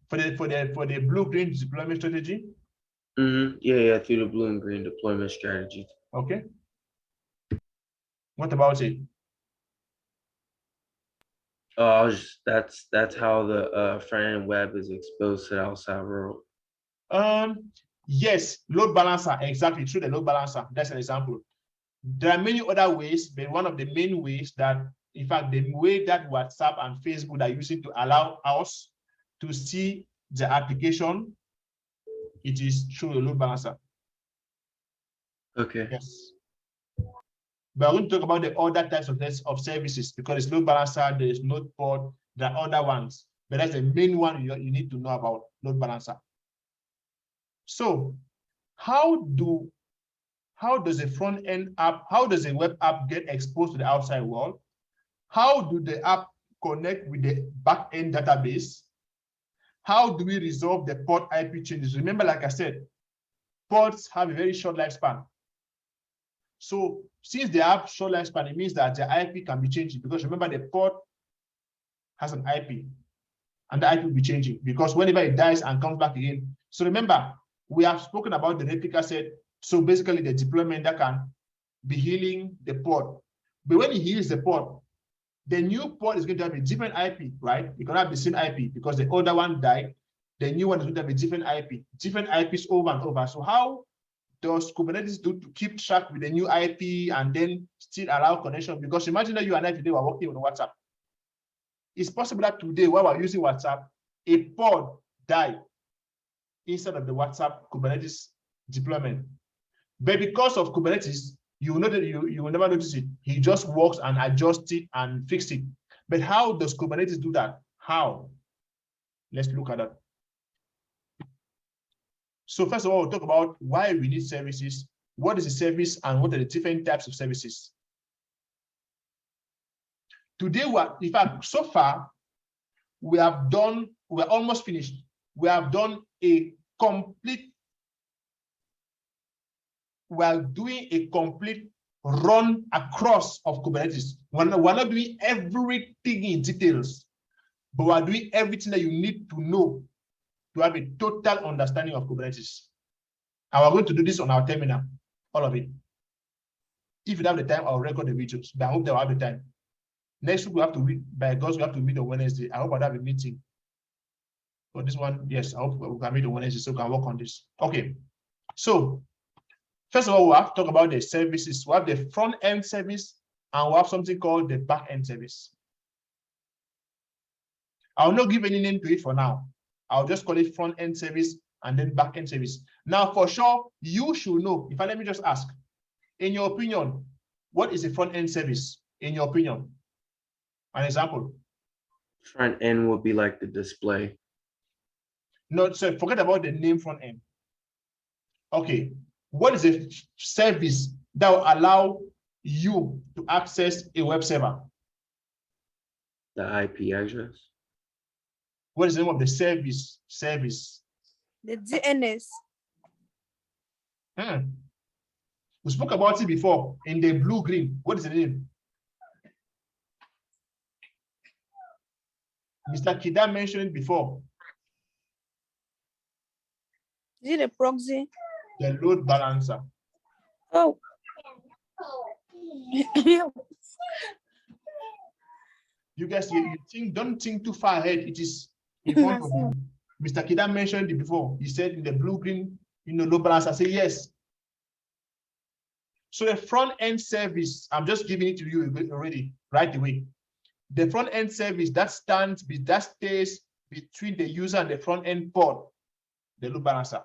For the blue-green deployment strategy. Yeah, through the blue and green deployment strategy. Okay. What about it? That's how the front-end web is exposed to the outside world. Yes, load balancer, exactly, through the load balancer. That's an example. There are many other ways, but one of the main ways that, in fact, the way that WhatsApp and Facebook are using to allow us to see the application, it is through the load balancer. Okay. Yes. But we're going to talk about the other types of services, because there's load balancer, there's node port, there are other ones, but that's the main one you need to know about, load balancer. So how does a front-end app, how does a web app get exposed to the outside world? How do the app connect with the back-end database? How do we resolve the port IP changes? Remember, like I said, ports have a very short lifespan. So since they have short lifespan, it means that the IP can be changing, because remember, the port has an IP and the IP will be changing because whenever it dies and comes back again. So remember, we have spoken about the replica set. So basically the deployment that can be healing the port. But when it heals the port, the new port is going to have a different IP, right? You cannot have the same IP because the older one died. The new one is going to have a different different IPs over and over. So how does Kubernetes do to keep track with the new IP and then still allow connection? Because imagine that you and I today were working on WhatsApp. It's possible that today, while we're using WhatsApp, a pod died inside of the WhatsApp Kubernetes deployment. But because of Kubernetes, you will never notice it. He just works and adjusts it and fixes it. But how does Kubernetes do that? How? Let's look at that. So first of all, we'll talk about why we need services. What is a service and what are the different types of services? Today, in fact, so far, we're almost finished. We have done a complete, we're doing a complete run across of Kubernetes. We're not doing everything in details, but we're doing everything that you need to know to have a total understanding of Kubernetes. And we're going to do this on our terminal, all of it. If you don't have the time, I'll record the videos, but I hope they'll have the time. Next week, we have to meet, by God, we have to meet on Wednesday. I hope I'll have a meeting. For this one, yes, I hope we can meet on Wednesday so we can work on this. Okay, so first of all, we have to talk about the services. We have the front-end service and we have something called the back-end service. I'll not give any name to it for now. I'll just call it front-end service and then back-end service. Now, for sure, you should know. In fact, let me just ask, in your opinion, what is a front-end service, in your opinion? An example. Front end will be like the display. No, so forget about the name front end. Okay, what is a service that will allow you to access a web server? The IP address. What is the name of the service? The DNS. We spoke about it before in the blue-green. What is the name? Mr. Kida mentioned it before. Is it a proxy? The load balancer. Oh. You guys, don't think too far ahead. It is in front of you. Mr. Kida mentioned it before. He said in the blue-green, load balancer. Say yes. So the front-end service, I'm just giving it to you already right away. The front-end service that stays between the user and the front-end port, the load balancer.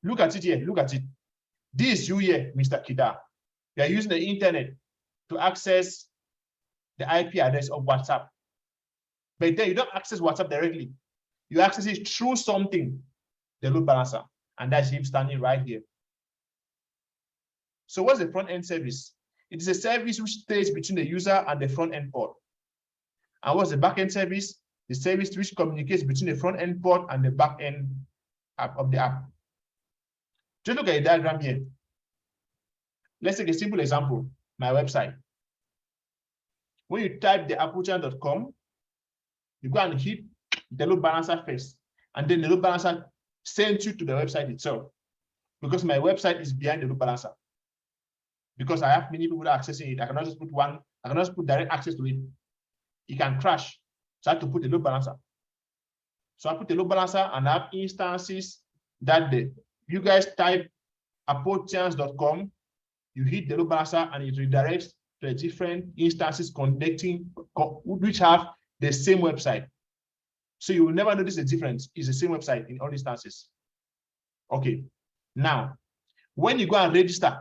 Look at it here. Look at it. This is you here, Mr. Kida. You are using the internet to access the IP address of WhatsApp. But then you don't access WhatsApp directly. You access it through something, the load balancer. And that's him standing right here. So what's the front-end service? It is a service which stays between the user and the front-end port. And what's the back-end service? The service which communicates between the front-end port and the back-end of the app. Just look at the diagram here. Let's take a simple example, my website. When you type the Apotians.com, you go and hit the load balancer first, and then the load balancer sends you to the website itself. Because my website is behind the load balancer. Because I have many people accessing it, I cannot just put one, I cannot just put direct access to it. It can crash. So I have to put a load balancer. So I put a load balancer and I have instances that you guys type Apotians.com, you hit the load balancer and it redirects to the different instances connecting, which have the same website. So you will never notice the difference. It's the same website in all instances. Okay. Now, when you go and register,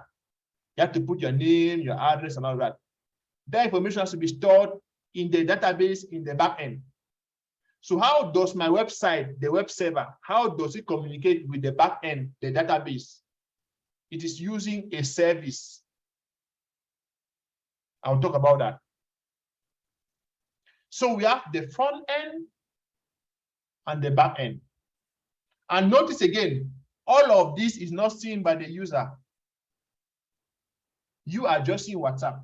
you have to put your name, your address, and all that. That information has to be stored in the database in the back end. So how does my website, the web server, how does it communicate with the back end, the database? It is using a service. I'll talk about that. So we have the front end and the back end. And notice again, all of this is not seen by the user. You are just seeing WhatsApp.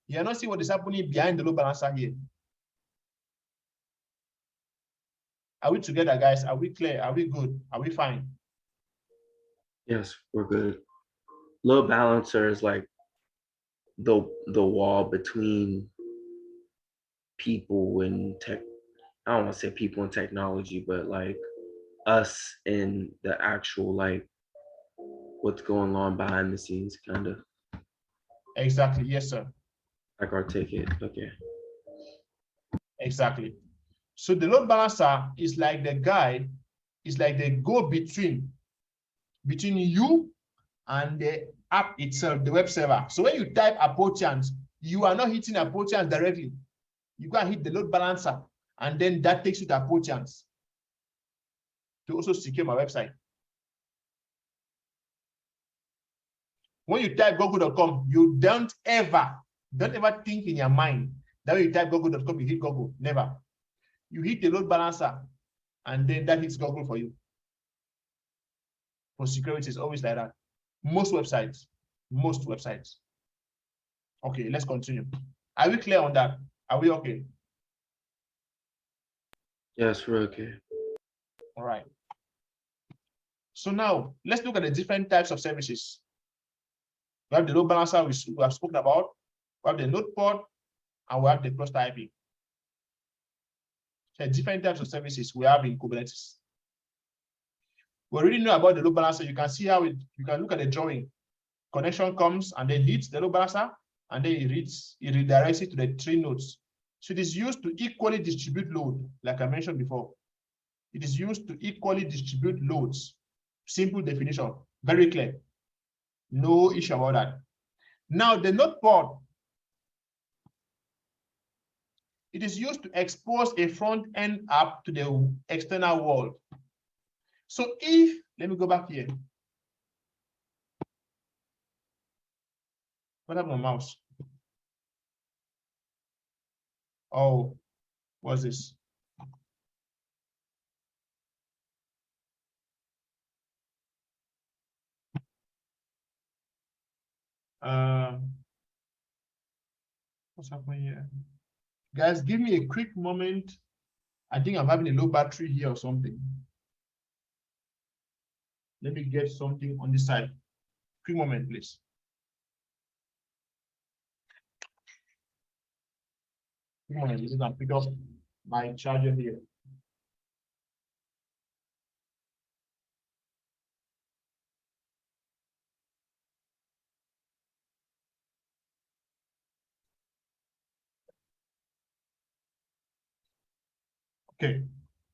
You are not seeing what is happening behind the load balancer here. Are we together, guys? Are we clear? Are we good? Are we fine? Yes, we're good. Load balancer is like the wall between people and tech. I don't want to say people and technology, but like us and the actual like what's going on behind the scenes, kind of. Exactly. Yes, sir. Like our ticket. Okay. Exactly. So the load balancer is like the guy, is like the go-between you and the app itself, the web server. So when you type Apotians, you are not hitting Apotians directly. You go and hit the load balancer, and then that takes you to Apotians to also secure my website. When you type google.com, you don't ever think in your mind that when you type google.com, you hit Google. Never. You hit the load balancer, and then that hits Google for you. For security, it's always like that. Most websites. Okay, let's continue. Are we clear on that? Are we okay? Yes, we're okay. All right. So now let's look at the different types of services. We have the load balancer we have spoken about. We have the node port, and we have the cluster IP. So different types of services we have in Kubernetes. We already know about the load balancer. You can see how you can look at the drawing. Connection comes and then hits the load balancer, and then it redirects it to the 3 nodes. So it is used to equally distribute load, like I mentioned before. It is used to equally distribute loads. Simple definition, very clear. No issue about that. Now the node port, it is used to expose a front-end app to the external world. So if, let me go back here. What happened to my mouse? Oh, what's this? What's happening here? Guys, give me a quick moment. I think I'm having a low battery here or something. Let me get something on this side. Quick moment, please. Quick moment, this is pick up my charger here. Okay,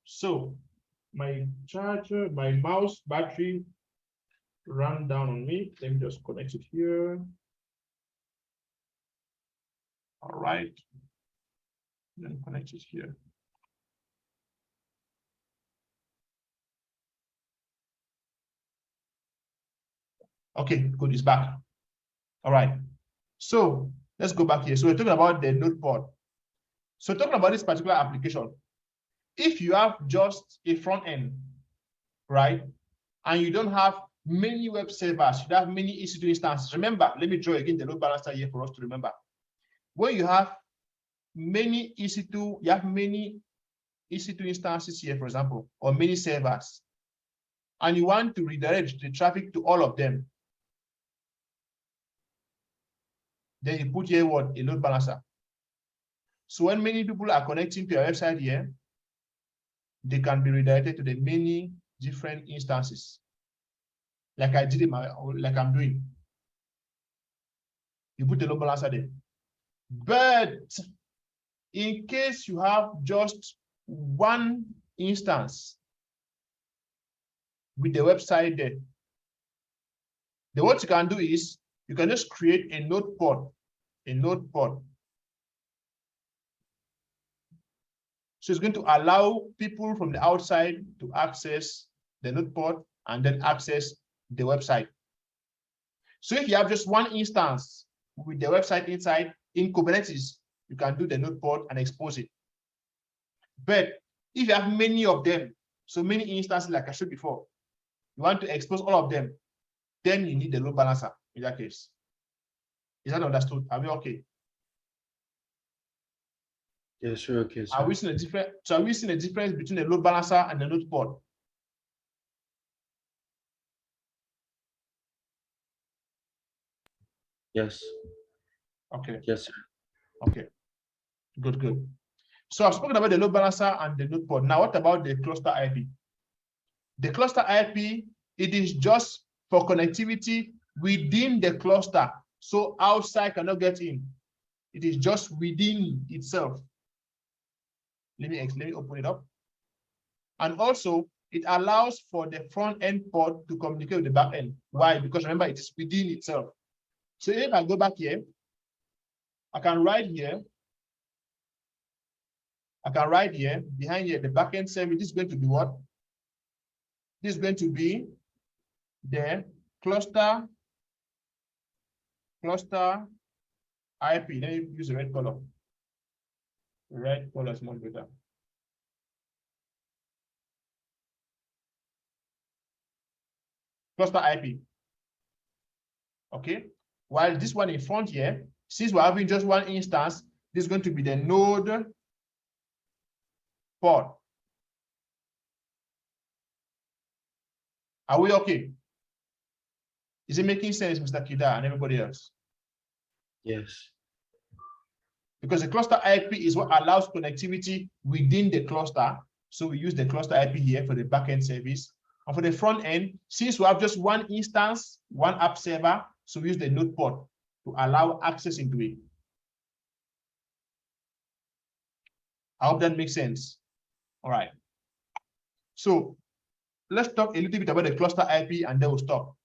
so my charger, my mouse battery ran down on me. Let me just connect it here. All right, then connect it here. Okay, good, it's back. All right, so let's go back here. So we're talking about the noteboard. So talking about this particular application, if you have just a front end, right, and you don't have many web servers, you have many EC2 instances. Remember, let me draw again the load balancer here for us to remember. When you have many EC2, you have many EC2 instances here, for example, or many servers, and you want to redirect the traffic to all of them, then you put here what? A load balancer. So when many people are connecting to your website here, they can be redirected to the many different instances, like I did in my, like I'm doing. You put a load balancer there. But in case you have just one instance with the website there, then what you can do is you can just create a node pod, So it's going to allow people from the outside to access the node pod and then access the website. So if you have just one instance with the website inside in Kubernetes, you can do the node pod and expose it. But if you have many of them, so many instances like I showed before, you want to expose all of them, then you need the load balancer in that case. Is that understood? Are we okay? Yeah, sure. Okay. Are we seeing a difference? So are we seeing a difference between the load balancer and the node pod? Yes. Okay. Yes, sir. Okay. Good, good. So I've spoken about the load balancer and the node pod. Now, what about the cluster IP? The cluster IP, it is just for connectivity within the cluster. So outside cannot get in. It is just within itself. Let me open it up. And also, it allows for the front end pod to communicate with the back end. Why? Because remember, it is within itself. So if I go back here, I can write here. Behind here, the backend service. This is going to be what? This is going to be the cluster IP. Let me use the red color. Red color is much better. Cluster IP. Okay. While this one in front here, since we're having just one instance, this is going to be the node pod. Are we okay? Is it making sense, Mr. Kida and everybody else? Yes. Because the cluster IP is what allows connectivity within the cluster. So we use the cluster IP here for the backend service. And for the front end, since we have just one instance, one app server, so we use the node pod to allow access into it. I hope that makes sense. All right. So let's talk a little bit about the cluster IP and then we'll stop.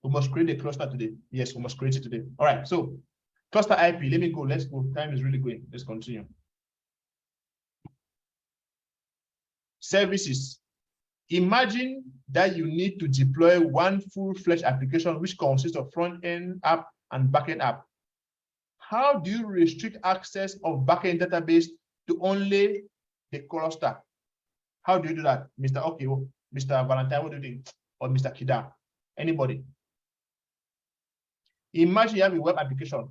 We must create a cluster today. Yes, we must create it today. All right, so cluster IP, let me go. Let's go. Time is really going. Let's continue. Services. Imagine that you need to deploy one full-fledged application which consists of front-end app and back-end app. How do you restrict access of back-end database to only the cluster? How do you do that? Mr. Okio, Mr. Valentine, what do you think? Or Mr. Kida? Anybody? Imagine you have a web application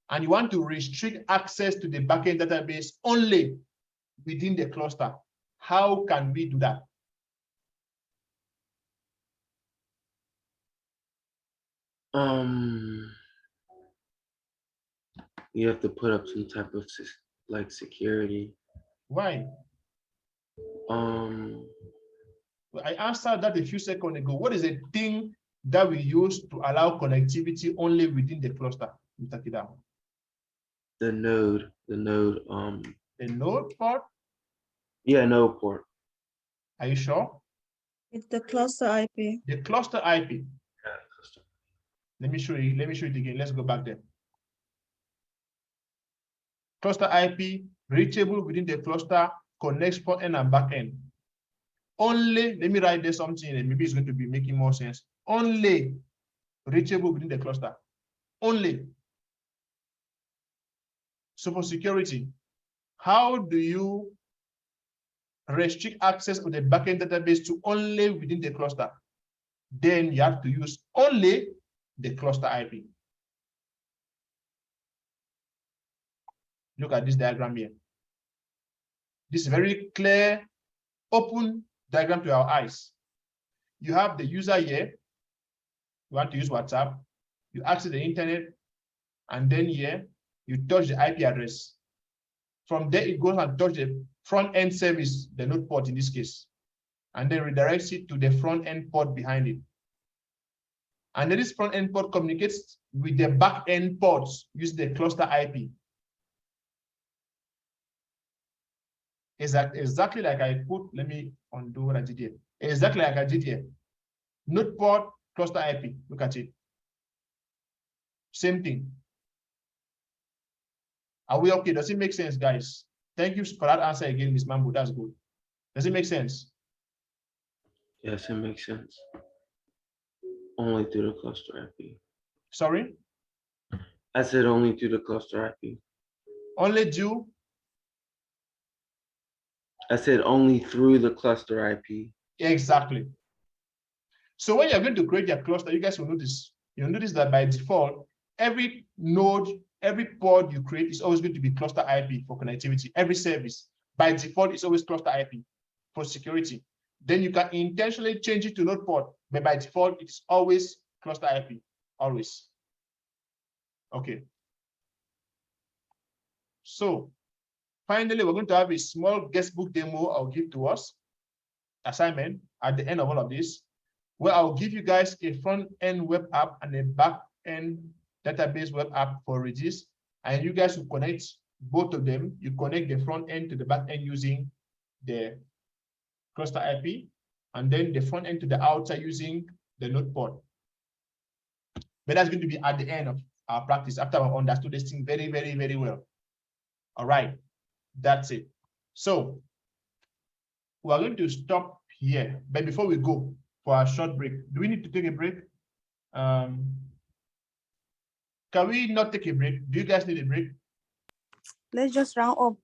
and you want to restrict access to the backend database only within the cluster. How can we do that? You have to put up some type of like security. Why? I answered that a few seconds ago. What is a thing that we use to allow connectivity only within the cluster, Mr. Kidam? The node. The node port? Yeah, node port. Are you sure? It's the cluster IP. The cluster IP. Let me show you. Let me show it again. Let's go back there. Cluster IP reachable within the cluster, connects front end and back end. Only, let me write there something and maybe it's going to be making more sense. Only reachable within the cluster. Only. So for security, how do you restrict access of the backend database to only within the cluster? Then you have to use only the cluster IP. Look at this diagram here. This is very clear, open diagram to our eyes. You have the user here. You want to use WhatsApp. You access the internet, and then here you touch the IP address. From there, it goes and touch the front end service, the node port in this case, and then redirects it to the front end port behind it. And then this front end port communicates with the back end ports using the cluster IP. Exactly like I put, let me undo what I did here. Exactly like I did here. Node port, cluster IP, look at it. Same thing. Are we okay? Does it make sense, guys? Thank you for that answer again, Ms. Mambo, that's good. Does it make sense? Yes, it makes sense. Only through the cluster IP. Sorry? I said only through the cluster IP. Only due? I said only through the cluster IP. Exactly. So when you're going to create your cluster, you guys will notice, you'll notice that by default, every node, every pod you create is always going to be cluster IP for connectivity. Every service, by default, is always cluster IP for security. Then you can intentionally change it to node pod, but by default, it's always cluster IP, always. Okay. So finally, we're going to have a small guestbook demo I'll give to us, assignment at the end of all of this, where I'll give you guys a front-end web app and a back-end database web app for Redis, and you guys will connect both of them. You connect the front end to the back end using the cluster IP, and then the front end to the outside using the node port. But that's going to be at the end of our practice after I've understood this thing very, very, very well. All right, that's it. So we're going to stop here, but before we go for a short break, do we need to take a break? Can we not take a break? Do you guys need a break? Let's just round up.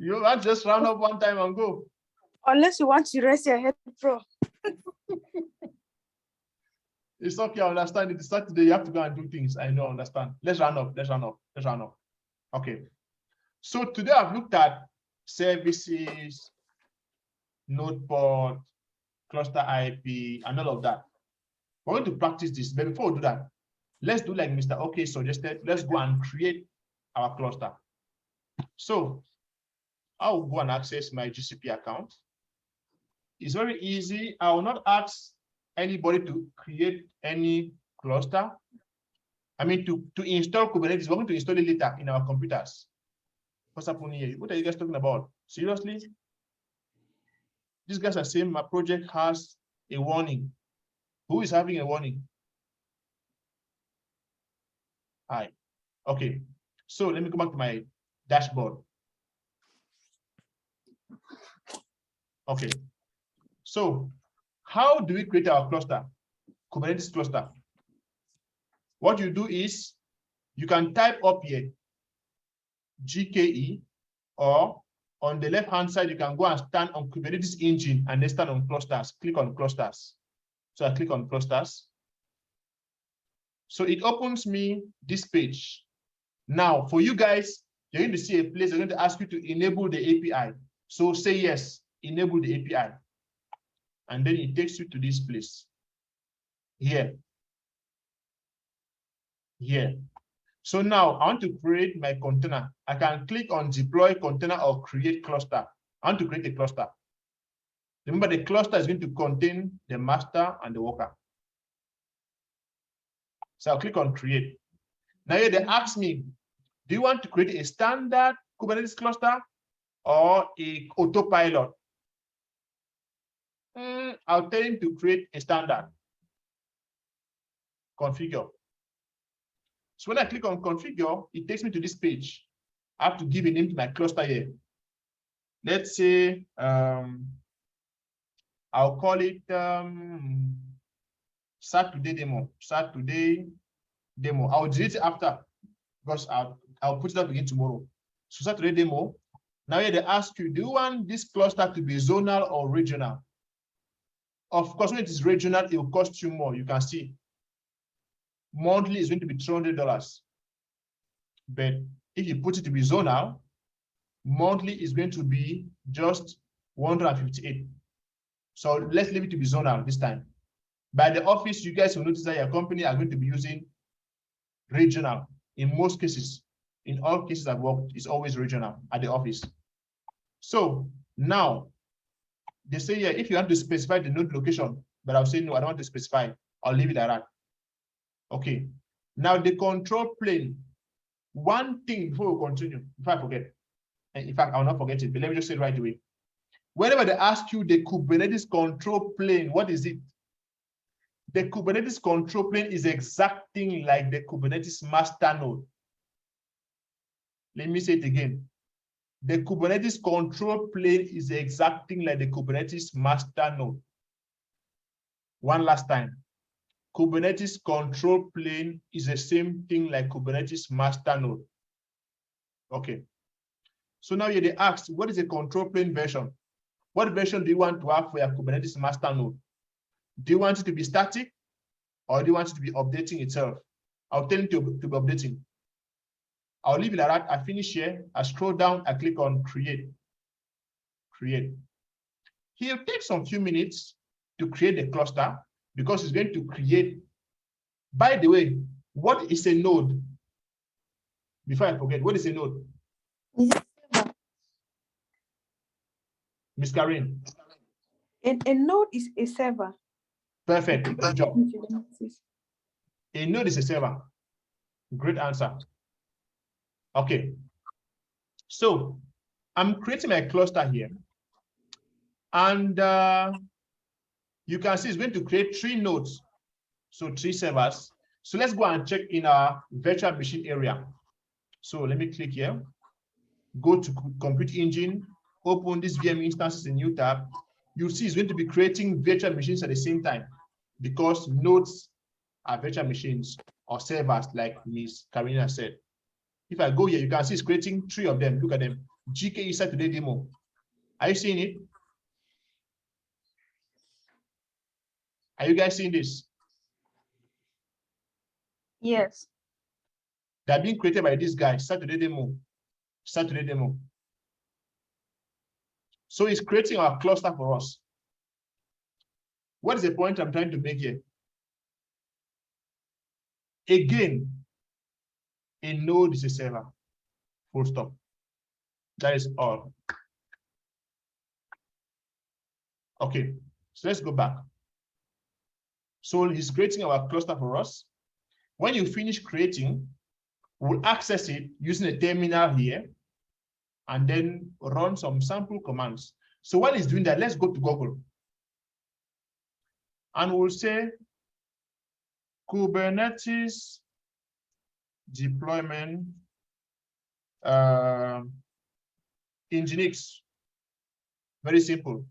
You want just round up one time and go? Unless you want to rest your head, bro. It's okay, I understand. It's Saturday, you have to go and do things. I know, understand. Let's round up, let's round up, let's round up. Okay. So today I've looked at services, node port, cluster IP, and all of that. We're going to practice this, but before we do that, let's do like Mr. OK suggested. Let's go and create our cluster. So I'll go and access my GCP account. It's very easy. I will not ask anybody to create any cluster. I mean, to install Kubernetes, we're going to install it later in our computers. What's happening here? What are you guys talking about? Seriously? These guys are saying my project has a warning. Who is having a warning? Hi. Okay. So let me go back to my dashboard. Okay. So how do we create our cluster? Kubernetes cluster. What you do is you can type up here GKE, or on the left-hand side, you can go and stand on Kubernetes engine and then stand on clusters. Click on clusters. So I click on clusters. So it opens me this page. Now, for you guys, you're going to see a place, they're going to ask you to enable the API. So say yes, enable the API. And then it takes you to this place. here. Here. So now I want to create my container. I can click on deploy container or create cluster. I want to create a cluster. Remember, the cluster is going to contain the master and the worker. So I'll click on create. Now here they ask me, do you want to create a standard Kubernetes cluster or a autopilot? I'll tell him to create a standard. Configure. So when I click on configure, it takes me to this page. I have to give a name to my cluster here. Let's say I'll call it Saturday demo. Saturday demo. I'll delete it after because I'll put it up again tomorrow. So Saturday demo. Now here they ask you, do you want this cluster to be zonal or regional? Of course, when it is regional, it will cost you more. You can see monthly is going to be $200. But if you put it to be zonal, monthly is going to be just 158. So let's leave it to be zonal this time. By the office, you guys will notice that your company are going to be using regional in most cases. In all cases I've worked, it's always regional at the office. So now they say, yeah, if you want to specify the node location, but I'll say, no, I don't want to specify. I'll leave it at that. Okay. Now the control plane. One thing before we continue, if I forget, and in fact, I'll not forget it, but let me just say it right away. Whenever they ask you the Kubernetes control plane, what is it? The Kubernetes control plane is exacting like the Kubernetes master node. Let me say it again. The Kubernetes control plane is exacting like the Kubernetes master node. One last time. Kubernetes control plane is the same thing like Kubernetes master node. Okay. So now they asked, what is the control plane version? What version do you want to have for your Kubernetes master node? Do you want it to be static or do you want it to be updating itself? I'll tell it to be updating. I'll leave it like that. I finish here. I scroll down. I click on create. Create. He'll take some few minutes to create the cluster because it's going to create. By the way, what is a node? Before I forget, what is a node? Miss Karen. A node is a server. Perfect. Good job. A node is a server. Great answer. Okay. So I'm creating my cluster here. And you can see it's going to create 3 nodes. So 3 servers. So let's go and check in our virtual machine area. So let me click here. Go to Compute Engine. Open this VM instances in new tab. You'll see it's going to be creating virtual machines at the same time because nodes are virtual machines or servers, like Ms. Karina said. If I go here, you can see it's creating 3 of them. Look at them. GKE Saturday demo. Are you seeing it? Are you guys seeing this? Yes. They're being created by this guy, Saturday demo. Saturday demo. So it's creating our cluster for us. What is the point I'm trying to make here? Again, a node is a server. Full stop. That is all. Okay, so let's go back. So he's creating our cluster for us. When you finish creating, we'll access it using a terminal here and then run some sample commands. So while he's doing that, let's go to Google. And we'll say Kubernetes deployment Nginx. Very simple.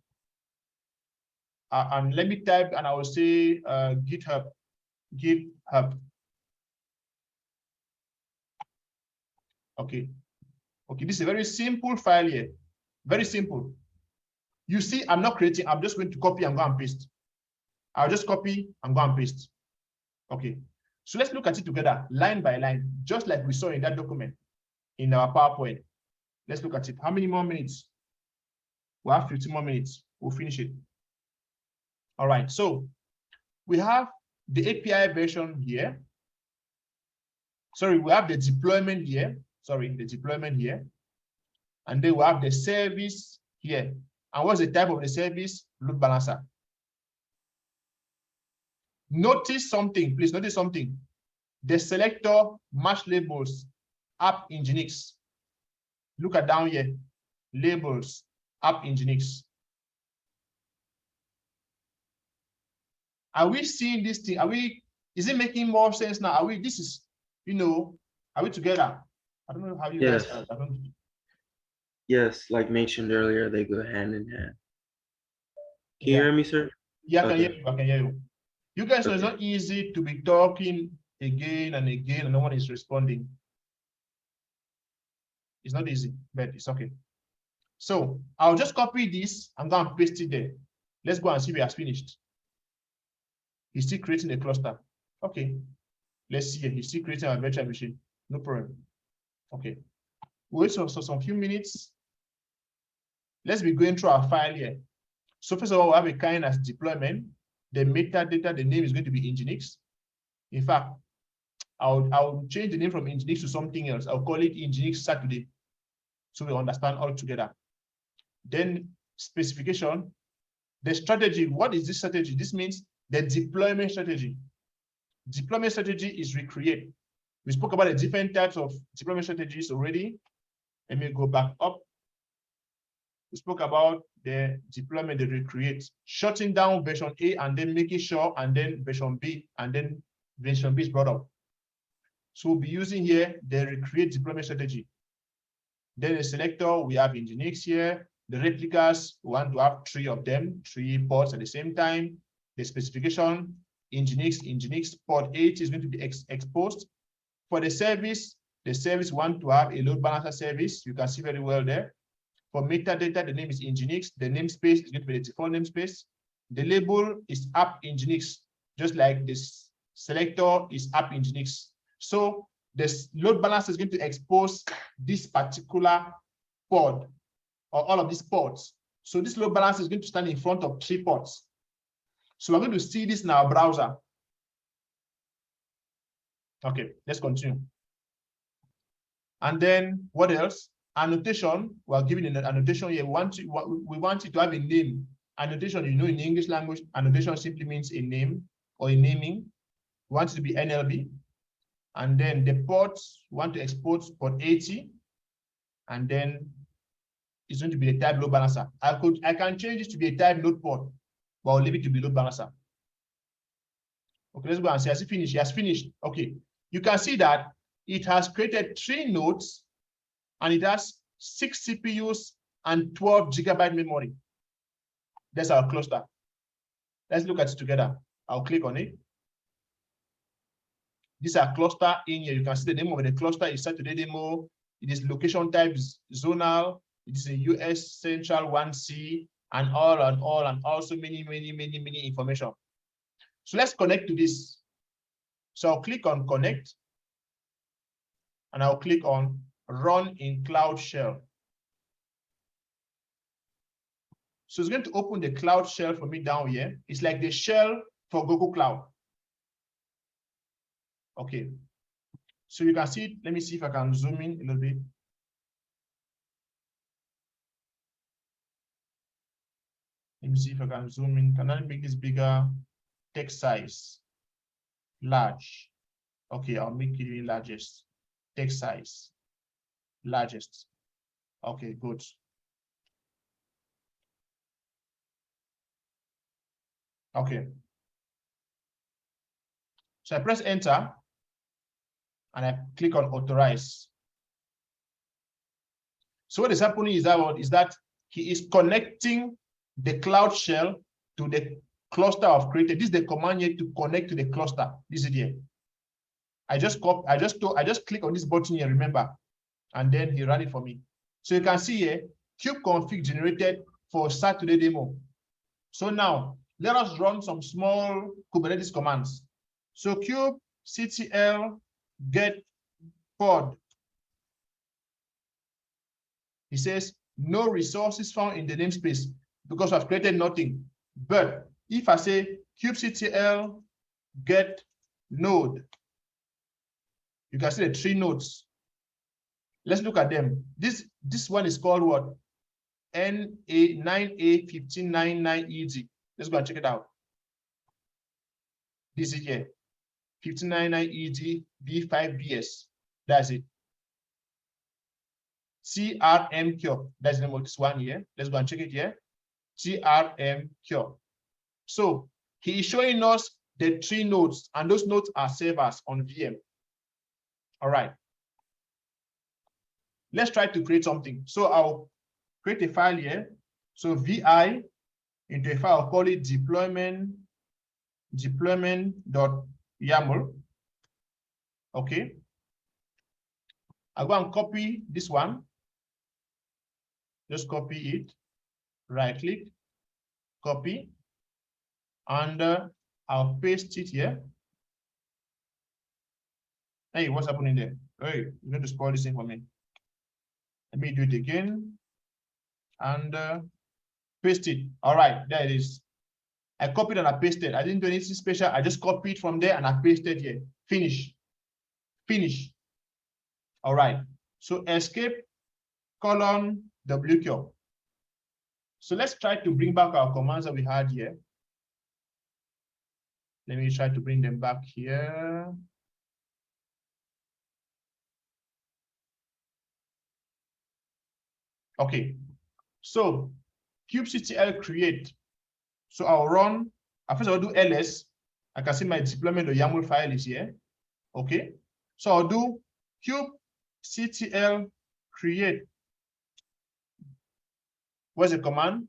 And let me type and I will say GitHub. Okay. Okay, this is a very simple file here. Very simple. You see, I'm not creating, I'm just going to copy and go and paste. I'll just copy and go and paste. Okay. So let's look at it together, line by line, just like we saw in that document in our PowerPoint. Let's look at it. How many more minutes? We have 15 more minutes. We'll finish it. All right. So we have the API version here. Sorry, we have the deployment here. Sorry, the deployment here. And then we have the service here. And what's the type of the service? Load balancer. Notice something, please notice something. The selector match labels app Nginx. Look at down here, labels app Nginx. Are we seeing this thing? Is it making more sense now? This is, are we together? I don't know how you guys are. Yes, like mentioned earlier, they go hand in hand. Can you hear me, sir? Yeah, I can Okay. hear you. I can hear you. You guys know it's Okay. not easy to be talking again and again and no one is responding. It's not easy, but it's okay. So I'll just copy this. I'm going to paste it there. Let's go and see if he has finished. He's still creating a cluster. Okay. Let's see. He's still creating a virtual machine. No problem. Okay. Wait for some few minutes. Let's be going through our file here. So first of all, we have a kind as deployment. The metadata, the name is going to be Nginx. In fact, I'll change the name from Nginx to something else. I'll call it Nginx Saturday, so we understand all together. Then specification, the strategy. What is this strategy? This means the deployment strategy. Deployment strategy is recreate. We spoke about the different types of deployment strategies already. Let me go back up. We spoke about the deployment, the recreate, shutting down version A and then making sure, and then version B, and then version B is brought up. So we'll be using here the recreate deployment strategy. Then the selector, we have Nginx here. The replicas, we want to have 3 of them, 3 ports at the same time. The specification, Nginx port 8 is going to be exposed. For the service want to have a load balancer service. You can see very well there. For metadata, the name is Nginx. The namespace is going to be the default namespace. The label is app Nginx, just like this selector is app Nginx. So this load balancer is going to expose this particular pod or all of these ports. So this load balancer is going to stand in front of 3 ports. So we're going to see this in our browser. Okay, let's continue. And then what else? Annotation. We're giving an annotation here. We want it to have a name. Annotation, in English language, annotation simply means a name or a naming. We want it to be NLB. And then the ports, we want to export port 80. And then it's going to be a type load balancer. I can change this to be a type node port, but I'll leave it to be load balancer. Okay, let's go and see. Has it finished? It has finished. Okay. You can see that it has created 3 nodes and it has 6 CPUs and 12 GB memory. That's our cluster. Let's look at it together. I'll click on it. This is our cluster in here. You can see the name of the cluster is Saturday demo. It is location type zonal. It is a US Central 1C and also many information. So let's connect to this. So I'll click on connect and I'll click on run in Cloud Shell. So it's going to open the Cloud Shell for me down here. It's like the shell for Google Cloud. Okay. So you can see it. Let me see if I can zoom in a little bit. Let me see if I can zoom in. Can I make this bigger? Text size. Large. Okay, I'll make it largest. Text size. Largest. Okay, good. Okay. So I press enter and I click on authorize. So what is happening is that he is connecting the Cloud Shell to the cluster of created. This is the command here to connect to the cluster. This is here. I just click on this button here, remember, and then he ran it for me. So you can see here, kubeconfig generated for Saturday demo. So now let us run some small Kubernetes commands. So kubectl get pod. He says no resources found in the namespace because I've created nothing. But if I say kubectl get node. You can see the 3 nodes. Let's look at them. This one is called what? NA9A1599EG. Let's go and check it out. This is here. 1599EG B5BS. That's it. TRM cure. That's the name of this one here. Let's go and check it here. TRM cure. So he is showing us the 3 nodes, and those nodes are servers on VM. All right. Let's try to create something. So I'll create a file here. So VI into a file, I'll call it deployment.yaml. Okay. I'll go and copy this one. Just copy it, right click, copy, and I'll paste it here. Hey, what's happening there? Hey, you're going to spoil this thing for me. Let me do it again and paste it. All right, there it is. I copied and I pasted. I didn't do anything special. I just copied from there and I pasted here. Finish. Finish. All right. So escape :wcure. So let's try to bring back our commands that we had here. Let me try to bring them back here. Okay, so kubectl create. So I'll run, first I'll do ls. I can see my deployment.yaml file is here. Okay, so I'll do kubectl create. What's the command?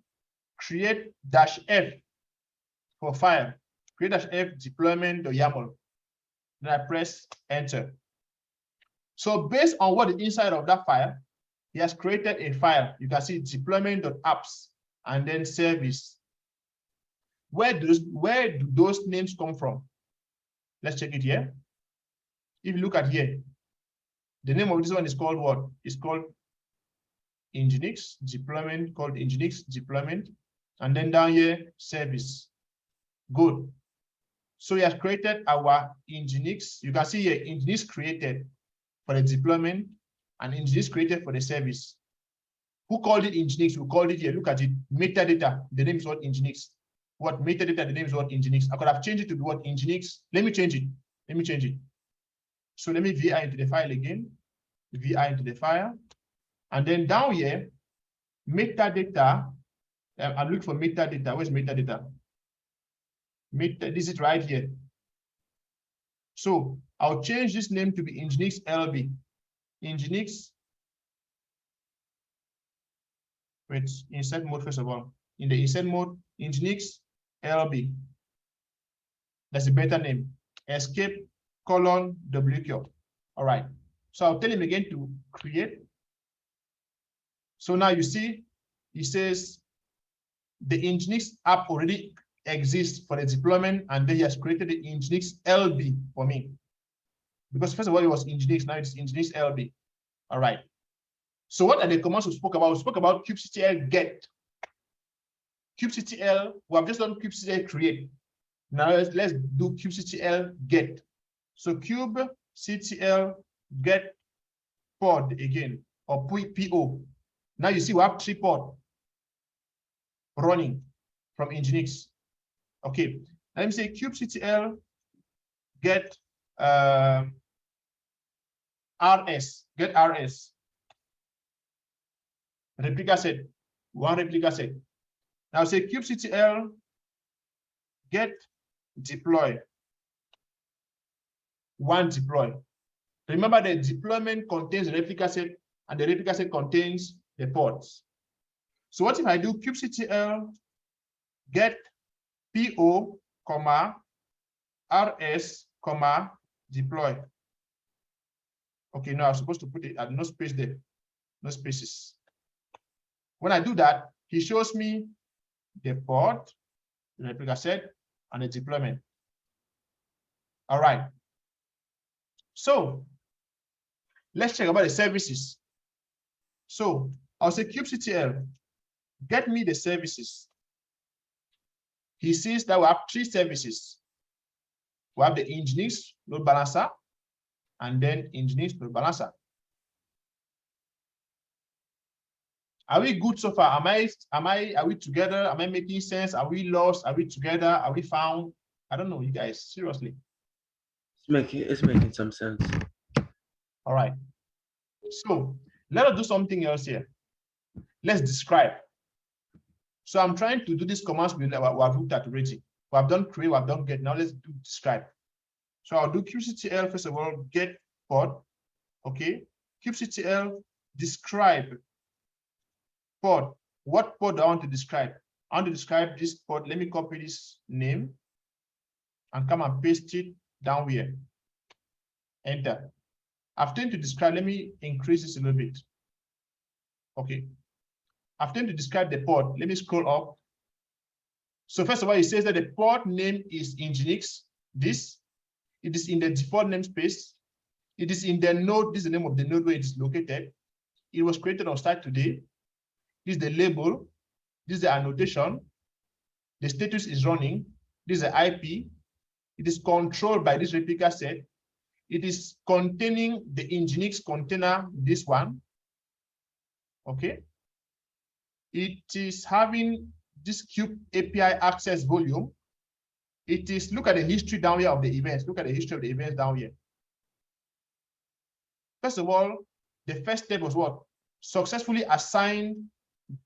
Create -f for file. Create -f deployment.yaml. Then I press enter. So based on what is inside of that file, he has created a file. You can see deployment.apps and then service. Where do those names come from? Let's check it here. If you look at here, the name of this one is called what? It's called Nginx deployment, called Nginx deployment, and then down here service. Good. So he has created our Nginx. You can see here Nginx created for the deployment and Nginx created for the service. Who called it Nginx? Who called it here? Look at it. Metadata. The name is what? Nginx. What metadata? The name is what? Nginx. I could have changed it to what? Nginx. Let me change it. Let me change it. So let me VI into the file again. VI into the file. And then down here, metadata. I'm looking for metadata. Where's metadata? This is right here. So I'll change this name to be Nginx LB. Nginx. Wait, insert mode first of all. In the insert mode, Nginx LB. That's a better name. Escape :wcure. All right. So I'll tell him again to create. So now you see, he says the Nginx app already exists for the deployment, and then he has created the Nginx LB for me. Because first of all, it was Nginx, now it's Nginx LB. All right. So what are the commands we spoke about? We spoke about kubectl get. Kubectl, we have just done kubectl create. Now let's do kubectl get. So kubectl get pod again, or PO. Now you see we have 3 pod running from Nginx. Okay, let me say kubectl get rs, get rs. Replica set, 1 replica set. Now say kubectl get deploy, 1 deploy. Remember the deployment contains the replica set and the replica set contains the pods. So what if I do kubectl get PO, RS, deploy? Okay, now I'm supposed to put it at no space there, no spaces. When I do that, he shows me the pod, the replica set, and the deployment. All right. So let's check about the services. So I'll say kubectl get me the services. He sees that we have 3 services. We have the Nginx load balancer, and then Nginx load balancer. Are we good so far? Are we together? Am I making sense? Are we lost? Are we together? Are we found? I don't know, you guys, seriously. It's making some sense. All right. So let us do something else here. Let's describe. So I'm trying to do these commands we have looked at already. We have done create, we have done get. Now let's do describe. So I'll do kubectl first of all, get pod. Okay. kubectl describe pod. What pod do I want to describe? I want to describe this pod. Let me copy this name and come and paste it down here. Enter. After to describe, let me increase this a little bit. Okay. After to describe the pod, let me scroll up. So first of all, it says that the pod name is Nginx. It is in the default namespace. It is in the node. This is the name of the node where it is located. It was created on start today. This is the label. This is the annotation. The status is running. This is the IP. It is controlled by this replica set. It is containing the Nginx container, this one. Okay. It is having this kube API access volume. It is, look at the history down here of the events. Look at the history of the events down here. First of all, the first step was what? Successfully assign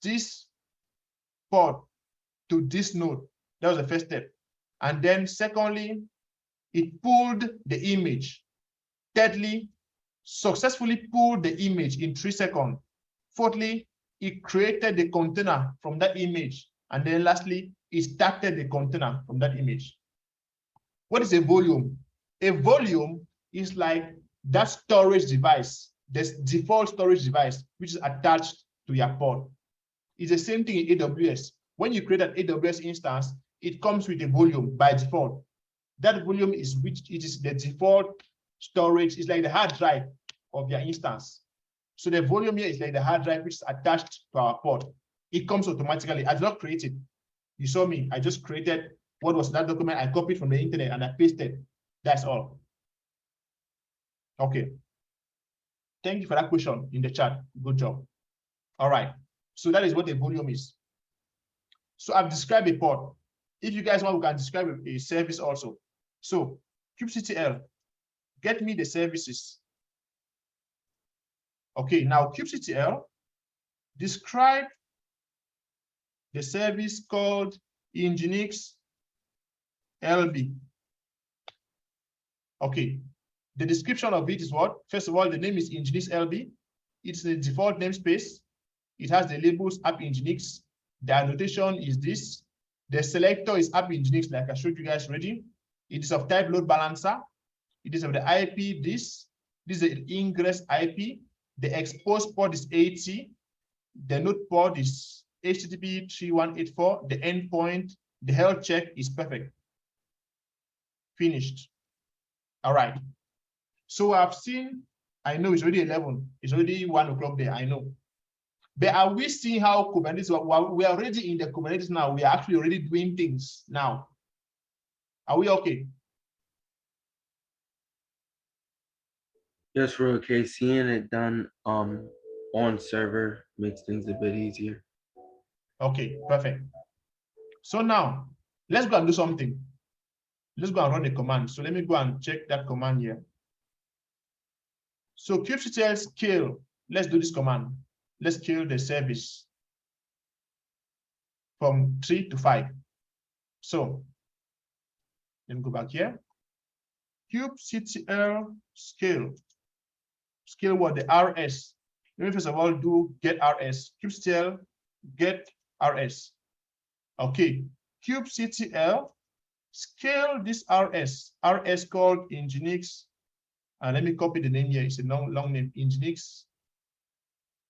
this pod to this node. That was the first step. And then secondly, it pulled the image. Thirdly, successfully pulled the image in 3 seconds. Fourthly, it created the container from that image. And then lastly, it started the container from that image. What is a volume? A volume is like that storage device, this default storage device, which is attached to your pod. It's the same thing in AWS. When you create an AWS instance, it comes with a volume by default. That volume is it is the default storage. It's like the hard drive of your instance. So the volume here is like the hard drive which is attached to our pod. It comes automatically. I did not create it. You saw me. I just created what was that document. I copied from the internet and I pasted. That's all. Okay. Thank you for that question in the chat. Good job. All right. So that is what a volume is. So I've described a pod. If you guys want, we can describe a service also. So kubectl, get me the services. Okay, now kubectl, describe the service called Nginx LB. Okay, the description of it is what? First of all, the name is Nginx LB. It's the default namespace. It has the labels app Nginx. The annotation is this. The selector is app Nginx, like I showed you guys already. It is of type load balancer. It is of the IP this. This is the ingress IP. The expose port is 80. The node port is HTTP 3184. The endpoint, the health check is perfect. Finished. All right. So I've seen, I know it's already 11. It's already 1 o'clock there, I know. But are we seeing how Kubernetes, we are already in the Kubernetes now. We are actually already doing things now. Are we okay? Yes, we're okay. Seeing it done on server makes things a bit easier. Okay, perfect. So now let's go and do something. Let's go and run a command. So let me go and check that command here. So kubectl scale. Let's do this command. Let's scale the service from 3 to 5. So let me go back here. Kubectl scale. Scale what? The RS. Let me first of all do get RS. Kubectl get RS. Okay. Kubectl scale this RS. RS called Nginx. And let me copy the name here. It's a long name. Nginx.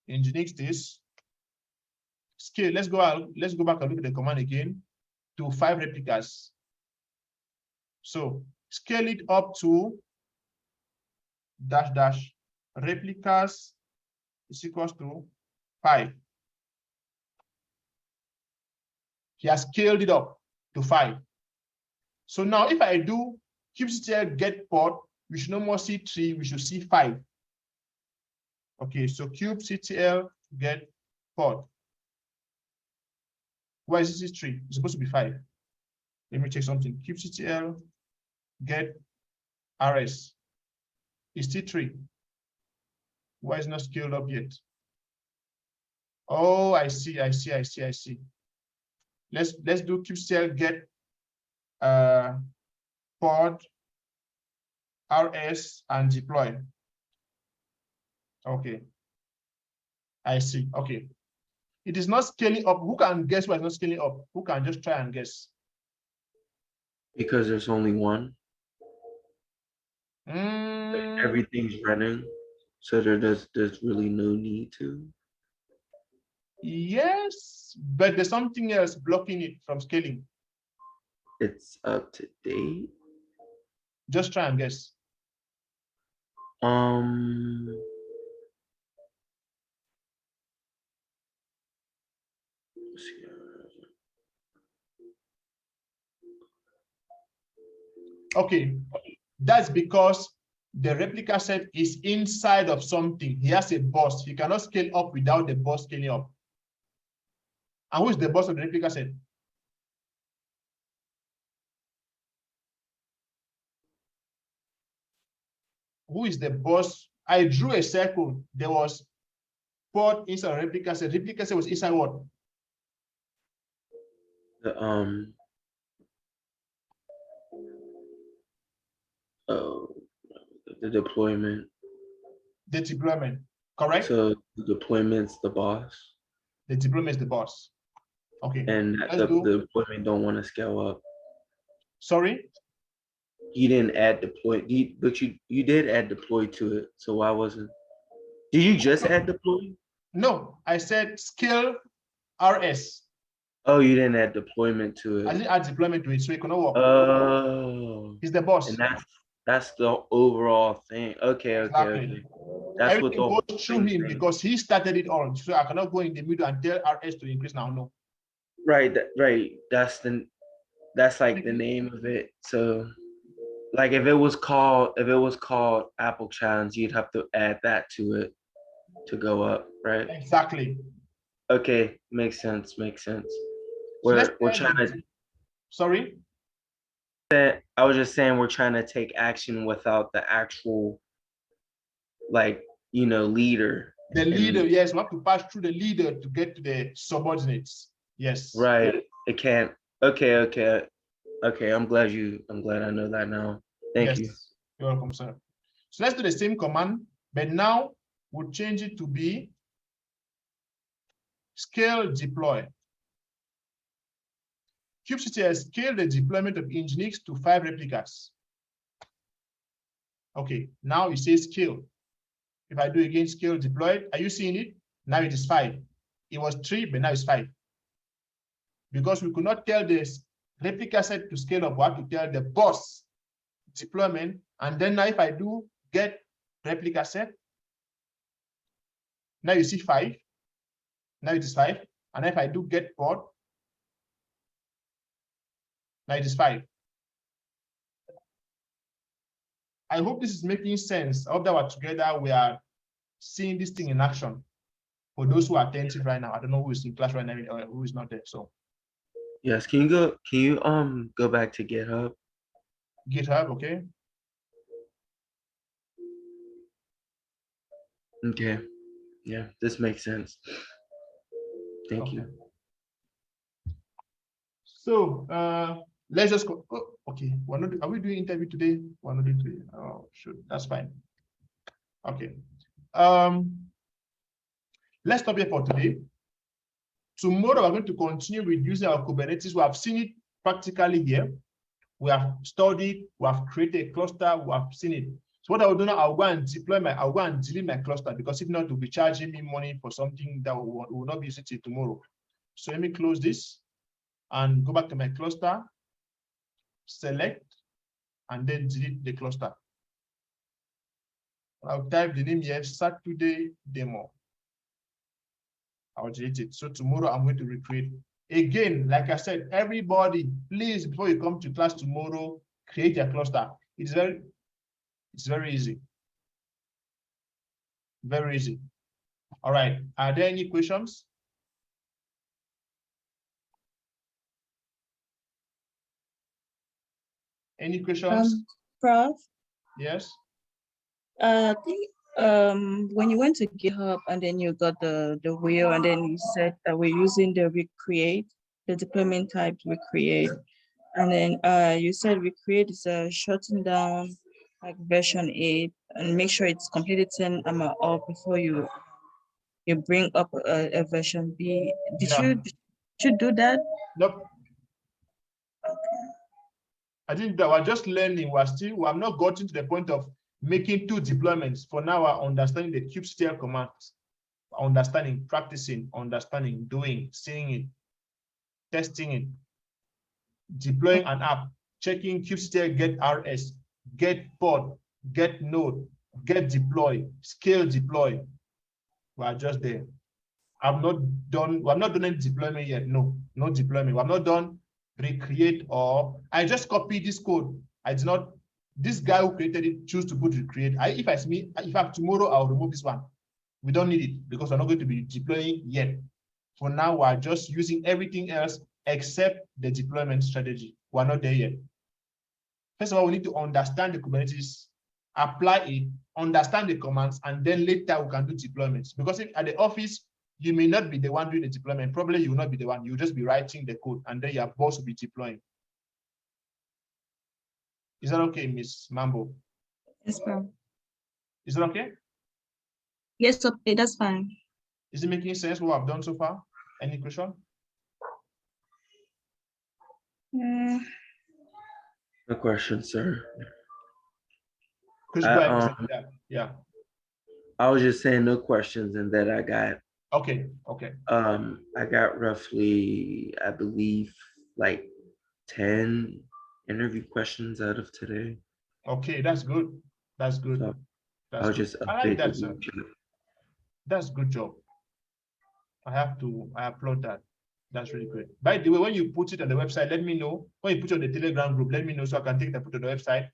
Nginx this. Scale. Let's go out. Let's go back and look at the command again to 5 replicas. So scale it up to -- replicas is equals to 5. He has scaled it up to 5. So now if I do kubectl get port, we should no more see 3, we should see 5. Okay, so kubectl get port. Why is this 3? It's supposed to be 5. Let me check something. kubectl get rs. It's still 3. Why is it not scaled up yet? Oh, I see. Let's do kubectl get pod rs and deploy. Okay, I see. Okay, it is not scaling up. Who can guess why it's not scaling up? Who can just try and guess? Because there's only one. Everything's running, so there's really no need to. Yes, but there's something else blocking it from scaling. It's up to date. Just try and guess. Okay, that's because the replica set is inside of something. He has a bus. He cannot scale up without the bus scaling up. And who is the boss of the replica set? Who is the boss? I drew a circle. There was port inside a replica set. Replica set was inside what? The deployment. The deployment, correct? So the deployment's the boss. The deployment is the boss. Okay. And the deployment don't want to scale up. Sorry? You didn't add deploy, but you did add deploy to it. So why wasn't? Did you just add deploy? No, I said scale RS. Oh, you didn't add deployment to it. I didn't add deployment to it, so it cannot work. Oh. He's the boss. And that's the overall thing. Okay. Exactly. That's everything what the goes through him because he started it all. So I cannot go in the middle and tell RS to increase now. No. Right. That's like the name of it. So like if it was called Apotians, you'd have to add that to it to go up, right? Exactly. Okay, makes sense. We're trying to. Sorry. I was just saying we're trying to take action without the actual, leader. The leader, yes, we have to pass through the leader to get to the subordinates. Yes. Right. It can't. Okay. I'm glad I know that now. Thank you. You're welcome, sir. So let's do the same command, but now we'll change it to be scale deploy. kubectl scale the deployment of Nginx to 5 replicas. Okay, now it says scale. If I do again scale deployed, are you seeing it? Now it is 5. It was 3, but now it's 5. Because we could not tell this replica set to scale up, we have to tell the boss deployment. And then now if I do get replica set, now you see 5. Now it is 5. And if I do get port, now it is 5. I hope this is making sense. I hope that we're together, we are seeing this thing in action. For those who are attentive right now, I don't know who is in class right now or who is not there. So yes, can you go back to GitHub? GitHub, okay. Okay. Yeah, this makes sense. Thank you. So let's just go. Oh, okay, are we doing interview today? We're not doing today. Oh, sure, that's fine. Okay. Let's stop here for today. Tomorrow we're going to continue with using our Kubernetes. We have seen it practically here. We have studied, we have created a cluster, we have seen it. So what I will do now, I'll go and delete my cluster, because if not, it will be charging me money for something that will not be used till tomorrow. So let me close this and go back to my cluster, select, and then delete the cluster. I'll type the name here, Saturday demo. I'll delete it. So tomorrow I'm going to recreate. Again, like I said, everybody, please, before you come to class tomorrow, create your cluster. It's very easy. Very easy. All right. Are there any questions? Any questions? Prof, Yes. I think when you went to GitHub and then you got the wheel and then you said that we're using the recreate, the deployment type recreate, and then you said recreate is shutting down like version 8 and make sure it's completely 10 up before you bring up a version B. Did you do that? Nope. I think that we're just learning. We have not gotten to the point of making 2 deployments. For now, we're understanding the kubectl commands, understanding, practicing, understanding, doing, seeing it, testing it, deploying an app, checking kubectl get rs, get pod, get node, get deploy, scale deploy. We are just there. We have not done any deployment yet. No deployment. We have not done recreate, or I just copied this code. I did not, this guy who created it choose to put recreate. If I tomorrow, I'll remove this one. We don't need it because we're not going to be deploying yet. For now, we're just using everything else except the deployment strategy. We're not there yet. First of all, we need to understand the Kubernetes, apply it, understand the commands, and then later we can do deployments. Because if at the office, you may not be the one doing the deployment. Probably you will not be the one. You'll just be writing the code, and then your boss will be deploying. Is that okay, Miss Mambo? Yes, bro. Is that okay? Yes, okay, that's fine. Is it making sense what I've done so far? Any question? No question, sir. Chris, I, go ahead. Yeah. I was just saying no questions, and that I got Okay. I got roughly, I believe, like 10 interview questions out of today. Okay, that's good. That's good. So That's I'll good. just I like update that, the sir. YouTube. That's good job. I applaud that. That's really great. By the way, when you put it on the website, let me know. When you put it on the Telegram group, let me know so I can take that, put it on the website,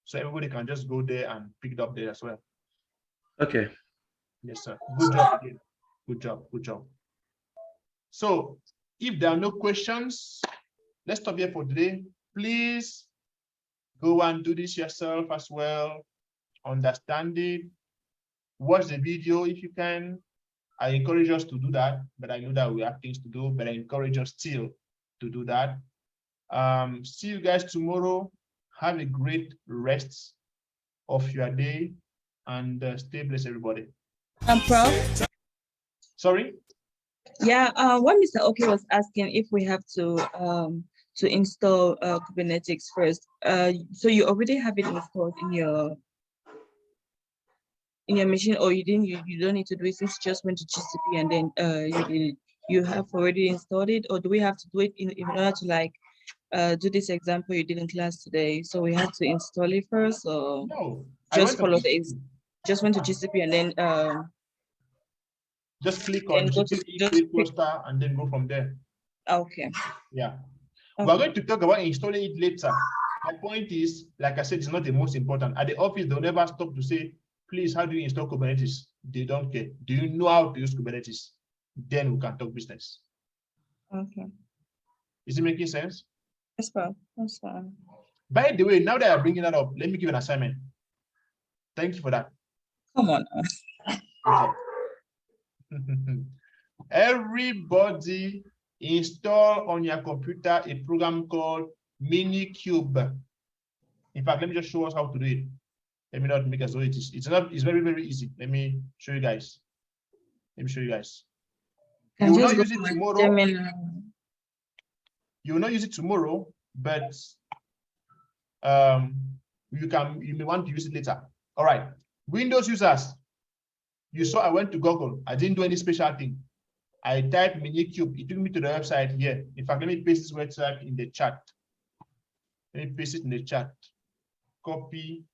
so everybody can just go there and pick it up there as well. Okay. Yes, sir. Good job again. Good job. So if there are no questions, let's stop here for today. Please go and do this yourself as well. Understand it. Watch the video if you can. I encourage us to do that, but I know that we have things to do, but I encourage us still to do that. See you guys tomorrow. Have a great rest of your day, and stay blessed, everybody. Prof? Sorry? Yeah, what Mr. Oki was asking if we have to install Kubernetes first. So you already have it installed in your machine, or you didn't? You don't need to do it since you just went to GCP and then you have already installed it, or do we have to do it in order to like do this example you did in class today? So we have to install it first, or No. just follow just went to GCP and then just click on GCP, create cluster, and then go from there. Okay. Yeah. Okay. We're going to talk about installing it later. My point is, like I said, it's not the most important. At the office, they'll never stop to say, please, how do you install Kubernetes? They don't care. Do you know how to use Kubernetes? Then we can talk business. Okay. Is it making sense? That's fine. That's fine. By the way, now that I'm bringing that up, let me give an assignment. Thank you for that. Come on. Everybody install on your computer a program called Minikube. In fact, let me just show us how to do it. Let me not make as though it is. It's very, very easy. Let me show you guys. You will not use it tomorrow. You will not use it tomorrow, but you may want to use it later. All right. Windows users, you saw I went to Google. I didn't do any special thing. I typed Minikube. It took me to the website here. In fact, let me paste this website in the chat. Let me paste it in the chat. Copy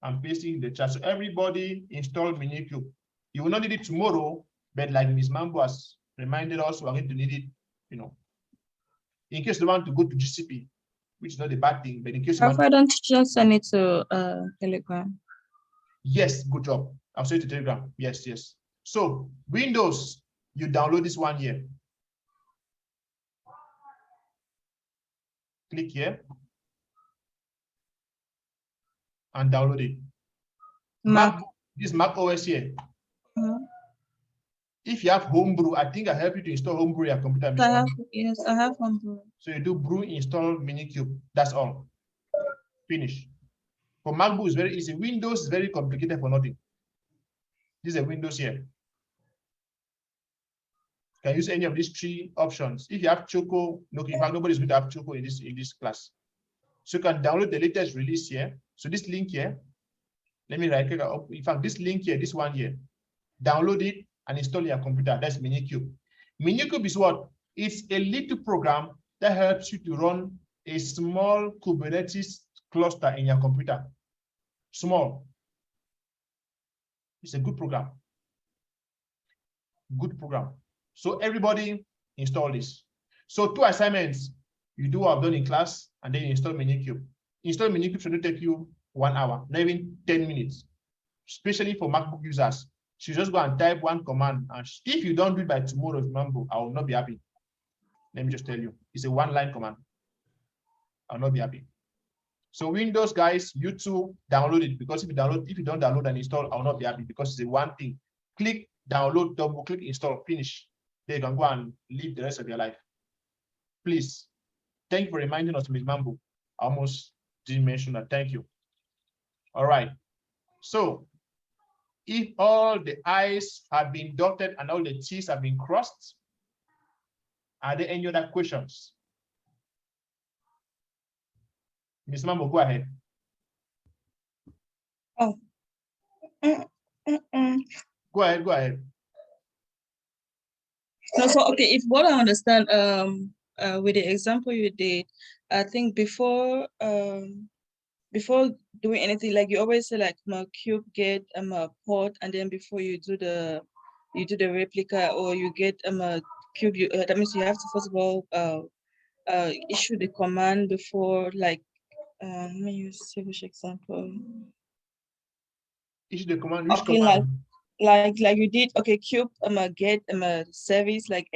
and paste it in the chat. So everybody install Minikube. You will not need it tomorrow, but like Ms. Mambo has reminded us, we're going to need it, in case you want to go to GCP. which is not a bad thing, but in case you Why want, don't you just send it to Telegram? yes, good job. I'll send it to Telegram. Yes, yes. So Windows, you download this one here. Click here and download it. Mac. This Mac OS here. Mhm. If you have Homebrew, I think I help you to install Homebrew on your computer. Miss I have, Wanda. yes, I have Homebrew. So you do brew, install Minikube. That's all. Finish. For MacBook, it's very easy. Windows is very complicated for nothing. This is a Windows here. You can use any of these three options. If you have Choco, no, in fact, nobody's going to have Choco in this class. So you can download the latest release here. So this link here, let me right click up. In fact, this link here, this one here, download it and install your computer. That's Minikube. Minikube is what? It's a little program that helps you to run a small Kubernetes cluster in your computer. Small. It's a good program. Good program. So everybody install this. So 2 assignments. You do what I've done in class and then you install Minikube. Install Minikube should not take you 1 hour, not even 10 minutes, especially for MacBook users. So you just go and type one command. And if you don't do it by tomorrow, remember, I will not be happy. Let me just tell you, it's a one-line command. I'll not be happy. So Windows guys, you too download it, because if you don't download and install, I'll not be happy, because it's a one thing. Click download, double click, install, finish. Then you can go and live the rest of your life. Please. Thank you for reminding us, Ms. Mambo. I almost didn't mention that. Thank you. All right. So if all the I's have been dotted and all the T's have been crossed, are there any other questions? Ms. Mambo, go ahead. Oh. Go ahead, go ahead. No, so okay, if what I understand, with the example you did, I think before doing anything, like you always say like cube get a port, and then before you do the replica, or you get a cube, that means you have to first of all issue the command before, like let me use which example. Issue the command, which Okay, command? like you did, okay, cube get service like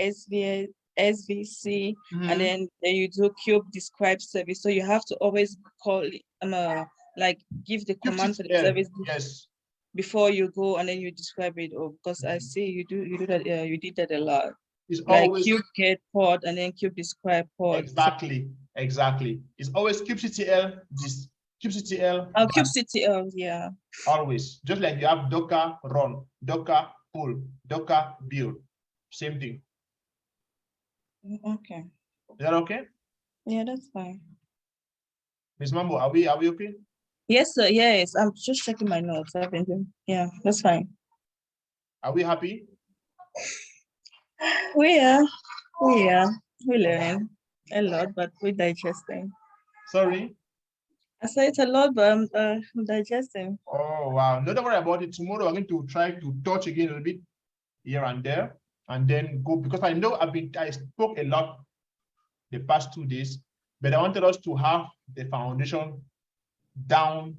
SVC, and then you do cube describe service. So you have to always call it like give the command for the service before you go, and then you describe it. Or because I see you do that, you did that a lot. It's like always cube get port and then cube describe port. Exactly. It's always kubectl, this kubectl. kubectl, yeah. Always, just like you have Docker run, Docker pull, Docker build, same thing. Okay. Is that okay? Yeah, that's fine. Ms. Mambo, are we okay? Yes, sir. Yes, I'm just checking my notes. I've been doing. Yeah, that's fine. Are we happy? We learn a lot, but we're digesting. Sorry? I say it's a lot, but I'm digesting. Oh, wow. No, don't worry about it. Tomorrow, I'm going to try to touch again a little bit here and there, and then go, because I know I spoke a lot the past 2 days, but I wanted us to have the foundation down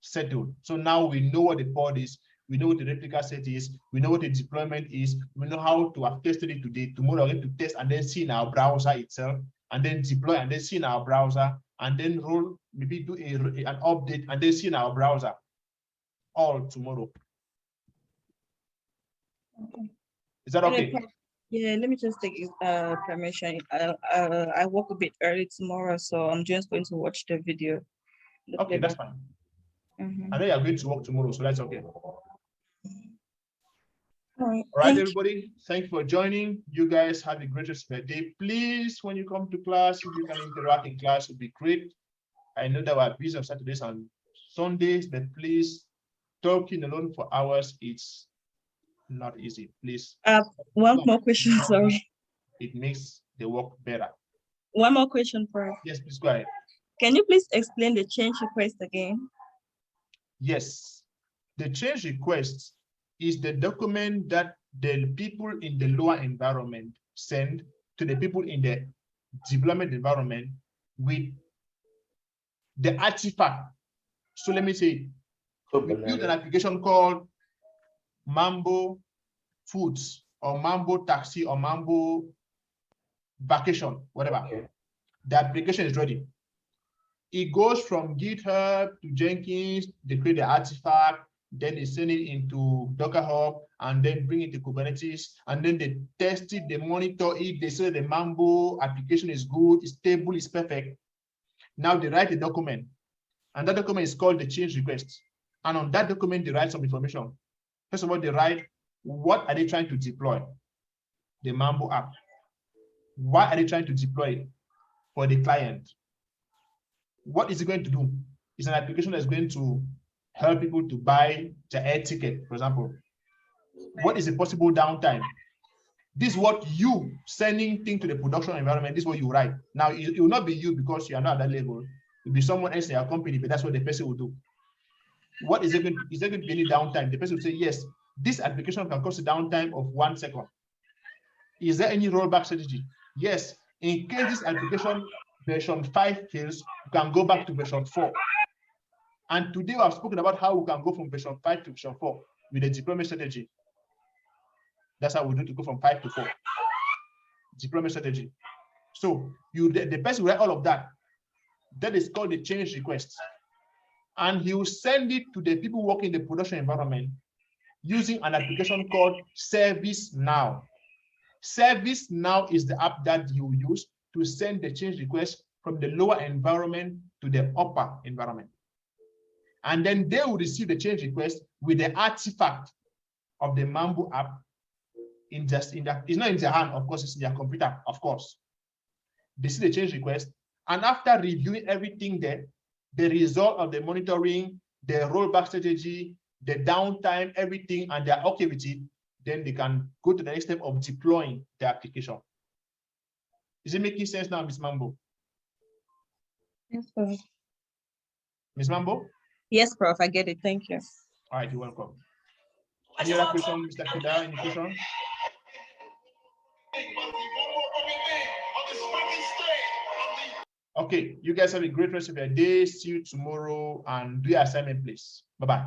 settled. So now we know what the pod is, we know what the replica set is, we know what the deployment is, we know how to have tested it today. Tomorrow we're going to test and then see in our browser itself, and then deploy and then see in our browser, and then roll, maybe do an update and then see in our browser. All tomorrow. Okay. Is that okay? Yeah, let me just take permission. I work a bit early tomorrow, so I'm just going to watch the video. Okay, that's fine. I know you're going to work tomorrow, so that's okay. All right, everybody. Thank you for joining. You guys have a great rest of the day. Please, when you come to class, if you can interact in class, it would be great. I know that we're busy on Saturdays and Sundays, but please, talking alone for hours, it's not easy. Please. One more question, sorry. It makes the work better. One more question, Prof. Yes, please go ahead. Can you please explain the change request again? Yes. The change request is the document that the people in the lower environment send to the people in the deployment environment with the artifact. So let me say, we built an application called Mambo Foods or Mambo Taxi or Mambo Vacation, whatever. Okay. The application is ready. It goes from GitHub to Jenkins, they create the artifact, then they send it into Docker Hub, and then bring it to Kubernetes, and then they test it, they monitor it, they say the Mambo application is good, it's stable, it's perfect. Now they write a document, and that document is called the change request. And on that document, they write some information. First of all, they write, what are they trying to deploy? The Mambo app. Why are they trying to deploy it? For the client. What is it going to do? It's an application that's going to help people to buy the air ticket, for example. What is the possible downtime? This is what you sending thing to the production environment, this is what you write. Now, it will not be you because you are not at that level. It will be someone else in your company, but that's what the person will do. What is it going to, is there going to be any downtime? The person will say, yes, this application can cause a downtime of 1 second. Is there any rollback strategy? Yes, in case this application version 5 fails, you can go back to version 4. And today I've spoken about how we can go from version 5 to version 4 with a deployment strategy. That's how we do to go from 5 to 4. Deployment strategy. So the person will write all of that. That is called the change request. And he will send it to the people working in the production environment using an application called ServiceNow. ServiceNow is the app that you use to send the change request from the lower environment to the upper environment. And then they will receive the change request with the artifact of the Mambo app it's not in their hand, of course, it's in their computer, of course. They see the change request, and after reviewing everything there, the result of the monitoring, the rollback strategy, the downtime, everything, and they're okay with it, then they can go to the next step of deploying the application. Is it making sense now, Ms. Mambo? Yes, Prof. Ms. Mambo? Yes, Prof. I get it. Thank you. All right, you're welcome. Any other question, Mr. Kida? Any question? Okay, you guys have a great rest of your day. See you tomorrow and do your assignment, please. Bye-bye.